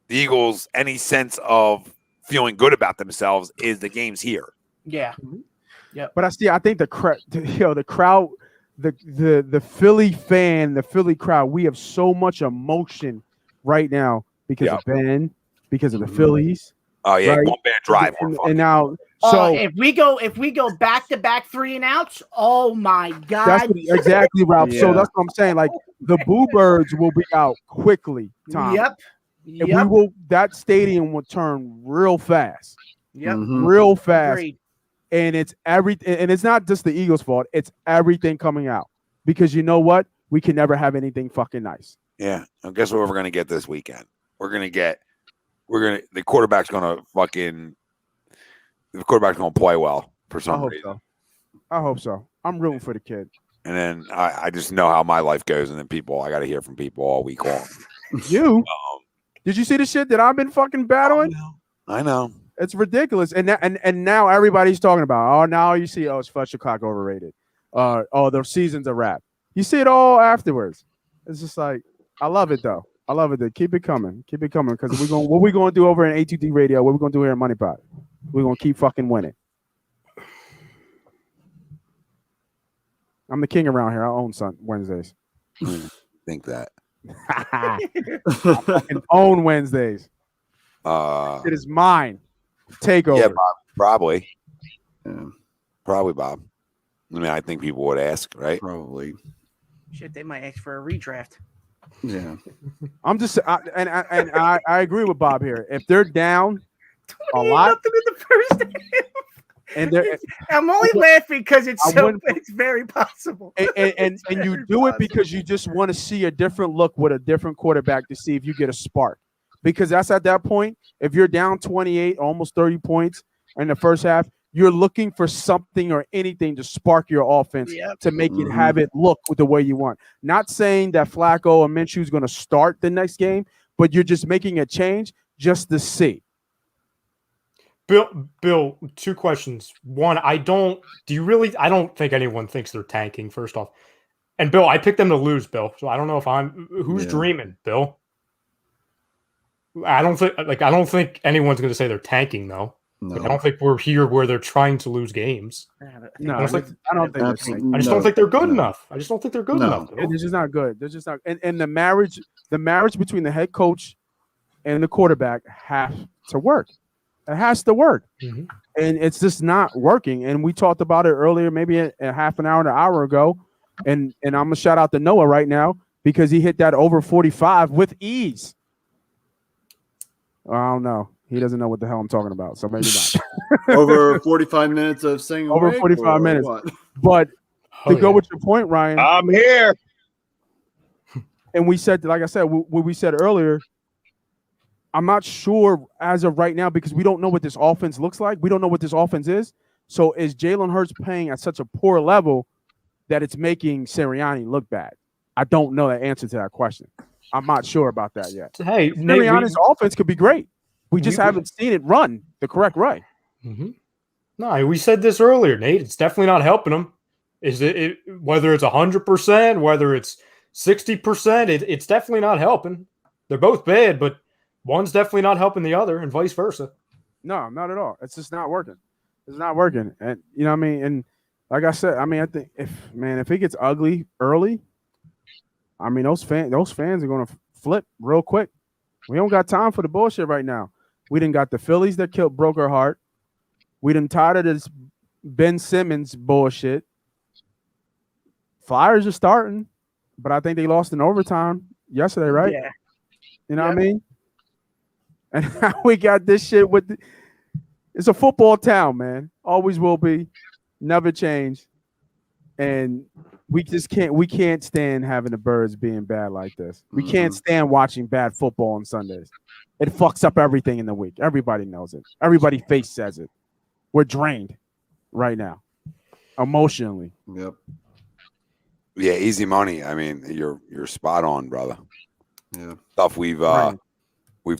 the Eagles any sense of feeling good about themselves is the games here. Yeah. Yeah. But I think the crowd, the Philly fan, the Philly crowd, we have so much emotion right now because of Ben, because of the Phillies. Oh yeah, right? one bad drive. And now, so if we go back to back 3 and outs, oh my God. That's exactly, Ralph. Yeah. So that's what I'm saying. Like the Boo Birds will be out quickly, Tom. Yep. And that stadium will turn real fast. Yep. Real fast. Agreed. And it's and it's not just the Eagles' fault. It's everything coming out. Because you know what? We can never have anything fucking nice. Yeah. And guess what we're gonna get this weekend? The quarterback's gonna play well for some reason. I hope so. I'm rooting for the kid. And then I just know how my life goes, and then I got to hear from people all week long. Did you see the shit that I've been fucking battling? I know. It's ridiculous. And now everybody's talking about, now you see, it's Fletcher Cox overrated. The season's a wrap. You see it all afterwards. It's just like, I love it though. I love it. Though. Keep it coming. Because what we going to do over in A2D Radio, what we going to do here in Money Pot? We're going to keep fucking winning. I'm the king around here. I own Wednesdays. Think that. I fucking own Wednesdays. It is mine. Takeover. Yeah, Bob, probably. Yeah. Probably, Bob. I mean, I think people would ask, right? Probably. Shit, they might ask for a redraft. Yeah. I'm just, I agree with Bob here. If they're down a lot, nothing in the first half. And I'm only laughing because it's very possible. And you do it because you just want to see a different look with a different quarterback to see if you get a spark. Because that's at that point, if you're down 28, almost 30 points in the first half, you're looking for something or anything to spark your offense to make it have it look the way you want. Not saying that Flacco or Minshew is going to start the next game, but you're just making a change just to see. Bill, 2 questions. One, I don't think anyone thinks they're tanking, first off. And Bill, I picked them to lose, Bill. So I don't know if who's dreaming, Bill? I don't think anyone's going to say they're tanking though. No. Like, I don't think we're here where they're trying to lose games. No, I don't think. I just don't think they're good enough. I just don't think they're good enough. They're just not good. They're just not. And the marriage between the head coach and the quarterback has to work. It has to work, and it's just not working. And we talked about it earlier, maybe a half an hour, an hour ago. And I'm gonna shout out to Noah right now because he hit that over 45 with ease. I don't know. He doesn't know what the hell I'm talking about, so maybe not. Over 45 minutes of saying over 45 minutes. What? But to go with your point, Ryan, I'm here. And we said, like I said, what we said earlier, I'm not sure as of right now because we don't know what this offense looks like. We don't know what this offense is. So is Jalen Hurts playing at such a poor level that it's making Sirianni look bad? I don't know the answer to that question. I'm not sure about that yet. Hey, Sirianni's offense could be great. We just haven't seen it run the correct way. No, we said this earlier, Nate. It's definitely not helping them. Is it whether it's 100%, whether it's 60%? It's definitely not helping. They're both bad, but one's definitely not helping the other, and vice versa. No, not at all. It's just not working. It's not working, and you know what I mean. And like I said, I mean, I think if it gets ugly early, I mean those fans are going to flip real quick. We don't got time for the bullshit right now. We didn't got the Phillies that broke our heart. We done tired of this Ben Simmons bullshit. Flyers are starting, but I think they lost in overtime yesterday, right? Yeah. You know what I mean? And now we got this shit with it's a football town, man. Always will be, never change. And we can't stand having the Birds being bad like this. We can't stand watching bad football on Sundays. It fucks up everything in the week. Everybody knows it. Everybody face says it. We're drained right now, emotionally. Yep. Yeah, easy money. I mean, you're spot on, brother. Yeah. Stuff we've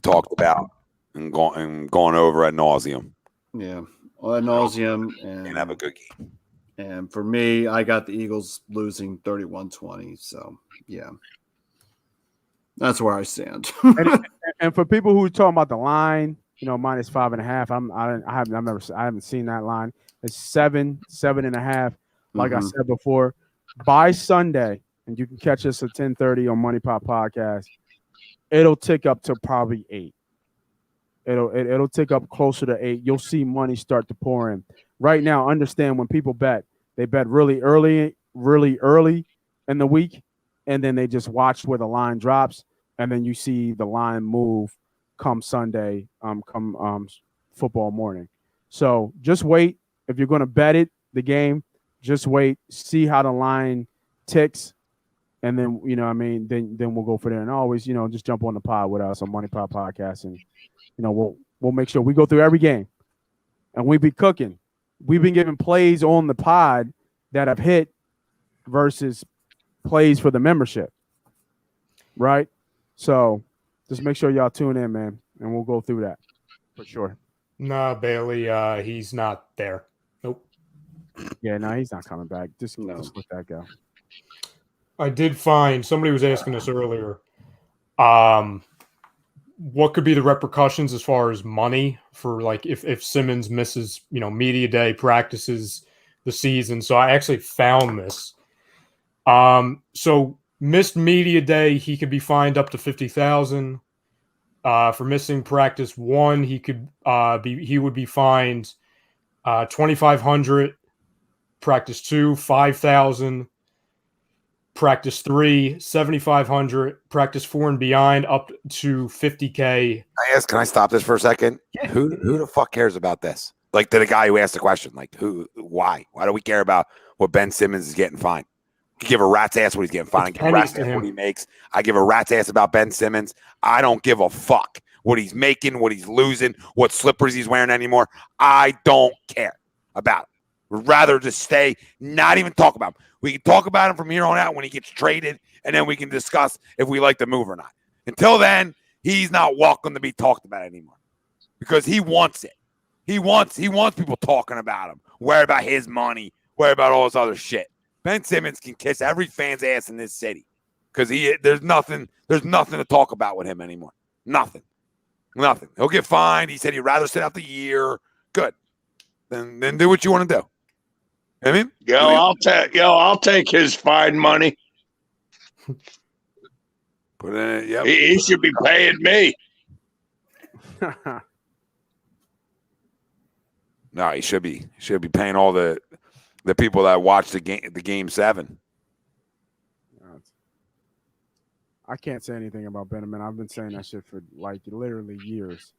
talked about and gone over ad nauseum. Yeah. Ad nauseum And have a good game. And for me, I got the Eagles losing 31-20. So, yeah. That's where I stand. and for people who are talking about the line, minus 5.5, I haven't seen that line. It's 7.5. Like I said before, by Sunday, and you can catch us at 10:30 on Money Pop Podcast. It'll tick up to probably 8. It'll tick up closer to 8. You'll see money start to pour in. Right now, understand when people bet, they bet really early in the week, and then they just watch where the line drops, and then you see the line move come Sunday, football morning. So just wait. If you're going to bet the game, just wait, see how the line ticks, and then then we'll go for there. And always, just jump on the pod with us on Money Pop Podcast, and we'll make sure we go through every game, and we be cooking. We've been giving plays on the pod that have hit versus plays for the membership, right? So just make sure y'all tune in, man, and we'll go through that for sure. Nah, Bailey, he's not there. Nope. Yeah, no, he's not coming back. Just let that go. I did find somebody was asking us earlier. What could be the repercussions as far as money for like if Simmons misses, media day, practices, the season? So I actually found this. So missed media day, he could be fined up to $50,000. For missing practice 1, he would be fined $2,500. Practice 2, $5,000. Practice 3, $7,500. Practice 4 and beyond, up to $50K. Can I stop this for a second? Yeah. Who the fuck cares about this? Like, to the guy who asked the question, like, why do we care about what Ben Simmons is getting fined? I give a rat's ass what he's getting fined. I give a rat's ass what he makes. I give a rat's ass about Ben Simmons. I don't give a fuck what he's making, what he's losing, what slippers he's wearing anymore. I don't care about it. Would rather just stay, not even talk about him. We can talk about him from here on out when he gets traded, and then we can discuss if we like the move or not. Until then, he's not welcome to be talked about anymore because he wants it. He wants people talking about him, worry about his money, worry about all this other shit. Ben Simmons can kiss every fan's ass in this city because there's nothing to talk about with him anymore. Nothing. He'll get fined. He said he'd rather sit out the year. Good. Then do what you want to do. I mean, I'll take his fine money. Put in it. Yep. He should be paying me. No, he should be. He should be paying all the people that watch the game 7. I can't say anything about Ben. Man, I've been saying that shit for like literally years.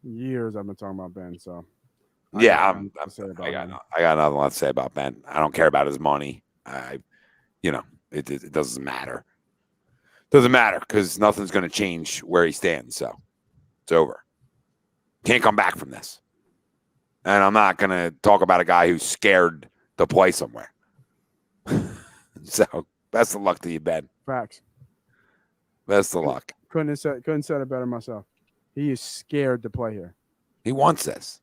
I've been talking about Ben. So I got nothing left to say about Ben. I don't care about his money. It doesn't matter. Doesn't matter because nothing's going to change where he stands. So it's over. Can't come back from this. And I'm not going to talk about a guy who's scared to play somewhere. So best of luck to you, Ben. Facts. Best of luck. Couldn't have said it better myself. He is scared to play here. He wants this.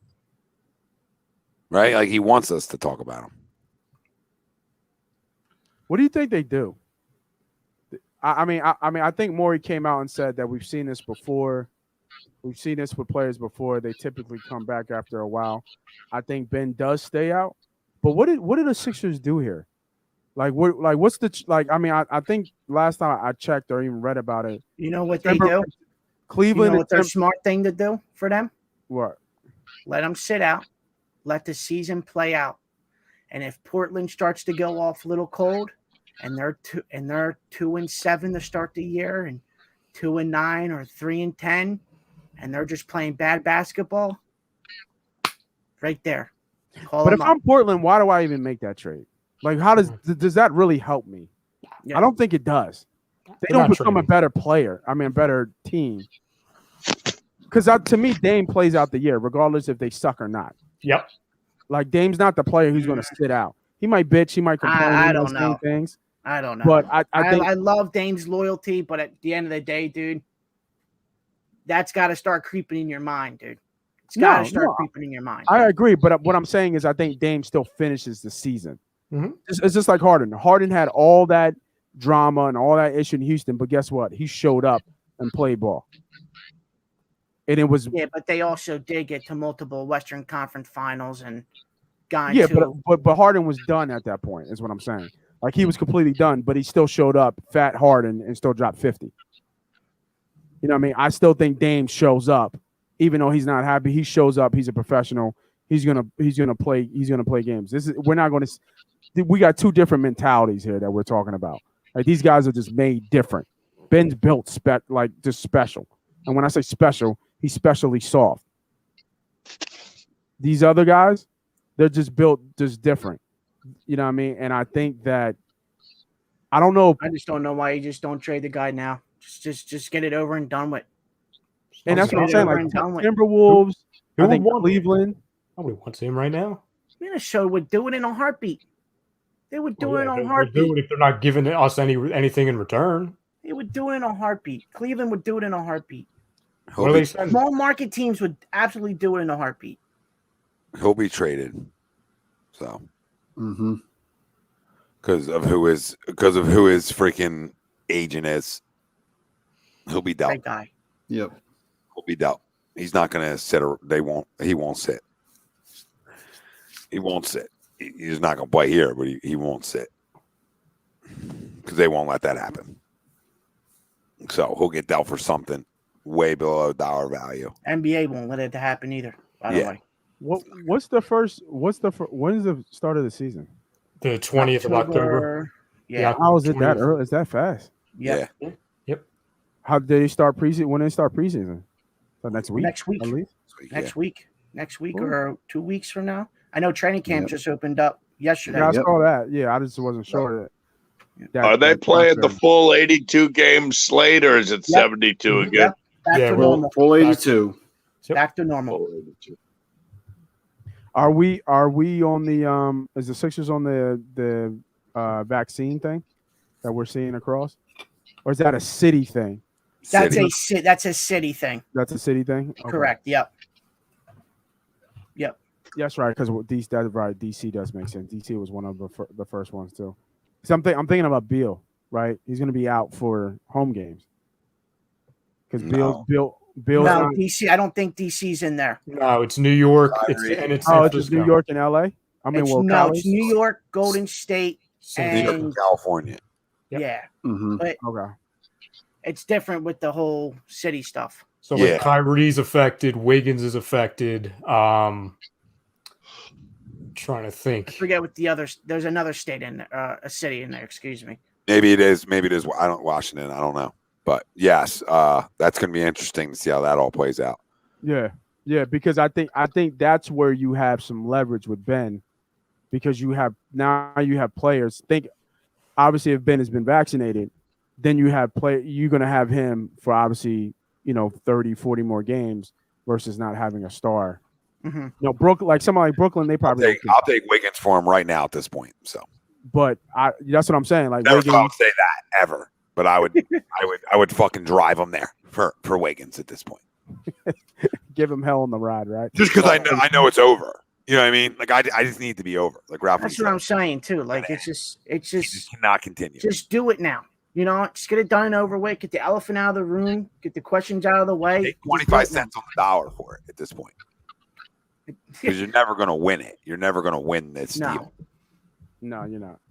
Right? Like he wants us to talk about him. What do you think they do? I think Morey came out and said that we've seen this before. We've seen this with players before. They typically come back after a while. I think Ben does stay out. But what did the Sixers do here? I think last time I checked or even read about it. You know what they do? Cleveland. You know what their smart thing to do for them? What? Let them sit out. Let the season play out. And if Portland starts to go off a little cold, and they're 2-7 to start the year, and 2-9 or 3-10, and they're just playing bad basketball, right there. But if I'm Portland, why do I even make that trade? Like, how does that really help me? Yeah. I don't think it does. They don't become a better player. I mean, a better team. Because to me, Dame plays out the year, regardless if they suck or not. Yep. Like, Dame's not the player who's going to sit out. He might bitch. He might complain. I don't know. Things. I don't know. But I think I love Dame's loyalty, but at the end of the day, dude, that's got to start creeping in your mind, dude. It's got to start creeping in your mind. I agree, but what I'm saying is I think Dame still finishes the season. Mm-hmm. It's just like Harden. Harden had all that drama and all that issue in Houston, but guess what? He showed up and played ball. And it was but they also did get to multiple Western Conference Finals and got but Harden was done at that point, is what I'm saying. Like, he was completely done, but he still showed up, fat Harden, and still dropped 50. You know what I mean? I still think Dame shows up, even though he's not happy. He shows up. He's a professional. He's gonna play games. We got two different mentalities here that we're talking about. Like, these guys are just made different. Ben's built just special, and when I say special, he's specially soft. These other guys, they're just built just different. You know what I mean? And I think that I don't know. I just don't know why you just don't trade the guy now. Just get it over and done with. And that's what I'm saying. Like, Timberwolves, I think Cleveland. Nobody wants him right now. Minnesota would do it in a heartbeat. They would do it in a heartbeat. Do it if they're not giving us anything in return. They would do it in a heartbeat. Cleveland would do it in a heartbeat. Small market teams would absolutely do it in a heartbeat. He'll be traded. So, Mm-hmm. because of who his freaking agent is, he'll be dealt. That guy. Yep. He'll be dealt. He's not going to sit. He won't sit. He won't sit. He's not going to play here, but he won't sit because they won't let that happen. So he'll get dealt for something way below dollar value. NBA won't let it happen either. By the way. When's the start of the season? The 20th of October. Yeah. How is it that early? Is that fast? Yeah. Yep. How did they start preseason? When they start preseason? So next week. Next week. At least? Next week or 2 weeks from now. I know training camp just opened up yesterday. Yeah, I saw that. Yeah, I just wasn't sure that. Are they playing the full 82 game slate, or is it 72 again? Yep. Back to normal. Full 82. Back to normal. Are we on the is the Sixers on the vaccine thing that we're seeing across, or is that a city thing? That's a city thing. That's a city thing. Okay. Correct. Yep. That's right, because DC does make sense. DC was one of the first ones too. So I'm thinking about Beal, right? He's going to be out for home games because Beal. No, DC. I don't think DC's in there. No, it's New York. It's just New York and LA. It's New York, Golden State, and California. Yep. Yeah, Mm-hmm. but it's different with the whole city stuff. So Kyrie's affected, Wiggins is affected. Trying to think. I forget what the others. There's another state in there, a city in there. Excuse me. Maybe it is. I don't Washington. I don't know. But yes, that's going to be interesting to see how that all plays out. Yeah, because I think that's where you have some leverage with Ben, because you have players. Think, obviously, if Ben has been vaccinated, then you're going to have him for obviously 30, 40 more games versus not having a star. Mm-hmm. Brooklyn, like somebody like Brooklyn, they probably I'll take Wiggins for him right now at this point. So, but that's what I'm saying. Like, never thought I'd say that ever. But I would fucking drive him there for Wiggins at this point. Give him hell on the ride, right? Just because I know it's over. You know what I mean? Like I just need to be over. Like Ralph. That's what I'm saying too. Like it's just cannot continue. Just do it now. Just get it done and over with. Get the elephant out of the room. Get the questions out of the way. Take 25 cents on the dollar for it at this point. Because you're never going to win it. You're never going to win this deal. No, you're not.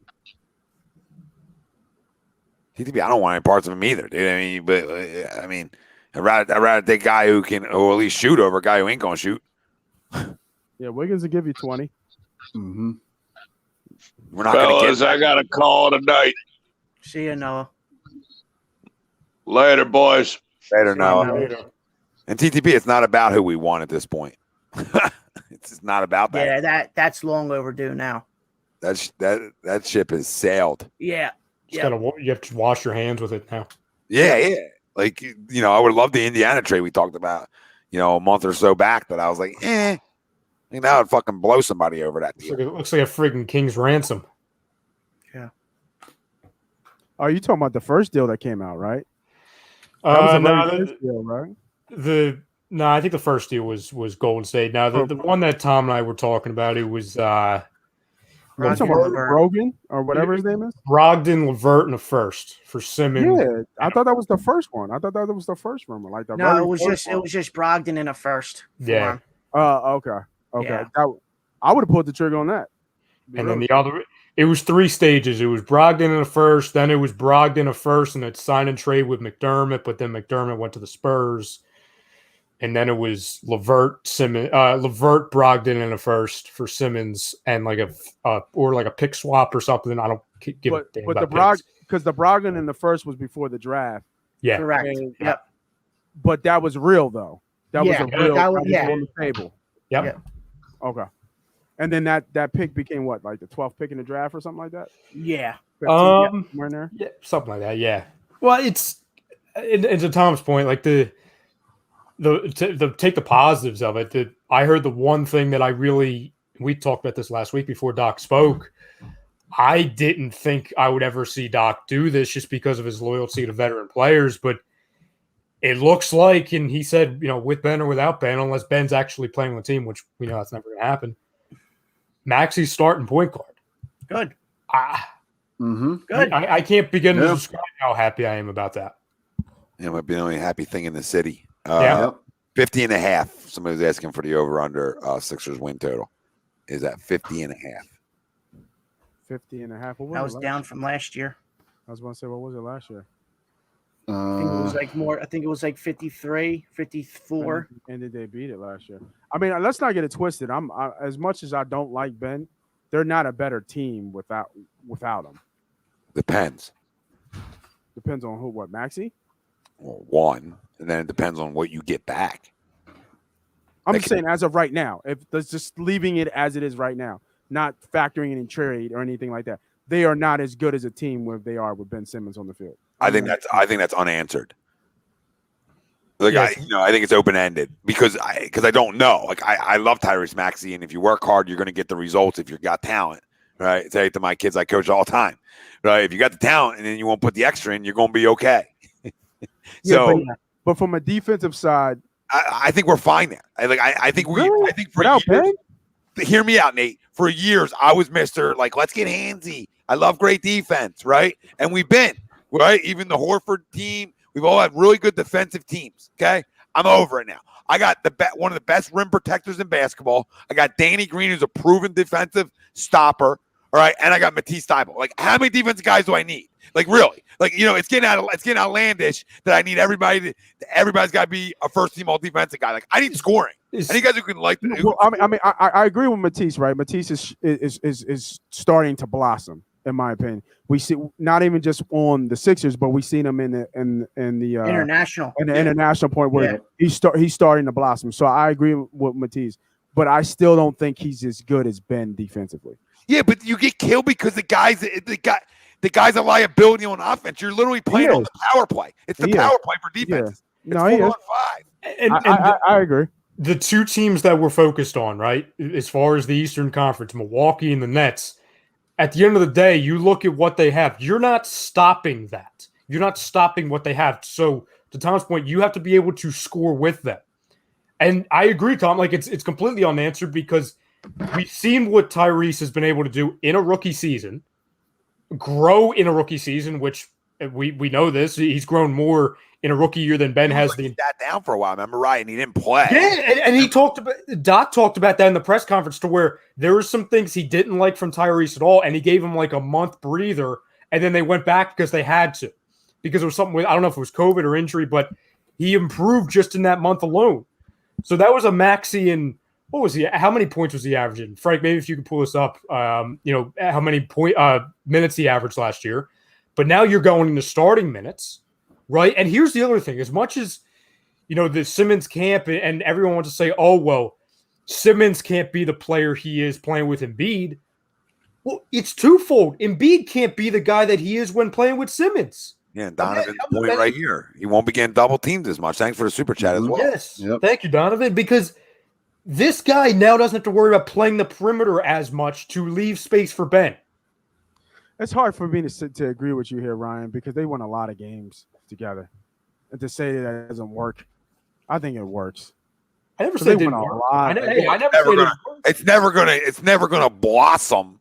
I don't want any parts of him either, dude. I'd rather take a guy who can, or at least shoot over a guy who ain't going to shoot. Yeah, Wiggins will give you 20. Mm-hmm. We're not going to Fellas, get I got a call tonight. See you, Noah. Later, boys. better now. Later. And TTP, it's not about who we want at this point. It's just not about that. Yeah, that's long overdue now. That ship has sailed. Yeah. You have to wash your hands with it now. Yeah. Like, I would love the Indiana trade we talked about, a month or so back, but I was like, I think that would fucking blow somebody over that deal. Looks like a freaking king's ransom. Yeah. Oh, you talking about the first deal that came out, right? That was a very first deal, right? I think the first deal was Golden State. Now the one that Tom and I were talking about, it was You're talking about Brogan or whatever his name is? Brogdon, Levert, and a first for Simmons. Yeah, I thought that was the first one. I thought that was the first rumor. Like the No, it was just Brogdon in a first. Yeah. Okay. Yeah. I would have pulled the trigger on that. And then the other, it was 3 stages. It was Brogdon in a first, then it was Brogdon a first, and it's sign and trade with McDermott, but then McDermott went to the Spurs. And then it was Levert, Brogdon in a first for Simmons, and like a pick swap or something. I don't give a damn about picks. Because the Brogdon in the first was before the draft. Yeah, correct. Yep. But that was real though. That was on the table. Yep. Yeah. Okay. And then that pick became what, like the 12th pick in the draft or something like that? Yeah. 15, somewhere in there? Yeah, something like that. Yeah. Well, it's to Tom's point, like the take the positives of it. I heard the one thing that we talked about this last week before Doc spoke. I didn't think I would ever see Doc do this just because of his loyalty to veteran players, but it looks like, and he said, with Ben or without Ben, unless Ben's actually playing on the team, which we know that's never going to happen, Maxey's starting point guard. Good. Good. I can't begin to describe how happy I am about that. It might be the only happy thing in the city. 50.5. Somebody was asking for the over-under Sixers win total. Is that 50.5? 50.5. That was down from last year. I was going to say, what was it last year? I think it was like more. I think it was like 53, 54. And did they beat it last year? I mean, let's not get it twisted. As much as I don't like Ben, they're not a better team without him. Depends. Depends on who, what, Maxey? Well, one, and then it depends on what you get back. I'm just saying as of right now, if that's just leaving it as it is right now, not factoring in trade or anything like that. They are not as good as a team where they are with Ben Simmons on the field. I think that's unanswered. Like yes. I think it's open ended because I don't know. Like I love Tyrese Maxey, and if you work hard, you're going to get the results if you've got talent. Right? I say it to my kids I coach all the time. Right? If you got the talent and then you won't put the extra in, you're going to be okay. But from a defensive side, I think we're fine there. I think really? I think for without years, Ben? Hear me out, Nate. For years, I was Mr. Like, let's get handsy. I love great defense, right? And we've been, right? Even the Horford team, we've all had really good defensive teams, okay? I'm over it now. I got one of the best rim protectors in basketball. I got Danny Green, who's a proven defensive stopper, all right? And I got Matisse Thybulle. Like, how many defensive guys do I need? Like, really? Like, it's getting outlandish that I need everybody's got to be a first-team all-defensive guy. Like, I need scoring. I need guys who can like. I agree with Matisse. Right, Matisse is starting to blossom, in my opinion. We see not even just on the Sixers, but we seen him in the international point where he's starting to blossom. So I agree with Matisse, but I still don't think he's as good as Ben defensively. Yeah, but you get killed because the guy's a liability on offense. You're literally playing on the power play. It's the power play for defense. Yeah. No, he is. 5. I agree. The two teams that we're focused on, right, as far as the Eastern Conference, Milwaukee and the Nets, at the end of the day, you look at what they have. You're not stopping that. You're not stopping what they have. So, to Tom's point, you have to be able to score with them. And I agree, Tom. Like, it's completely unanswered because we've seen what Tyrese has been able to do in a rookie season, grow in a rookie season, which we know this. He's grown more in a rookie year than Ben has. He sat down for a while, remember, right? And he didn't play. Yeah, and Doc talked about that in the press conference to where there were some things he didn't like from Tyrese at all, and he gave him like a month breather, and then they went back because they had to. Because it was something I don't know if it was COVID or injury, but he improved just in that month alone. So that was a Maxey and what was he? How many points was he averaging? Frank, maybe if you could pull this up, how many minutes he averaged last year. But now you're going into starting minutes, right? And here's the other thing. As much as, the Simmons camp and everyone wants to say, oh, well, Simmons can't be the player he is playing with Embiid. Well, it's twofold. Embiid can't be the guy that he is when playing with Simmons. Yeah, Donovan's point right here. He won't be getting double teamed as much. Thanks for the super chat as well. Yes. Yep. Thank you, Donovan, because this guy now doesn't have to worry about playing the perimeter as much to leave space for Ben. It's hard for me to agree with you here, Ryan, because they won a lot of games together. And to say that it doesn't work, I think it works. I never said it didn't work. It's never gonna blossom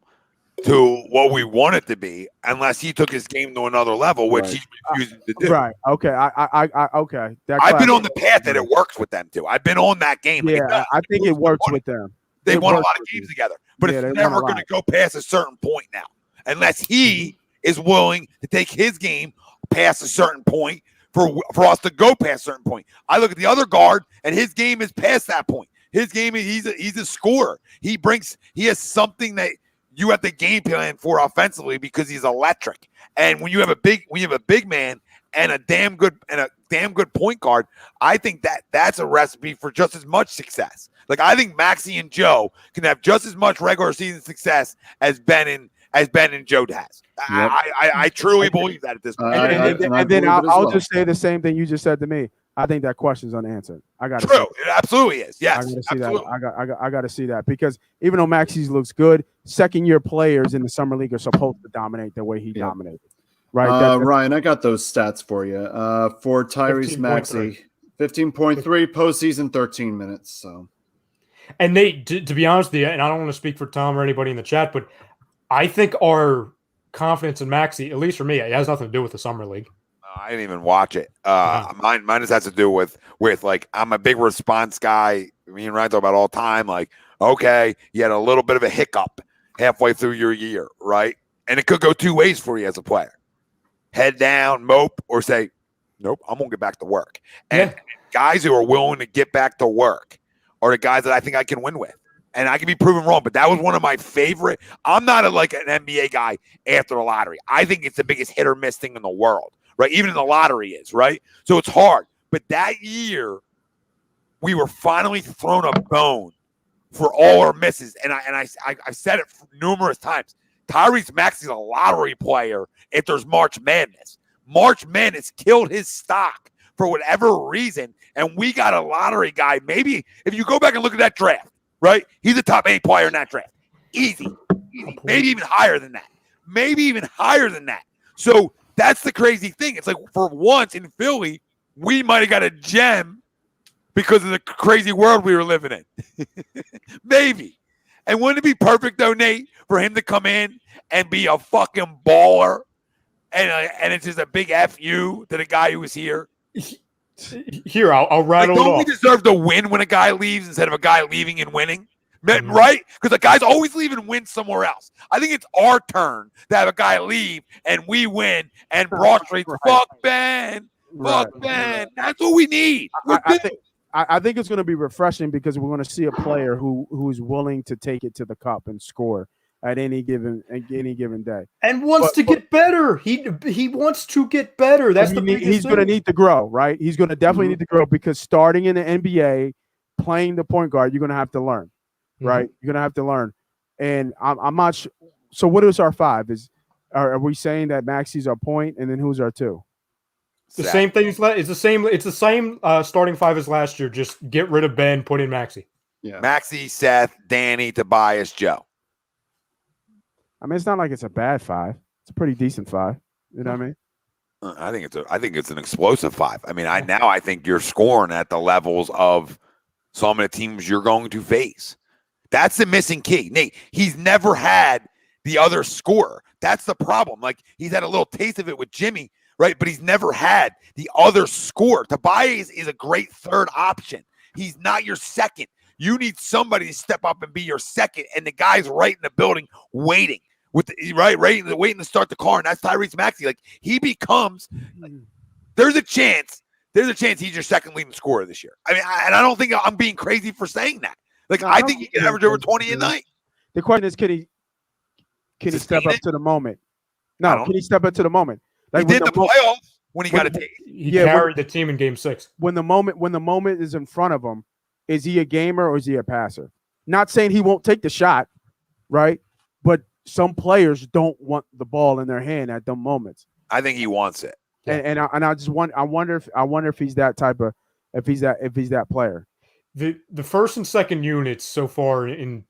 to what we want it to be unless he took his game to another level, which he's refusing to do. Right. Okay. Okay. I've been on the path that it works with them too. I've been on that game. Yeah, I think it works with them. They won a lot of games together, but it's never going to go past a certain point now, unless he is willing to take his game past a certain point for us to go past a certain point. I look at the other guard, and his game is past that point. His game is he's a scorer. He has something that you have the game plan for offensively because he's electric. And when you have a big man and a damn good point guard, I think that's a recipe for just as much success. Like I think Maxey and Joe can have just as much regular season success as Ben and Joe has. Yep. I truly believe that at this point. And then I'll just say the same thing you just said to me. I think that question's unanswered. I got true. It absolutely is. Yes, I got to see that. I got to see that because even though Maxey's looks good, second-year players in the summer league are supposed to dominate the way he dominated. Right, Ryan, I got those stats for you. For Tyrese Maxey, 15.3 postseason, 13 minutes. So, and Nate, to be honest with you, and I don't want to speak for Tom or anybody in the chat, but I think our confidence in Maxey, at least for me, it has nothing to do with the summer league. I didn't even watch it. Mine just has to do with like I'm a big response guy. Me and Ryan talk about all the time. Like, okay, you had a little bit of a hiccup halfway through your year, right? And it could go two ways for you as a player: head down, mope, or say, nope, I'm gonna get back to work. And guys who are willing to get back to work are the guys that I think I can win with. And I can be proven wrong, but that was one of my favorite. I'm not an NBA guy after the lottery. I think it's the biggest hit or miss thing in the world. Right, even in the lottery is right, so it's hard. But that year, we were finally thrown a bone for all our misses, and I've said it numerous times. Tyrese Maxey's a lottery player. If there's March Madness, March Madness killed his stock for whatever reason, and we got a lottery guy. Maybe if you go back and look at that draft, right, he's a top 8 player in that draft, easy, maybe even higher than that. So. That's the crazy thing. It's like for once in Philly, we might have got a gem because of the crazy world we were living in. Maybe. And wouldn't it be perfect, though, Nate, for him to come in and be a fucking baller and it's just a big FU to the guy who was here? Here, I'll rattle it off. Don't we deserve to win when a guy leaves instead of a guy leaving and winning? Right? Because the guys always leave and win somewhere else. I think it's our turn to have a guy leave and we win. And Broad Street, fuck Ben. Fuck Ben. That's what we need. I think it's going to be refreshing because we're going to see a player who's willing to take it to the cup and score at any given day. And wants to get better. He wants to get better. That's the biggest thing. He's going to need to grow, right? He's going to definitely need to grow because starting in the NBA, playing the point guard, you're going to have to learn. Right, you're gonna have to learn, and I'm not sure. So, what is our 5? Are we saying that Maxey's our point, and then who's our 2? The same thing. It's the same starting 5 as last year. Just get rid of Ben, put in Maxey. Yeah, Maxey, Seth, Danny, Tobias, Joe. I mean, it's not like it's a bad 5. It's a pretty decent 5. You know what I mean? I think it's an explosive 5. I mean, I think you're scoring at the levels of some of the teams you're going to face. That's the missing key. Nate, he's never had the other scorer. That's the problem. Like, he's had a little taste of it with Jimmy, right? But he's never had the other scorer. Tobias is a great third option. He's not your second. You need somebody to step up and be your second, and the guy's right in the building waiting. Waiting to start the car, and that's Tyrese Maxey. Like, he becomes there's a chance he's your second leading scorer this year. I mean, and I don't think I'm being crazy for saying that. Like, No, I think he can average over 20 a no. night. The question is, can he step Sustain up it? to the moment? I No, don't can he step up to the moment? He when did the playoffs when he got a taste. He Yeah, carried the team in Game 6. when the moment is in front of him, is he a gamer or is he a passer? Not saying he won't take the shot, right? But some players don't want the ball in their hand at them moments. I think he wants it. Yeah. And I just wonder if he's that type of if he's that player. The first and second units so far in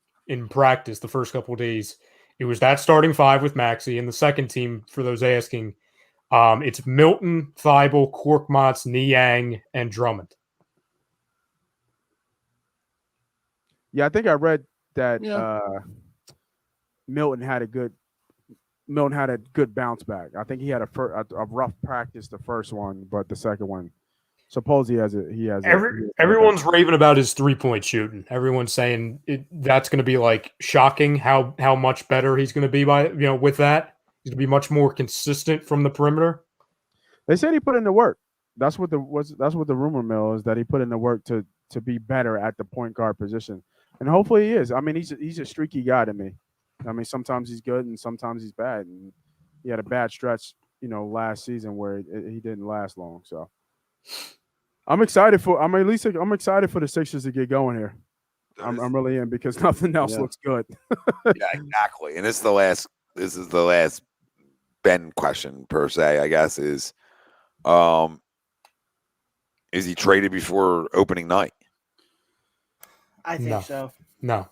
practice, the first couple of days, it was that starting 5 with Maxey, and the second team, for those asking, it's Milton, Thibault, Korkmaz, Niang, and Drummond. Yeah, I think I read that Yeah. Milton had a good bounce back. I think he had a rough practice the first one, but the second one, suppose he has. Everyone's raving about his 3-point shooting. Everyone's saying that's going to be like shocking how much better he's going to be with that. He's going to be much more consistent from the perimeter. They said he put in the work. That's what the rumor mill is, that he put in the work to be better at the point guard position, and hopefully he is. I mean, he's a streaky guy to me. I mean, sometimes he's good and sometimes he's bad. And he had a bad stretch, last season where he didn't last long. So I'm excited for the Sixers to get going here. I'm really in, because nothing else looks good. Yeah, exactly. And this is the last Ben question per se, I guess, is he traded before opening night? I think so. No.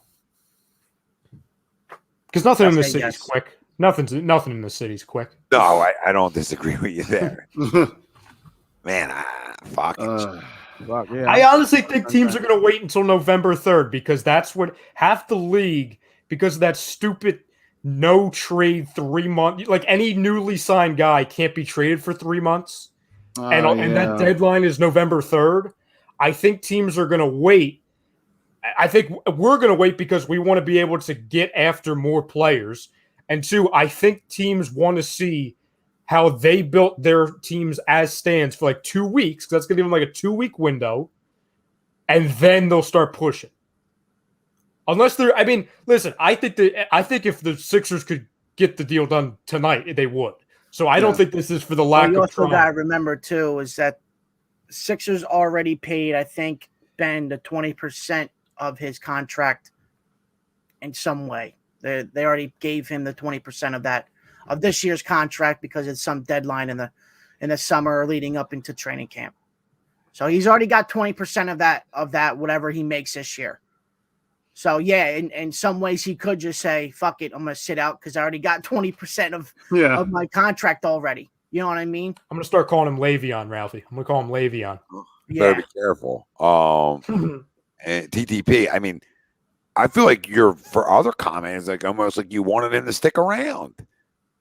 Because nothing in the say city's yes. quick. Nothing in the city's quick. No, I don't disagree with you there. Man, fuck it. Yeah. I honestly think teams are going to wait until November 3rd, because that's what half the league, because of that stupid no trade 3 month, like any newly signed guy can't be traded for 3 months. And that deadline is November 3rd. I think teams are going to wait. I think we're going to wait because we want to be able to get after more players. And 2, I think teams want to see how they built their teams as stands for like 2 weeks, because that's going to give them like a 2-week window, and then they'll start pushing. Unless they're, I mean, listen, I think if the Sixers could get the deal done tonight, they would. So I don't think this is for the lack you of also trying. got to remember too is that Sixers already paid, I think, Ben the 20% of his contract in some way. They already gave him the 20% of this year's contract, because it's some deadline in the summer leading up into training camp. So he's already got 20% of that whatever he makes this year. So yeah, in some ways he could just say, "Fuck it, I'm gonna sit out because I already got 20% of my contract already." You know what I mean? I'm gonna start calling him Le'Veon, Ralphie. I'm gonna call him Le'Veon. Better be careful. And TTP, I mean, I feel like for other comments, like almost like you wanted him to stick around.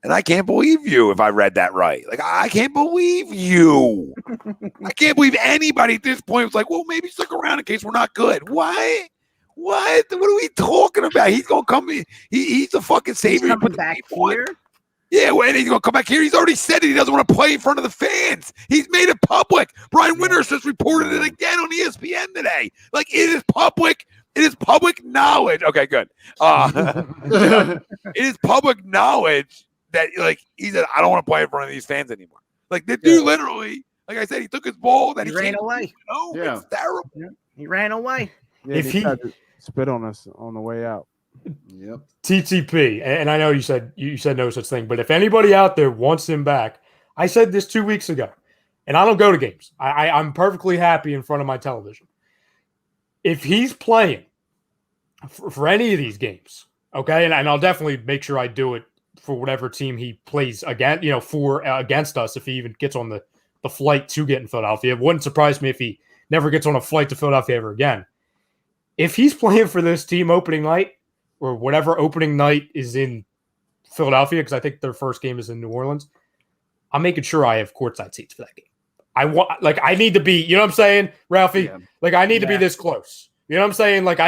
And I can't believe you if I read that right. Like, I can't believe you. I can't believe anybody at this point was like, well, maybe stick around in case we're not good. What? What are we talking about? He's going to come in. He's the fucking savior. He's coming back here? Yeah, when he's going to come back here. He's already said it. He doesn't want to play in front of the fans. He's made it public. Brian Winters just reported it again on ESPN today. Like, it is public. It is public knowledge. Okay, good. It is public knowledge that, like, he said, I don't want to play in front of these fans anymore. Like, the dude literally, like I said, he took his ball. Then he ran away. Oh, it's terrible. Yeah. He ran away. Yeah, If he tried to spit on us on the way out. Yep. TTP, and I know you said no such thing, but if anybody out there wants him back, I said this 2 weeks ago, and I don't go to games. I'm perfectly happy in front of my television. If he's playing for any of these games, okay, and I'll definitely make sure I do it for whatever team he plays against, against us, if he even gets on the flight to get in Philadelphia. It wouldn't surprise me if he never gets on a flight to Philadelphia ever again. If he's playing for this team opening night, or whatever opening night is in Philadelphia, because I think their first game is in New Orleans, I'm making sure I have courtside seats for that game. I need to be, you know what I'm saying, Ralphie? Yeah. Like, I need to be this close. You know what I'm saying? Like,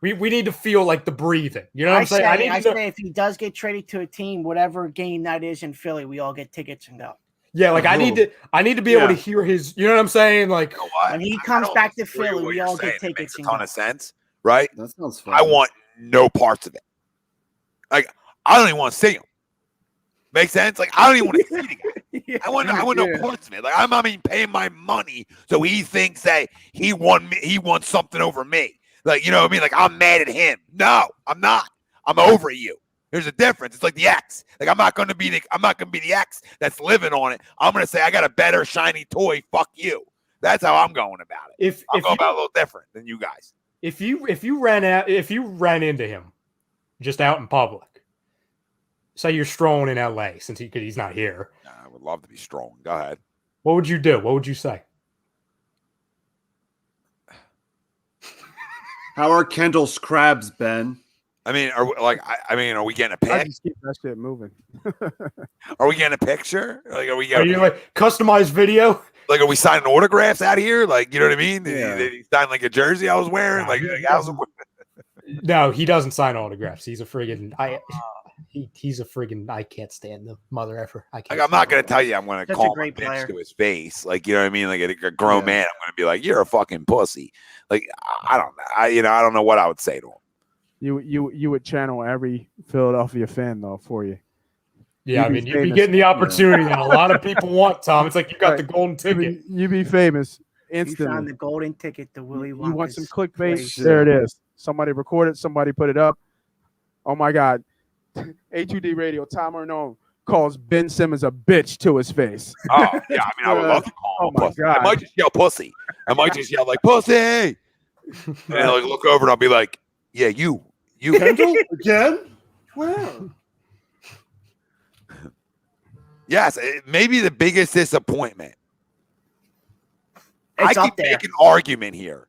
we need to feel like the breathing. You know what I'm saying? I say if he does get traded to a team, whatever game that is in Philly, we all get tickets and go. Yeah, like I need to be able to hear his, you know what I'm saying? Like, when he comes back to Philly, we all get tickets. It makes a ton of sense, right? That sounds fun. I want no parts of it. Like, I don't even want to see him. Make sense? Like, I don't even want to see the guy. I want no parts of it. Like, I'm not even paying my money, so he thinks that he wants something over me. Like, you know what I mean? Like, I'm mad at him. No, I'm not. I'm over you. There's a difference. It's like the X. Like, I'm not gonna be the X that's living on it. I'm gonna say I got a better shiny toy. Fuck you. That's how I'm going about it. I'm going about it a little different than you guys. If you ran into him just out in public, say you're strolling in LA since he's not here. I would love to be strong. Go ahead. What would you do? What would you say? How are Kendall's crabs, Ben? I mean, are we getting a I pic? just keep that shit moving. Are we getting a picture? Like, Are you like customized video? Like, are we signing autographs out here? Like, you know what I mean? Yeah. Did he sign like a jersey I was wearing? No, he doesn't sign autographs. He's a friggin' he's a friggin' I can't stand the mother effer. Like, I'm not gonna tell you I'm gonna That's a call him a great bitch player. to his face. Like, you know what I mean? Like a grown man, I'm gonna be like, "You're a fucking pussy." Like, I don't know what I would say to him. You would channel every Philadelphia fan though for you. Yeah, I You'd be mean, you'd be famous. getting the opportunity that a lot of people want, Tom. It's like you got the golden ticket. You be famous You found instantly. the golden ticket to Willy Wonka's You want some clickbait? place. There it is. Somebody recorded. Somebody put it up. Oh my God. HUD Radio. Tom Arnone calls Ben Simmons a bitch to his face. Oh yeah, I mean, I would love to call him a my pussy. God. I might just yell pussy. I might just yell like pussy, and I'll like look over and I'll be like, "Yeah, you." Kendall again? Where? Yes, maybe the biggest disappointment. I It's can up there. make an argument here.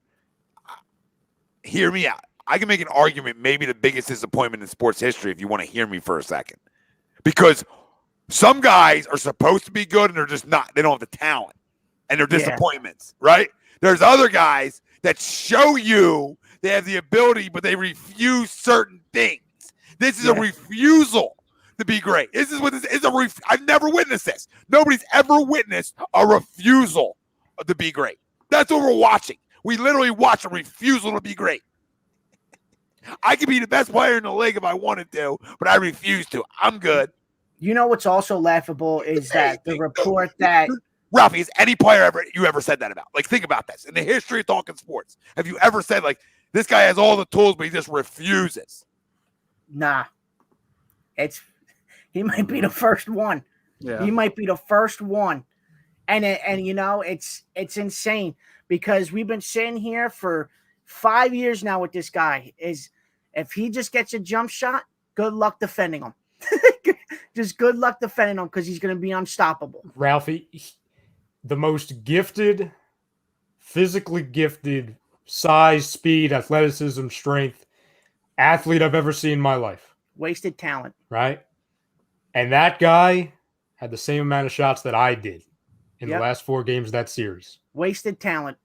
Hear me out. I can make an argument, maybe the biggest disappointment in sports history, if you want to hear me for a second. Because some guys are supposed to be good and they're just not. They don't have the talent. And they're disappointments, right? There's other guys that show you they have the ability, but they refuse certain things. This is a refusal to be great. This is what this is. I've never witnessed this. Nobody's ever witnessed a refusal to be great. That's what we're watching. We literally watch a refusal to be great. I could be the best player in the league if I wanted to, but I refuse to. I'm good. You know what's also laughable is that the report that Ralphie, has any player you ever said that about? Like, think about this. In the history of talking sports, have you ever said, like, this guy has all the tools, but he just refuses? nah, he might be the first one. Yeah. He might be the first one, and you know it's insane because we've been sitting here for 5 years now with this guy. Is if he just gets a jump shot, good luck defending him. Just good luck defending him because he's going to be unstoppable. Ralphie, the most gifted, physically gifted, size, speed, athleticism, strength athlete I've ever seen in my life. Wasted talent. Right? And that guy had the same amount of shots that I did in the last 4 games of that series. Wasted talent.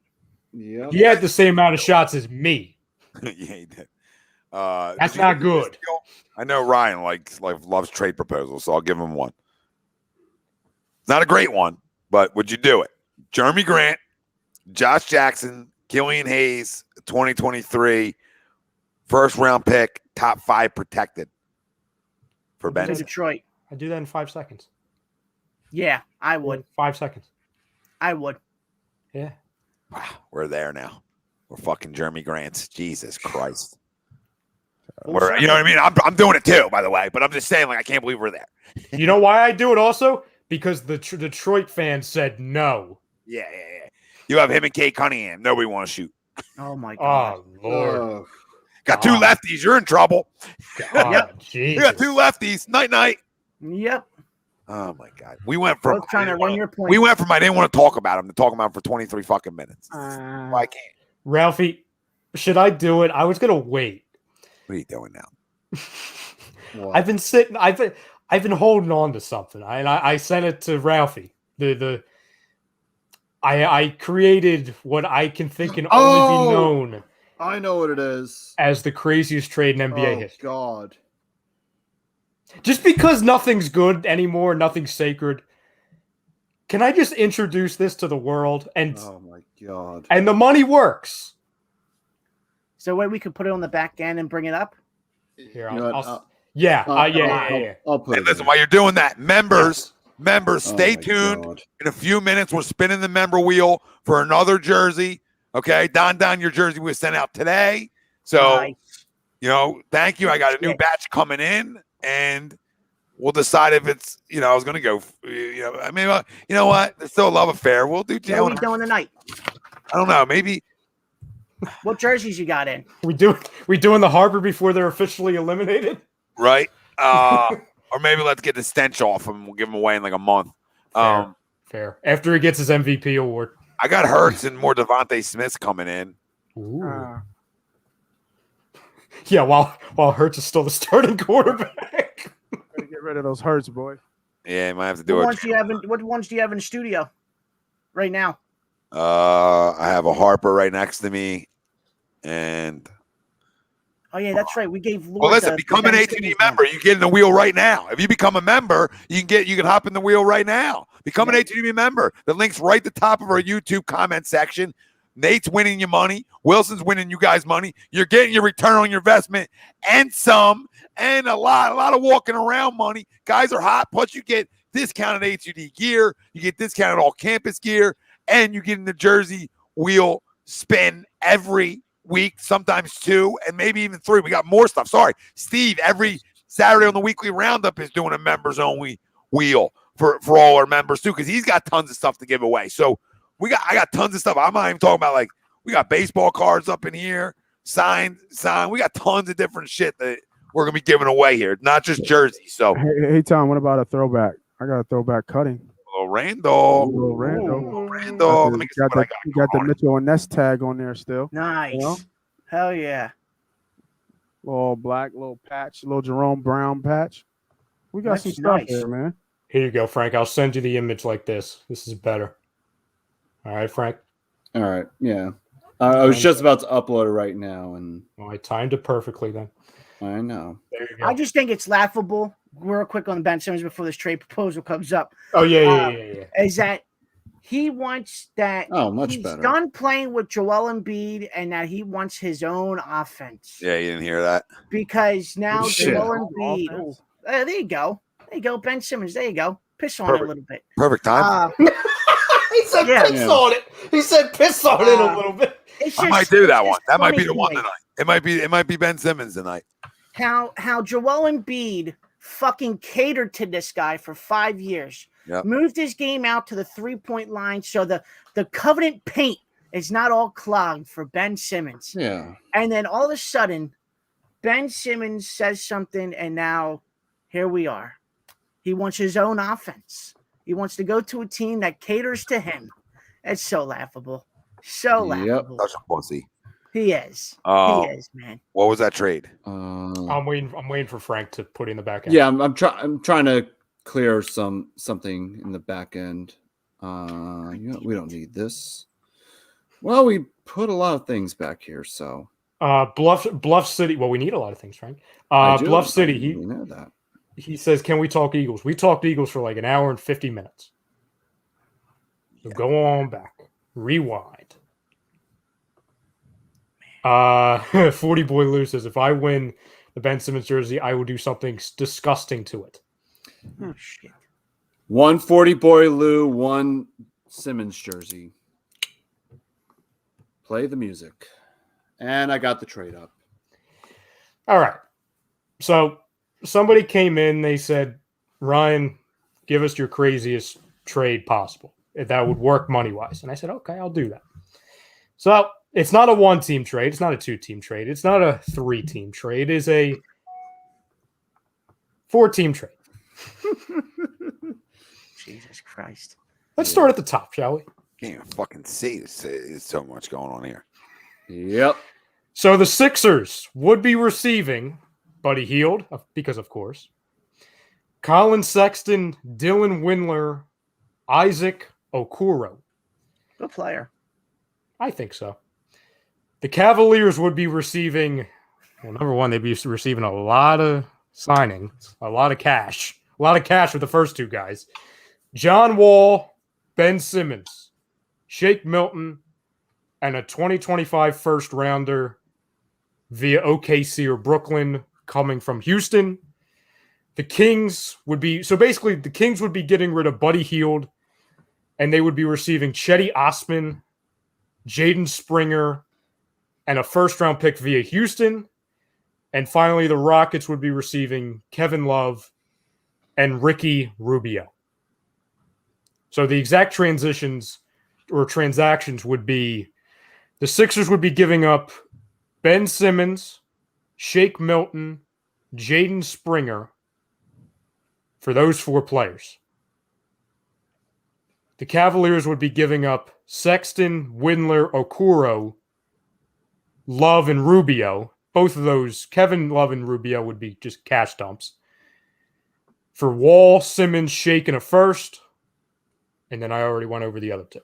Yep. He had the same amount of shots as me. Yeah, he did. That's not good. I know Ryan loves trade proposals, so I'll give him one. It's not a great one, but would you do it? Jeremy Grant, Josh Jackson, Killian Hayes, 2023, first round pick, top 5 protected for Ben. To Detroit. I'd do that in 5 seconds. Yeah, I would. 5 seconds. I would. Yeah. Wow, we're there now. We're fucking Jeremy Grants. Jesus Christ. You know what I mean? I'm doing it too, by the way, but I'm just saying, like, I can't believe we're there. You know why I do it also? Because the Detroit fans said no. Yeah. You have him and Kate Cunningham. Nobody want to shoot. Oh, my God. Oh, Lord. Got 2 lefties. You're in trouble. Jesus. You got 2 lefties. Night. Yep. Oh my God. We went from Both trying to run your point. We went from I didn't want to talk about him to talking about him for 23 fucking minutes. Why I can't? Ralphie, should I do it? I was gonna wait. What are you doing now? I've been sitting. I've been holding on to something. I sent it to Ralphie. I created what I can think can only be known. I know what it is. As the craziest trade in NBA history. God. Just because nothing's good anymore, nothing's sacred. Can I just introduce this to the world? And oh my God. And the money works. Is there a way we could put it on the back end and bring it up? Here, You know what, yeah. I'll put Hey, it listen, in. while you're doing that, members, Oh stay my tuned. God. In a few minutes, we're spinning the member wheel for another jersey. Okay, Don, your jersey was sent out today. So, Nice. thank you. I got a new batch coming in, and we'll decide if it's, I was going to go, I mean, you know what? There's still a love affair. We'll do What are Jalen we Hurts. doing tonight? I don't know. Maybe. What jerseys you got in? We doing the Harbor before they're officially eliminated? Right. Or maybe let's get the stench off and we'll give him away in like a month. Fair. After he gets his MVP award. I got Hurts and more Devontae Smiths coming in. Ooh. Yeah, while Hurts is still the starting quarterback. Gotta get rid of those Hurts, boy. Yeah, you might have to do What it. ones do you have in studio right now? I have a Harper right next to me. And Oh yeah, that's right. We gave Lord well, listen, become an Ben ATD Simmons member. You get in the wheel right now. If you become a member, you can hop in the wheel right now. Become an ATD member. The link's right at the top of our YouTube comment section. Nate's winning you money. Wilson's winning you guys money. You're getting your return on your investment and some, and a lot of walking around money. Guys are hot. Plus, you get discounted HUD gear. You get discounted all campus gear, and you get in the jersey wheel spin every week, sometimes 2, and maybe even 3. We got more stuff. Sorry, Steve. Every Saturday on the weekly roundup is doing a members only wheel for all our members too, because he's got tons of stuff to give away. So I got tons of stuff. I'm not even talking about, like, we got baseball cards up in here, signed. We got tons of different shit that we're gonna be giving away here, not just jerseys. So Hey, Tom, what about a throwback? I got a throwback cutting. little Randall. Little Randall. Randall. Let me get what I got. You got the Mitchell and Ness tag on there still. Nice. You know? Hell yeah. Little black, little patch, little Jerome Brown patch. We got That's some stuff nice. there, man. Here you go, Frank. I'll send you the image like this. This is better. All right, Frank. All right. Yeah. I was just about to upload it right now, and Well, I timed it perfectly then. I know. There you go. I just think it's laughable. Real quick on Ben Simmons before this trade proposal comes up. Oh, yeah. Is that he wants that Much he's better. done playing with Joel Embiid and that he wants his own offense. Yeah, you didn't hear that. Because now Shit. Joel Embiid. There you go. There you go. Ben Simmons. There you go. Piss on it a little bit. Perfect time. He said Yeah. piss on it. He said piss on it a little bit. It's I just- might do that it's one. just That might be funny the one to me. tonight. It might be Ben Simmons tonight. How Joel Embiid fucking catered to this guy for 5 years. Yep. Moved his game out to the 3-point line so the covenant paint is not all clogged for Ben Simmons. Yeah. And then all of a sudden, Ben Simmons says something, and now here we are. He wants his own offense. He wants to go to a team that caters to him. It's so laughable. So Yep. laughable. Such a pussy. He is. Oh. He is, man. What was that trade? I'm waiting for Frank to put in the back end. Yeah, I'm trying to clear something in the back end. We don't need this. Well, we put a lot of things back here, so Bluff City. Well, we need a lot of things, Frank. I do. Bluff City. We know that. He says, "Can we talk Eagles?" We talked Eagles for like an hour and 50 minutes. So go on back. Rewind. 40 Boy Lou says, "If I win the Ben Simmons jersey, I will do something disgusting to it." Oh, shit. 140 Boy Lou, 1 Simmons jersey. Play the music. And I got the trade up. All right. So somebody came in. They said, "Ryan, give us your craziest trade possible. If that would work money-wise." And I said, "Okay, I'll do that." So it's not a 1-team trade. It's not a 2-team trade. It's not a 3-team trade. It is a 4-team trade. Jesus Christ. Let's start at the top, shall we? Can't even fucking see. There's so much going on here. Yep. So the Sixers would be receiving Buddy Hield, because of course, Colin Sexton, Dylan Windler, Isaac Okoro. Good player. I think so. The Cavaliers would be receiving, well, number one, they'd be receiving a lot of signings, a lot of cash with the first 2 guys. John Wall, Ben Simmons, Shake Milton, and a 2025 first rounder via OKC or Brooklyn coming from Houston. The Kings would be getting rid of Buddy Hield, and they would be receiving Chetty Osman, Jaden Springer, and a first-round pick via Houston. And finally, the Rockets would be receiving Kevin Love and Ricky Rubio. So the exact transactions would be the Sixers would be giving up Ben Simmons, Shake Milton, Jaden Springer for those 4 players. The Cavaliers would be giving up Sexton, Windler, Okoro, Love, and Rubio. Both of those, Kevin Love and Rubio, would be just cash dumps. For Wall, Simmons, Shake, and a first. And then I already went over the other 2.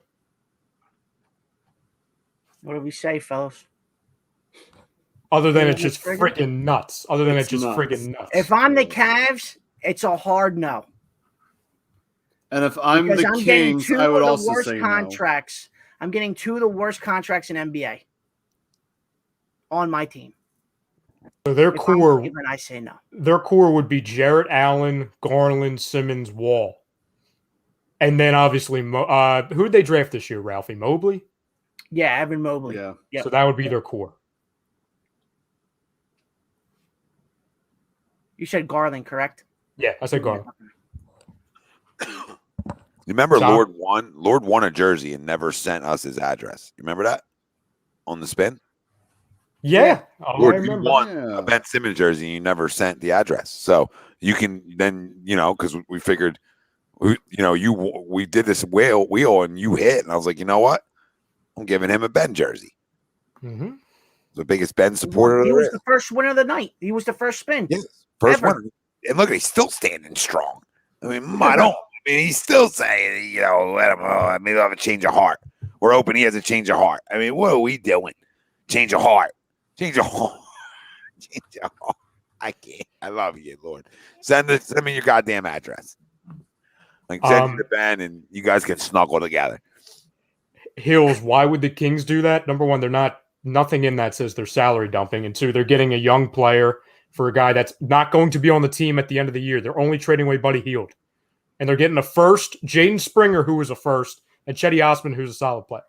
What do we say, fellas? Other than it's just freaking nuts. If I'm the Cavs, it's a hard no. And if I'm Because the Kings, I would also say contracts. No. I'm getting 2 of the worst contracts in NBA on my team. So their core, I say no. Their core would be Jarrett Allen, Garland, Simmons, Wall. And then obviously, who did they draft this year, Ralphie? Mobley? Yeah, Evan Mobley. Yeah. Yep. So that would be their core. You said Garland, correct? Yeah, I said Garland. You remember John? Lord won a jersey and never sent us his address. You remember that? On the spin? Yeah. Oh, Lord, I you remember. won Yeah. a Ben Simmons jersey and you never sent the address. So you can then, because we figured, we did this wheel and you hit. And I was like, you know what? I'm giving him a Ben jersey. Mm-hmm. The biggest Ben supporter He there was is. the first winner of the night. He was the first spin. Yes. First Ever. one. And look, he's still standing strong. I mean, he's still saying, let him, maybe I'll have a change of heart. We're hoping he has a change of heart. I mean, what are we doing? Change of heart. Change of heart. Change of heart. I can't. I love you, Lord. Send me your goddamn address. Like, send it to Ben and you guys can snuggle together. Hills, why would the Kings do that? Number one, nothing in that says they're salary dumping. And 2, they're getting a young player for a guy that's not going to be on the team at the end of the year. They're only trading away Buddy Hield. And they're getting a first, Jaden Springer, who was a first, and Chetty Osman, who's a solid player.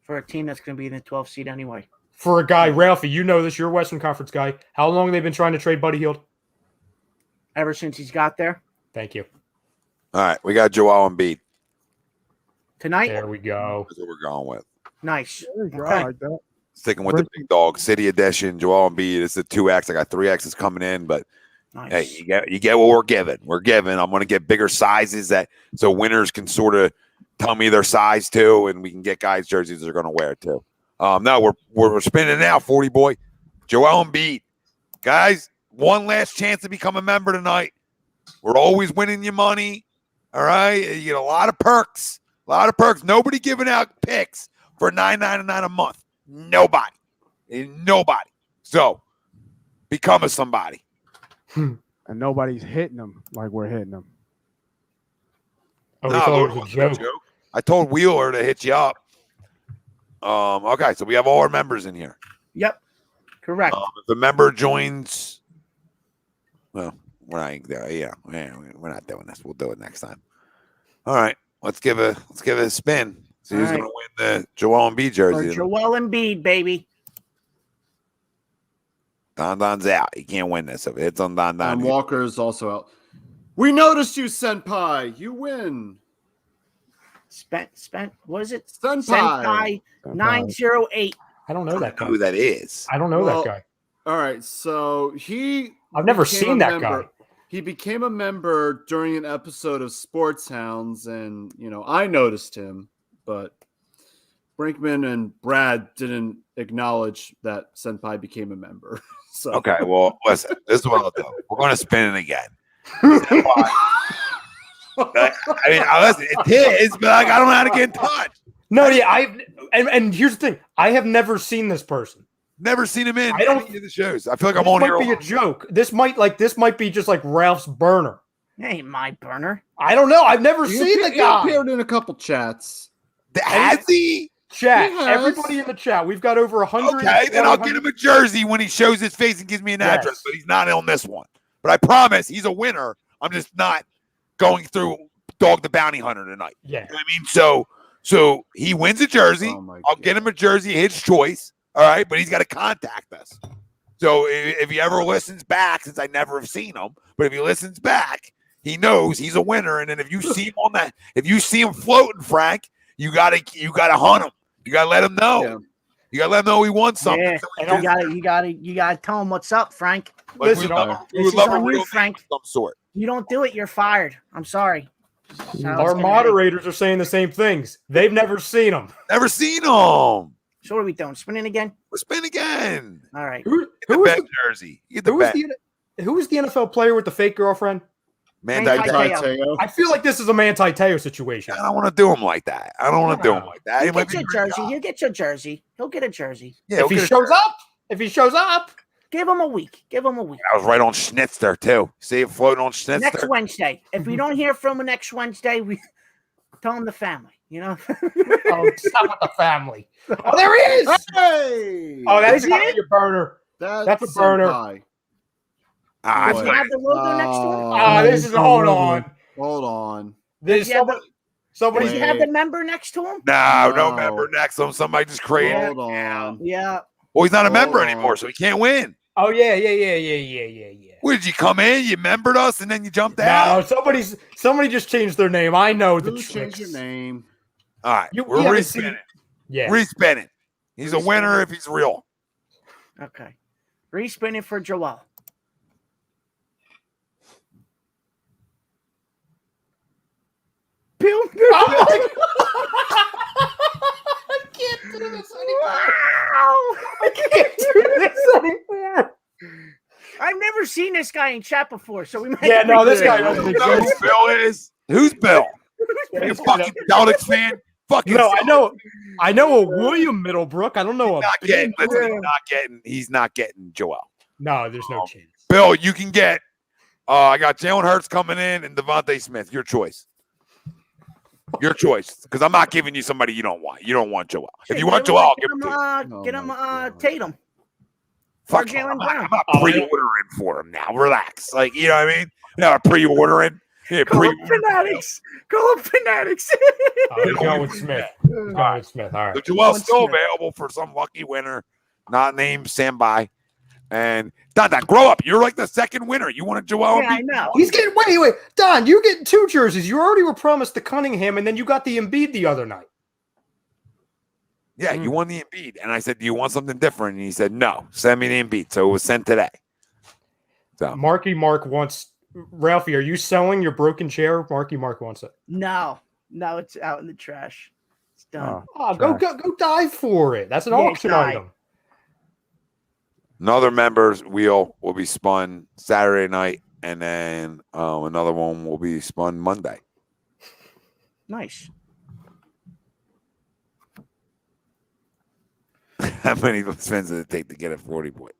For a team that's going to be in the 12th seed anyway. For a guy, Ralphie, you know this, you're a Western Conference guy. How long have they been trying to trade Buddy Hield? Ever since he's got there. Thank you. All right. We got Joel Embiid. Tonight? There we go. That's what we're going with. Nice. There you go. Okay. I like that. Sticking with the big dog, City Edition, Joel Embiid. It's the 2X. I got 3X's coming in, but Nice. hey, you get what we're giving. We're giving. I'm going to get bigger sizes so winners can sort of tell me their size too, and we can get guys' jerseys they're going to wear too. No, we're spinning now, 40 boy. Joel Embiid. Guys, one last chance to become a member tonight. We're always winning you money. All right? You get a lot of perks. Nobody giving out picks for $9.99 a month. Nobody. So, become a somebody. And nobody's hitting them like we're hitting them. Oh, we No, thought Lord, it was a wasn't joke. I told Wheeler to hit you up. Okay, so we have all our members in here. Yep. Correct. If the member joins, well, we're not doing this. We'll do it next time. All right, let's give it a spin. See who's going to win the Joel Embiid jersey. For Joel Embiid, baby. Don's out. He can't win this. If it's on Don. Walker is also out. We noticed you, Senpai. You win. Spent. What is it? Senpai. 908. I don't know that guy. Who that is? I don't know that guy. All right, so I've never became seen a that member. guy. He became a member during an episode of Sports Hounds, and I noticed him, but Brinkman and Brad didn't acknowledge that Senpai became a member. So Okay, well, listen. This is what I'll do. We're going to spin it again. Listen, it's his, but I don't know how to get in touch. No, yeah, and here's the thing. I have never seen this person. Never seen him in I don't- any of the shows. I feel like I'm This on here. might be a joke. This might be just like Ralph's burner. Hey, my burner. I don't know. I've never seen the he guy. appeared in a couple chats. Has he? Chat. He has. Everybody in the chat. We've got over 100. Okay, then I'll get him a jersey when he shows his face and gives me an address, but he's not on this one. But I promise he's a winner. I'm just not going through Dog the Bounty Hunter tonight. Yeah. You know what I mean? So he wins a jersey. I'll get him a jersey, his choice. All right, but he's got to contact us. So if he ever listens back, since I never have seen him, but if he listens back, he knows he's a winner. And then if you see him if you see him floating, Frank, you gotta hunt him. You gotta let him know. Yeah. You gotta let him know he won something. Yeah. So you gotta tell him what's up, Frank. Like we would love a real Frank. of some sort. You don't do it, you're fired. I'm sorry. Our moderators are saying the same things. They've never seen them. Never seen them. So what are we doing? Spinning again? We're spinning again. All right. Who is the jersey? Who is the NFL player with the fake girlfriend? Manti Te'o. I feel like this is a Manti Te'o situation. I don't want to do him like that. He'll get your jersey. He'll get your jersey. He'll get a jersey. Yeah, if he shows up, give him a week. I was right on Schnitzer too. See it floating on Schnitzer. Next Wednesday. If we don't hear from him next Wednesday, we tell him the family. You know. Stop with the family. Oh, there he is. Hey. Oh, that's a burner. That's a burner. Does he have the logo next to him? This is hold on. Does he have the member next to him? No member next to him. Somebody just created. Hold on. Yeah. Well, he's not a member anymore, so he can't win. Oh yeah. Where did you come in? You membered us, and then you jumped out. No, somebody just changed their name. I know the tricks. Change your name. All right, we're respinning. Yeah, respinning. He's a winner if he's real. Okay, respinning for Joel. Bill. I can't do this anymore. I can't do this anymore. I've never seen this guy in chat before, so we might. Yeah, no, this guy. Who Bill is? Who's Bill? You fucking Celtics fan? Fucking no, I know a William Middlebrook. I don't know he's not getting Joel. No, there's no chance. Bill, you can get. I got Jalen Hurts coming in and Devontae Smith. Your choice. Your choice, because I'm not giving you somebody you don't want. You don't want Joel. If you want Joel, I'll give him to you. Get him Tatum. Fuck Jalen Brown. I'm not pre-ordering for him now. Relax. Like, you know what I mean? You're not pre-ordering. Yeah, Call up Fanatics. He's going with Smith. All right. So Joel's still available for some lucky winner, not named Sambai. And Don, grow up. You're like the second winner. You wanted Joel? Yeah, I know. He's getting wait. Don, you're getting 2 jerseys. You already were promised the Cunningham, and then you got the Embiid the other night. Yeah, you won the Embiid. And I said, do you want something different? And he said, no, send me the Embiid. So it was sent today. So Marky Mark wants Ralphie, are you selling your broken chair? Marky Mark wants it. No, it's out in the trash. It's done. Go dive for it. That's an auction item. Another members wheel will be spun Saturday night, and then another one will be spun Monday. Nice. How many spins does it take to get a 40 point?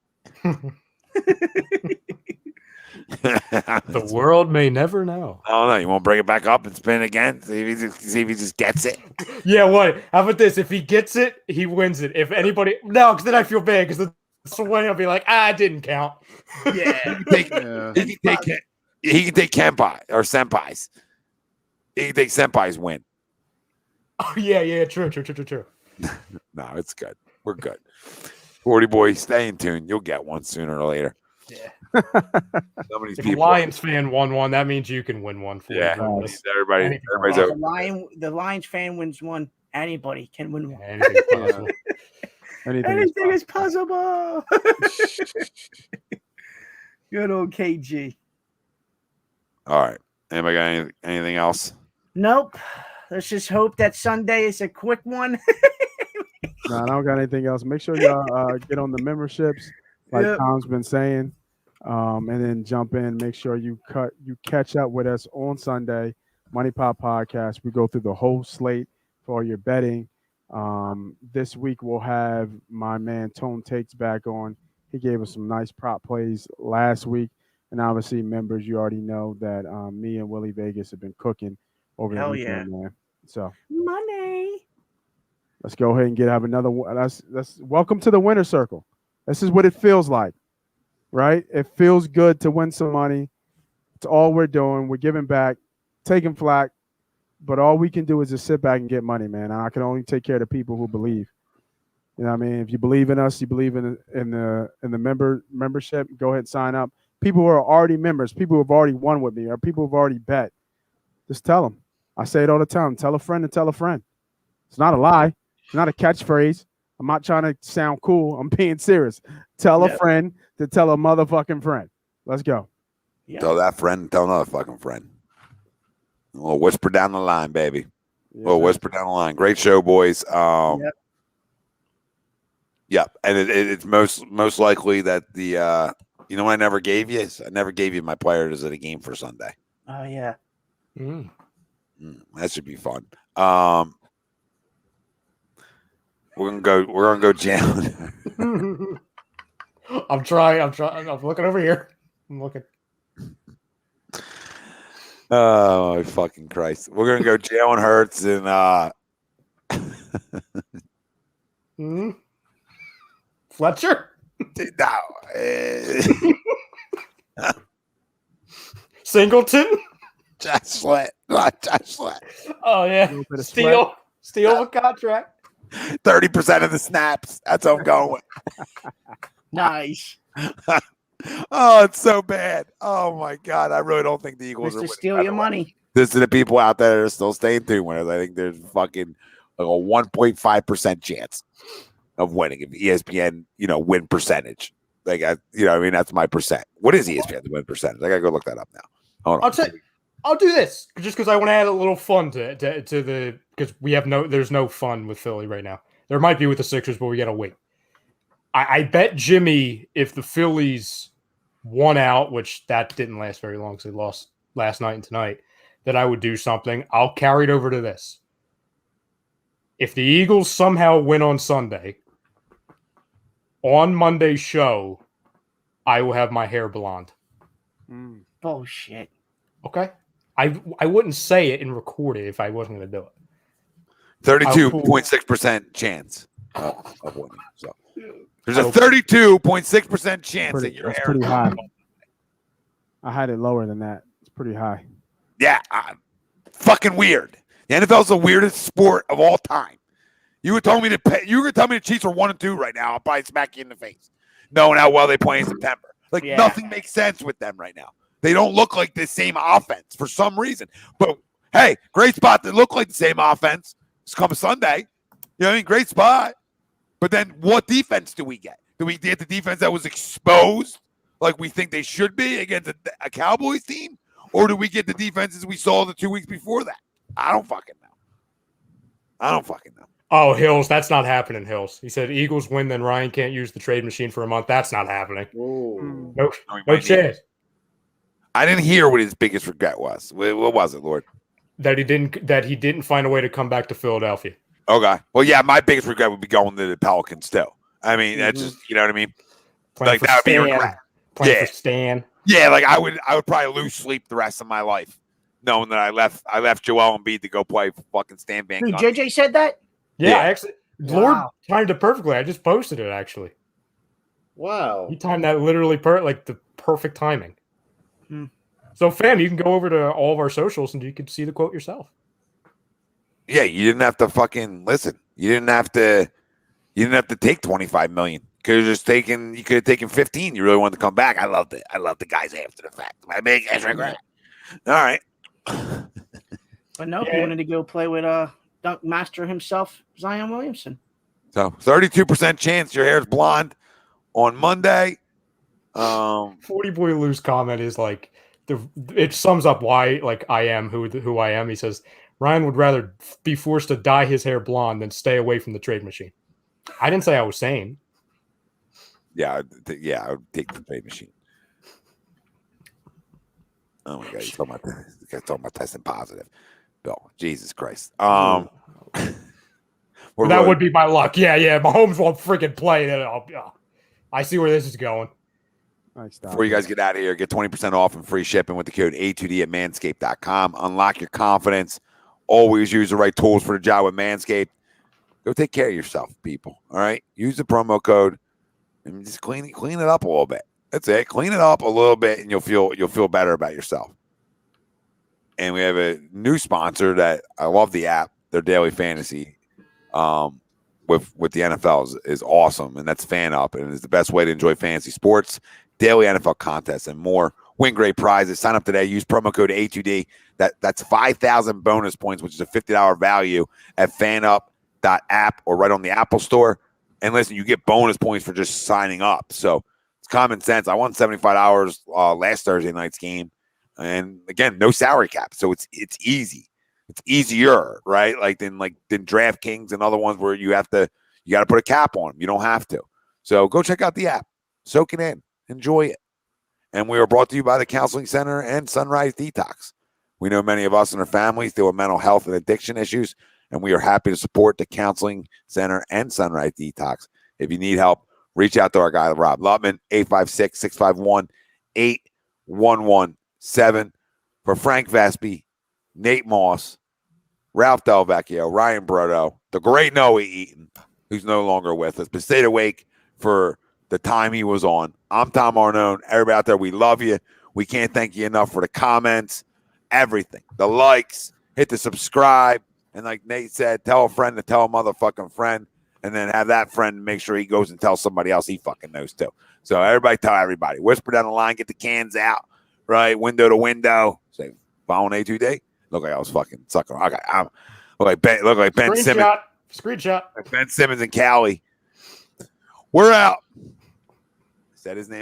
The world may never know. I don't know. You want to bring it back up and spin again? See if he just gets it. Yeah, what? How about this? If he gets it, he wins it. If anybody, no, because then I feel bad because the one I'll be like, it didn't count. Yeah, he can take Kenpai or Senpai's. He can take Senpai's win. Oh yeah, true. No, it's good. We're good. 40 boy, stay in tune. You'll get one sooner or later. Yeah. Some of these if people. a Lions fan won one, that means you can win one. Everybody's over. The Lions fan wins one. Anybody can win one. Anything's possible. Anything is possible. Good old KG. All right. Anybody got anything else? Nope. Let's just hope that Sunday is a quick one. No, I don't got anything else. Make sure y'all get on the memberships, like Tom's been saying, and then jump in. Make sure you catch up with us on Sunday, Money Pop Podcast. We go through the whole slate for your betting. This week we'll have my man Tone Takes back on. He gave us some nice prop plays last week, and obviously, members, you already know that me and Willie Vegas have been cooking over the weekend, man. So money. Let's go ahead and have another one. That's welcome to the winner circle. This is what it feels like, right? It feels good to win some money. It's all we're doing. We're giving back, taking flack, but all we can do is just sit back and get money, man. And I can only take care of the people who believe. You know what I mean? If you believe in us, you believe in the membership, go ahead and sign up. People who are already members, people who have already won with me, or people who have already bet, just tell them. I say it all the time. Tell a friend and tell a friend. It's not a lie. It's not a catchphrase. I'm not trying to sound cool. I'm being serious. Tell a friend to tell a motherfucking friend. Let's go. Yeah. Tell that friend, tell another fucking friend. A little whisper down the line, baby. A little whisper down the line. Great show, boys. Yep. And it's most likely that the you know what I never gave you? I never gave you my players at a game for Sunday. Oh yeah. That should be fun. We're gonna go jam. I'm trying. I'm looking over here. I'm looking. Oh my fucking Christ! We're gonna go Jalen Hurts and Fletcher. No. Singleton. Josh Sweat. Josh Sweat. Oh yeah. Steal a contract. 30% of the snaps. That's how I'm going. Nice. Oh, it's so bad. Oh my God. I really don't think the Eagles are to winning, steal your money. This is the people out there that are still staying tuned winners. I think there's fucking like a 1.5% chance of winning if ESPN, win percentage. Like that's my percent. What is ESPN's win percentage? I gotta go look that up now. Hold on. I'll do this just because I want to add a little fun to the because there's no fun with Philly right now. There might be with the Sixers, but we gotta wait. I bet Jimmy if the Phillies won out, which that didn't last very long because they lost last night and tonight, that I would do something. I'll carry it over to this. If the Eagles somehow win on Sunday, on Monday's show, I will have my hair blonde. Bullshit. Okay. I wouldn't say it and record it if I wasn't going to do it. 32.6% chance of winning. So there's a 32.6% chance that your hair. Pretty high. I had it lower than that. It's pretty high. Yeah, fucking weird. The NFL is the weirdest sport of all time. You were telling me the Chiefs are 1-2 right now. I'll probably smack you in the face, knowing how well they play in September. Nothing makes sense with them right now. They don't look like the same offense for some reason. But hey, great spot to look like the same offense. It's come Sunday. You know what I mean? Great spot. But then what defense do we get? Do we get the defense that was exposed like we think they should be against a Cowboys team? Or do we get the defenses we saw the 2 weeks before that? I don't fucking know. Oh, Hills, that's not happening, Hills. He said Eagles win, then Ryan can't use the trade machine for a month. That's not happening. No chance. I didn't hear what his biggest regret was. What was it, Lord? That he didn't find a way to come back to Philadelphia. Okay. Well, yeah, my biggest regret would be going to the Pelicans still. I mean, that's just, you know what I mean? Playing that would be a regret. Playing for Stan. Yeah, like I would probably lose sleep the rest of my life knowing that I left Joel Embiid to go play for fucking Stan Van Gundy. JJ said that? Yeah. Actually, Lord timed it perfectly. I just posted it actually. Wow. He timed that literally the perfect timing. So, fam, you can go over to all of our socials and you can see the quote yourself. Yeah, you didn't have to fucking listen. You didn't have to take $25 million. You could have taken 15. You really wanted to come back. I loved it. I love the guys after the fact. My big regret. All right. But no, he wanted to go play with Dunk Master himself, Zion Williamson. So 32% chance your hair's blonde on Monday. 40 Boy Lou's comment is like it sums up why I am who I am. He says Ryan would rather be forced to dye his hair blonde than stay away from the trade machine. I didn't say I was sane. Yeah, I would take the trade machine. Oh my God, he's talking about testing positive. Bill, Jesus Christ. That would be my luck. Yeah. Mahomes won't freaking play. I see where this is going. Before you guys get out of here, get 20% off and free shipping with the code A2D at manscaped.com. Unlock your confidence. Always use the right tools for the job with Manscaped. Go take care of yourself, people. All right. Use the promo code and just clean it up a little bit. That's it. Clean it up a little bit, and you'll feel better about yourself. And we have a new sponsor that I love the app. Their daily fantasy with the NFL is awesome, and that's FanUp, and it's the best way to enjoy fantasy sports, daily NFL contests, and more. Win great prizes. Sign up today. Use promo code A2D. That's 5,000 bonus points, which is a $50 value at FanUp.app or right on the Apple Store. And listen, you get bonus points for just signing up. So it's common sense. I won $75 last Thursday night's game, and again, no salary cap, so it's easy. It's easier, right? Than DraftKings and other ones where you got to put a cap on them. You don't have to. So go check out the app. Soak it in. Enjoy it. And we are brought to you by the Counseling Center and Sunrise Detox. We know many of us and our families deal with mental health and addiction issues, and we are happy to support the Counseling Center and Sunrise Detox. If you need help, reach out to our guy, Rob Lutman, 856-651-8117. For Frank Vespi, Nate Moss, Ralph Delvecchio, Ryan Brodo, the great Noah Eaton, who's no longer with us, but stayed awake for the time he was on. I'm Tom Arnone. Everybody out there, we love you. We can't thank you enough for the comments, everything, the likes, hit the subscribe, and like Nate said, tell a friend to tell a motherfucking friend, and then have that friend make sure he goes and tells somebody else he fucking knows too. So everybody tell everybody. Whisper down the line, get the cans out, right? Window to window. Say, following A2D. Look like I was fucking sucking. Okay, look like Ben Simmons. Screenshot. Like Ben Simmons and Callie. We're out. Said his name.